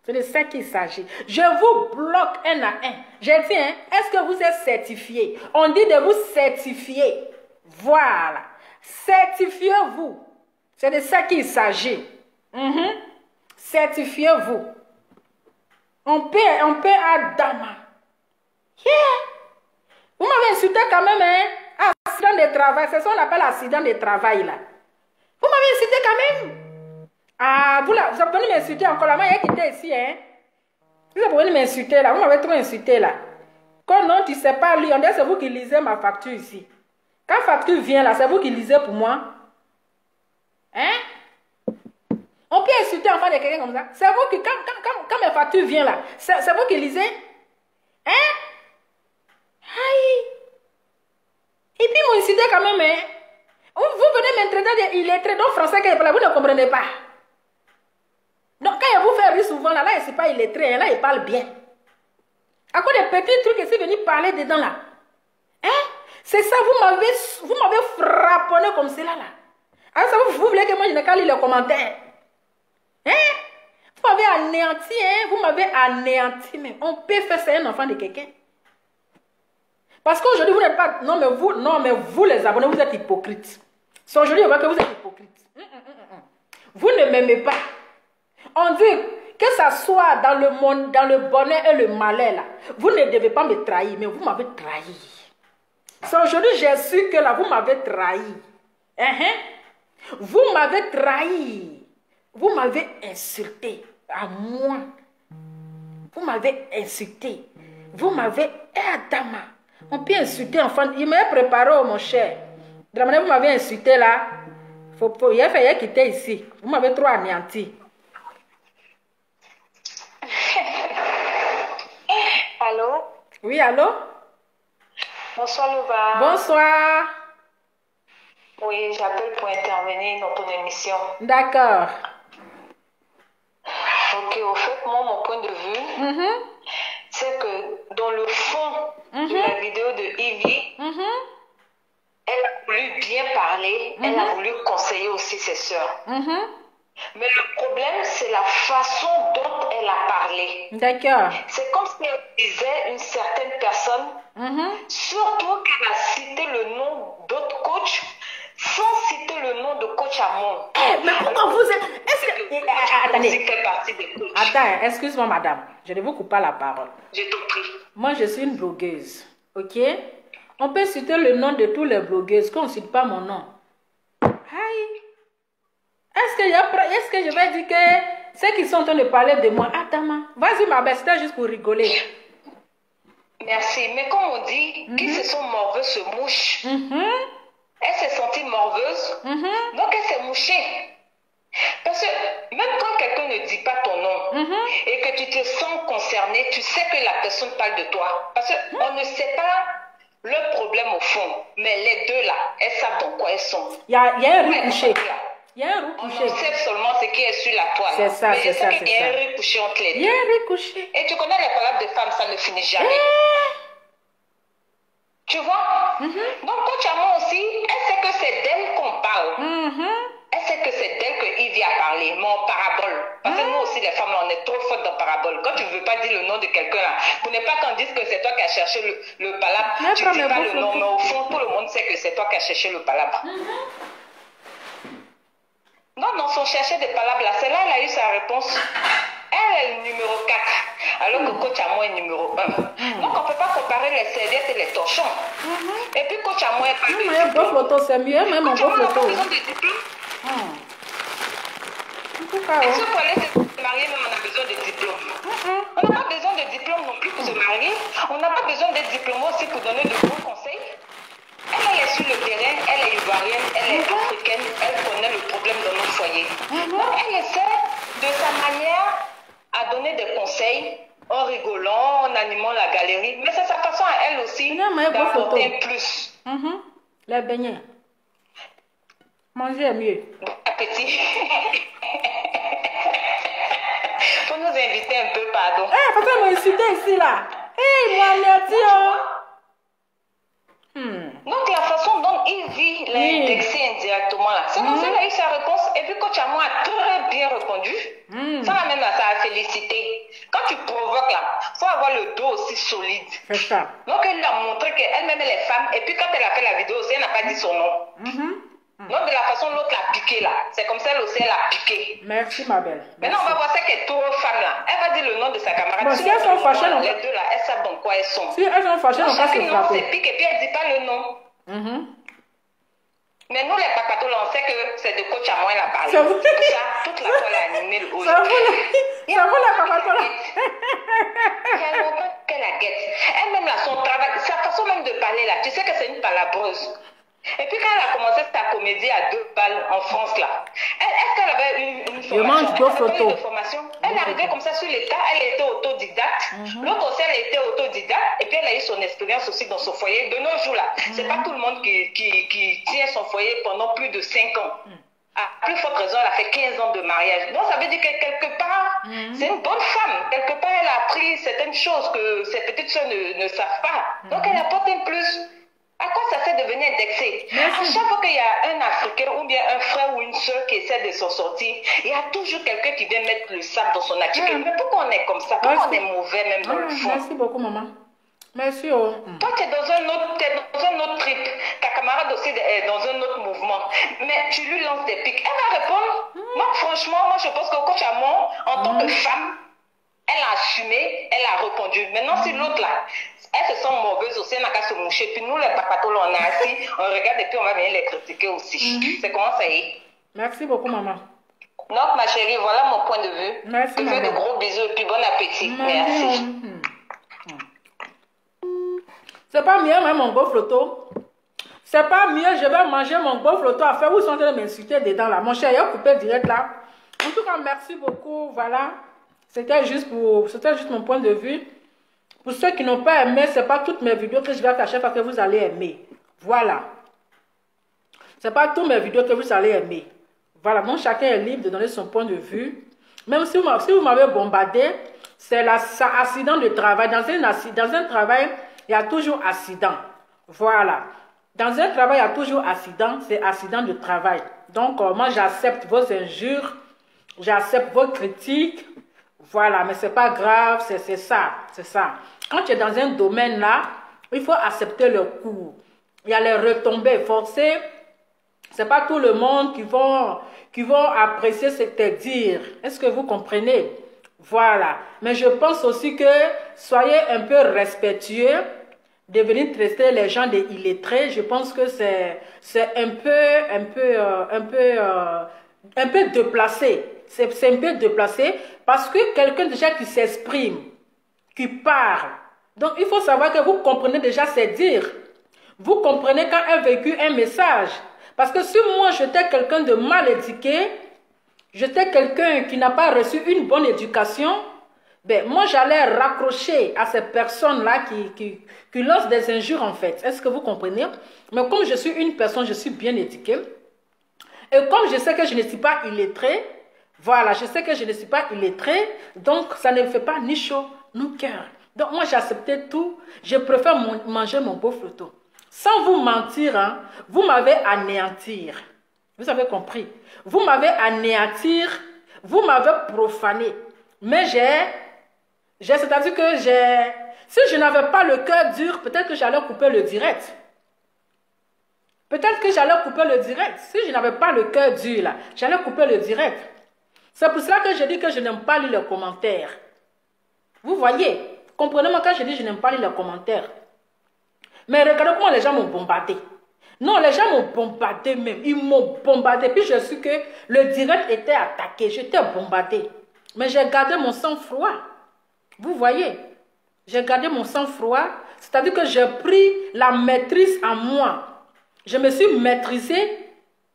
C'est de ça qu'il s'agit. Je vous bloque un à un. J'ai dit, hein, est-ce que vous êtes certifié? On dit de vous certifier. Voilà. Certifiez-vous. C'est de ça qu'il s'agit. Certifiez-vous. On peut à Dama. Yeah. Vous m'avez insulté quand même, hein? Accident de travail. C'est ça qu'on appelle accident de travail, là. Vous m'avez insulté quand même. Ah, vous pouvez m'insulter encore là. Moi, il y a qui était ici, hein? Vous pouvez m'insulter là. Vous m'avez trop insulté là. Quand non, tu ne sais pas lire, on dit c'est vous qui lisez ma facture ici. Quand facture vient là, c'est vous qui lisez pour moi. Hein? On peut insulter l'enfant de quelqu'un comme ça. C'est vous qui, quand mes factures viennent là, c'est vous qui lisez. Hein? Aïe! Et puis mon insulté quand même, hein? Vous venez m'intraiter d'illettré, donc français que vous ne comprenez pas. Donc quand il vous fait rire souvent, là il ne pas illettré, là il parle bien. À quoi des petits trucs que c'est venu parler dedans là? Hein? C'est ça, vous m'avez frapponné comme cela là. Alors ça, vous voulez que moi je n'ai qu'à lire les commentaires? Hein? Vous m'avez anéanti, hein? Vous m'avez anéanti, mais on peut faire ça à un enfant de quelqu'un. Parce qu'aujourd'hui, vous n'êtes pas... Non, mais vous les abonnés, vous êtes hypocrites. C'est aujourd'hui, on voit que vous êtes hypocrites. Vous ne m'aimez pas. On dit que ça soit dans le monde, dans le bonheur et le malheur, là, vous ne devez pas me trahir, mais vous m'avez trahi. C'est aujourd'hui, j'ai su que là, vous m'avez trahi. Vous m'avez trahi. Vous m'avez insulté à moi. Vous m'avez insulté. Vous m'avez... Adama. On peut insulter enfant. Il m'a préparé, oh, mon cher. De la manière que vous m'avez insulté là, il a fallu quitter ici. Vous m'avez trop anéanti.
Allô?
Oui, allô?
Bonsoir, Louva.
Bonsoir.
Oui, j'appelle pour intervenir dans ton émission.
D'accord.
Ok, au fait, moi, mon point de vue, c'est que dans le fond de la vidéo de Ivy, elle a voulu bien parler, elle a voulu conseiller aussi ses sœurs. Mais le problème, c'est la façon dont elle a parlé.
D'accord.
C'est comme si elle disait une certaine personne, surtout qu'elle a cité le nom d'autres coachs, sans citer le nom de coach Amon.
Mais pourquoi vous êtes... Est-ce que... Attendez.
Fait partie des coachs.
Attends, excuse-moi, madame. Je ne vous coupe pas la parole.
Je t'en prie.
Moi, je suis une blogueuse. Ok? On peut citer le nom de tous les blogueuses, qu'on ne cite pas mon nom. Aïe. Est-ce que je vais dire que ceux qui sont en train de parler de moi, attends, vas-y, ma belle, c'était juste pour rigoler.
Merci. Mais comme on dit, qui se sont morveux se mouchent. Elle s'est sentie morveuse, donc elle s'est mouchée. Parce que même quand quelqu'un ne dit pas ton nom et que tu te sens concerné, tu sais que la personne parle de toi. Parce qu'on ne sait pas le problème au fond. Mais les deux là, elles savent dans quoi elles sont.
Il y a un riz couché. Il y a un riz
On
couché.
observe seulement ce qui est sur la toile.
C'est ça,
mais
c'est ça,
je sais qu'il y a un riz couché entre les deux.
Il y a un riz couché.
Et tu connais les paroles de femmes, ça ne finit jamais. Tu vois? Donc, coach Amon aussi, elle sait que c'est d'elle qu'on parle. Elle sait que c'est d'elle que Ivy a parlé, mais en parabole. Parce que nous aussi, les femmes, on est trop fortes dans parabole. Quand tu ne veux pas dire le nom de quelqu'un là, pour ne pas qu'on dise que c'est toi qui as cherché le palabre, tu ne dis pas le nom, mais au fond, tout le monde sait que c'est toi qui as cherché le palabre. Donc, dans son chercher des palabres là, c'est là elle a eu sa réponse. Elle est le numéro 4, alors que coach Amon est numéro 1. Donc, on ne peut pas comparer les serviettes et les torchons. Et puis, coach Amon est pas de diplôme.
Beau photo, c'est mieux, même en beau photo.
On n'a pas besoin de diplôme. Et si pour aller se marier, même on a besoin de diplôme. On n'a pas besoin de diplôme non plus pour se marier. On n'a pas besoin d'être diplômé aussi pour donner de bons conseils. Elle est sur le terrain, elle est ivoirienne, elle est africaine, elle connaît le problème dans notre foyer. Donc elle essaie de sa manière à donner des conseils en rigolant, en animant la galerie. Mais c'est sa façon à elle aussi d'apporter un plus.
Les beignets. Manger mieux.
Bon appétit. Faut nous inviter un peu, pardon.
Pourquoi m'insulter ici là? Moi,
Donc la façon dont Ivy l'a indexé indirectement là, c'est comme ça qu'elle a eu sa réponse et puis coach Amon a très bien répondu. Ça va même là, ça a félicité. Quand tu provoques là, il faut avoir le dos aussi solide.
C'est ça.
Donc elle lui a montré qu'elle-même elle est femme et puis quand elle a fait la vidéo aussi, elle n'a pas dit son nom. Donc de la façon dont l'autre l'a piqué là, c'est comme ça elle aussi elle a piqué.
Merci ma belle.
Maintenant on va voir celle qui est trop femme là. Elle va dire le nom de sa camarade.
Bon, si elles sont fâchées,
les deux là, elles savent dans quoi elles sont.
Si elles sont fâchées, on va se frapper.
Elle pique et puis elle dit pas le nom. Mais nous les papatos là, on sait que c'est de coach Amon elle a parlé.
C'est vous.
Pour ça, toute la toile a animé le haut.
C'est vous la papato là.
qu'elle la guette. Elle-même là, son
rose. Et puis quand elle a commencé sa comédie à 2 balles en France là, est-ce qu'elle avait une formation? Elle est arrivée comme ça sur l'état, elle était autodidacte. L'autre aussi, elle était autodidacte. Et puis elle a eu son expérience aussi dans son foyer. De nos jours là, c'est pas tout le monde qui tient son foyer pendant plus de 5 ans. À plus forte raison, elle a fait 15 ans de mariage. Donc ça veut dire que quelque part, c'est une bonne femme. Quelque part, elle a appris certaines choses que ses petites soeurs ne savent pas. Donc elle apporte un plus. À quoi ça fait de venir indexer? À chaque fois qu'il y a un Africain ou bien un frère ou une soeur qui essaie de s'en sortir, il y a toujours quelqu'un qui vient mettre le sable dans son attitude. Mais pourquoi on est comme ça? Pourquoi on est mauvais même dans le fond?
Merci beaucoup, maman. Merci. Oh.
Toi, tu es dans un autre trip. Ta camarade aussi est dans un autre mouvement. Mais tu lui lances des pics. Elle va répondre. Moi, franchement, je pense que coach Amon, en tant que femme, elle a assumé, elle a répondu. Maintenant, c'est l'autre là. Elle se sent mauvaise aussi, elle n'a qu'à se moucher. Puis nous, les papatos, on est assis, on regarde et puis on va venir les critiquer aussi. C'est comment ça y est.
Merci beaucoup, maman.
Donc, ma chérie, voilà mon point de vue.
Merci,
je te fais de gros bisous et puis bon appétit. Merci.
C'est pas mieux, même mon beau flotto. C'est pas mieux, je vais manger mon beau flotto à faire. Où sont en train de m'insulter dedans là? Mon cher, il a coupé direct là. En tout cas, merci beaucoup. Voilà. C'était juste mon point de vue. Pour ceux qui n'ont pas aimé, ce n'est pas toutes mes vidéos que je vais attacher parce que vous allez aimer. Voilà. Ce n'est pas toutes mes vidéos que vous allez aimer. Voilà. Donc, chacun est libre de donner son point de vue. Même si vous m'avez bombardé, c'est l'accident de travail. Dans un travail, il y a toujours accident. Voilà. Dans un travail, il y a toujours accident. C'est accident de travail. Donc, moi, j'accepte vos injures. J'accepte vos critiques. Voilà, mais ce n'est pas grave, c'est ça, c'est ça. Quand tu es dans un domaine là, il faut accepter le coup. Il y a les retombées forcées. Ce n'est pas tout le monde qui vont apprécier ce que tu dis. Est-ce que vous comprenez? Voilà. Mais je pense aussi que soyez un peu respectueux de venir traiter les gens des illettrés. Je pense que c'est un peu déplacé. C'est un peu déplacé parce que quelqu'un déjà qui s'exprime, qui parle. Donc, il faut savoir que vous comprenez déjà ses dires. Vous comprenez quand elle véhicule un message. Parce que si moi, j'étais quelqu'un de mal éduqué, j'étais quelqu'un qui n'a pas reçu une bonne éducation, ben, moi, j'allais raccrocher à ces personnes-là qui lancent des injures, en fait. Est-ce que vous comprenez? Mais comme je suis une personne, je suis bien éduquée. Et comme je sais que je ne suis pas illettrée, voilà, je sais que je ne suis pas illettrée, donc ça ne me fait pas ni chaud, ni cœur. Donc moi j'ai accepté tout, je préfère manger mon beau flotto. Sans vous mentir, hein, vous m'avez anéantir. Vous avez compris? Vous m'avez anéantir, vous m'avez profané. Mais c'est-à-dire que si je n'avais pas le cœur dur, peut-être que j'allais couper le direct. Peut-être que j'allais couper le direct. Si je n'avais pas le cœur dur là, j'allais couper le direct. C'est pour cela que je dis que je n'aime pas lire les commentaires. Vous voyez, comprenez-moi quand je dis que je n'aime pas lire les commentaires. Mais regardez comment les gens m'ont bombardé. Non, les gens m'ont bombardé même. Ils m'ont bombardé. Puis je suis que le direct était attaqué. J'étais bombardé. Mais j'ai gardé mon sang-froid. Vous voyez, j'ai gardé mon sang-froid. C'est-à-dire que j'ai pris la maîtrise en moi. Je me suis maîtrisée.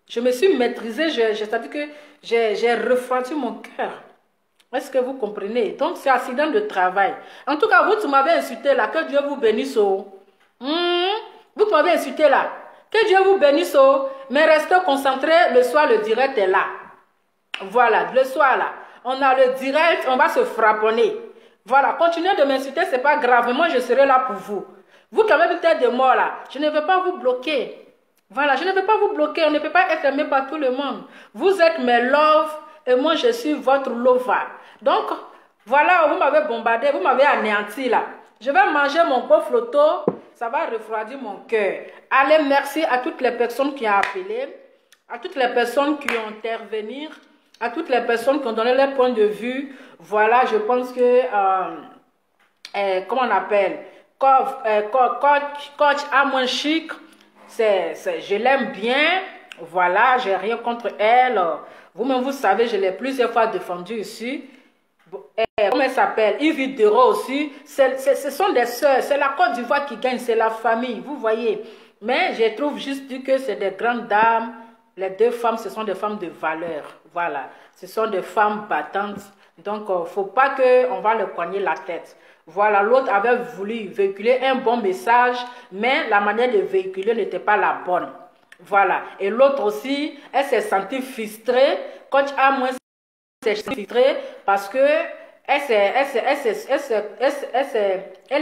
C'est-à-dire que j'ai refroidi mon cœur. Est-ce que vous comprenez? Donc, c'est accident de travail. En tout cas, vous m'avez insulté là. Que Dieu vous bénisse. Vous m'avez insulté là. Que Dieu vous bénisse. Mais restez concentrés. Le soir, le direct est là. Voilà, le soir là. On a le direct, on va se frapponner. Voilà, continuez de m'insulter, c'est pas grave. Moi, je serai là pour vous. Vous qui avez peut-être de mort là, je ne vais pas vous bloquer. Voilà, je ne vais pas vous bloquer. On ne peut pas être aimé par tout le monde. Vous êtes mes love et moi, je suis votre lover. Donc, voilà, vous m'avez bombardé, vous m'avez anéanti là. Je vais manger mon beau flotto. Ça va refroidir mon cœur. Allez, merci à toutes les personnes qui ont appelé, à toutes les personnes qui ont intervenu, à toutes les personnes qui ont donné leur point de vue. Voilà, je pense que, comment on appelle, coach Amon Chic, je l'aime bien. Voilà, j'ai rien contre elle. Vous-même, vous savez, je l'ai plusieurs fois défendu ici. Comment elle s'appelle? Yves Dero aussi. Ce sont des sœurs. C'est la Côte d'Ivoire qui gagne, c'est la famille. Vous voyez. Mais je trouve juste que c'est des grandes dames. Les deux femmes, ce sont des femmes de valeur. Voilà. Ce sont des femmes battantes. Donc, il ne faut pas qu'on va leur cogner la tête. Voilà. L'autre avait voulu véhiculer un bon message, mais la manière de véhiculer n'était pas la bonne. Voilà. Et l'autre aussi, elle s'est sentie frustrée. Coach A moins s'est frustrée parce que elle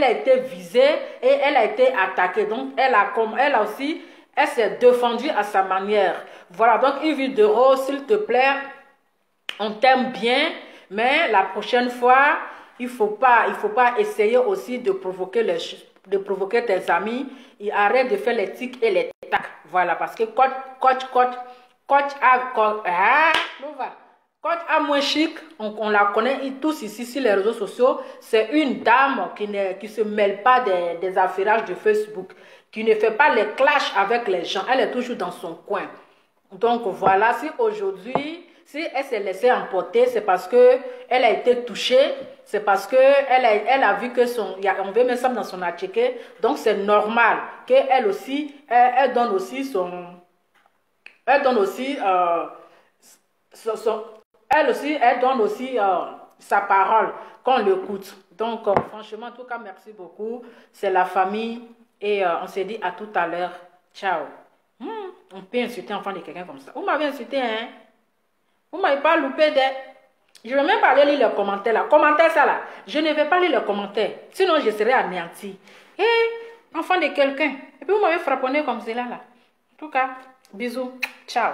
a été visée et elle a été attaquée. Donc, elle s'est défendue à sa manière. Voilà. Donc, Yves Dero, s'il te plaît, on t'aime bien, mais la prochaine fois, il faut pas essayer aussi de provoquer tes amis. Et arrête de faire les tics et les tacs. Voilà. Parce que coach A moins chic, on la connaît tous ici sur les réseaux sociaux. C'est une dame qui ne se mêle pas des affairages de Facebook, qui ne fait pas les clashs avec les gens. Elle est toujours dans son coin. Donc voilà, si aujourd'hui, si elle s'est laissée emporter, c'est parce que elle a été touchée, c'est parce que elle a vu que on veut mettre ça dans son attiqué. Donc c'est normal qu'elle aussi, elle donne aussi sa parole, qu'on l'écoute. Donc, franchement, en tout cas, merci beaucoup. C'est la famille et on se dit à tout à l'heure. Ciao. On peut insulter l'enfant de quelqu'un comme ça. Vous m'avez insulté, hein? Vous m'avez pas loupé des... Je ne vais même pas aller lire les commentaires là. Commentaires ça là. Je ne vais pas lire les commentaires. Sinon, je serai anéanti. Enfant de quelqu'un. Et puis, vous m'avez frapponné comme cela là. En tout cas, bisous. Ciao.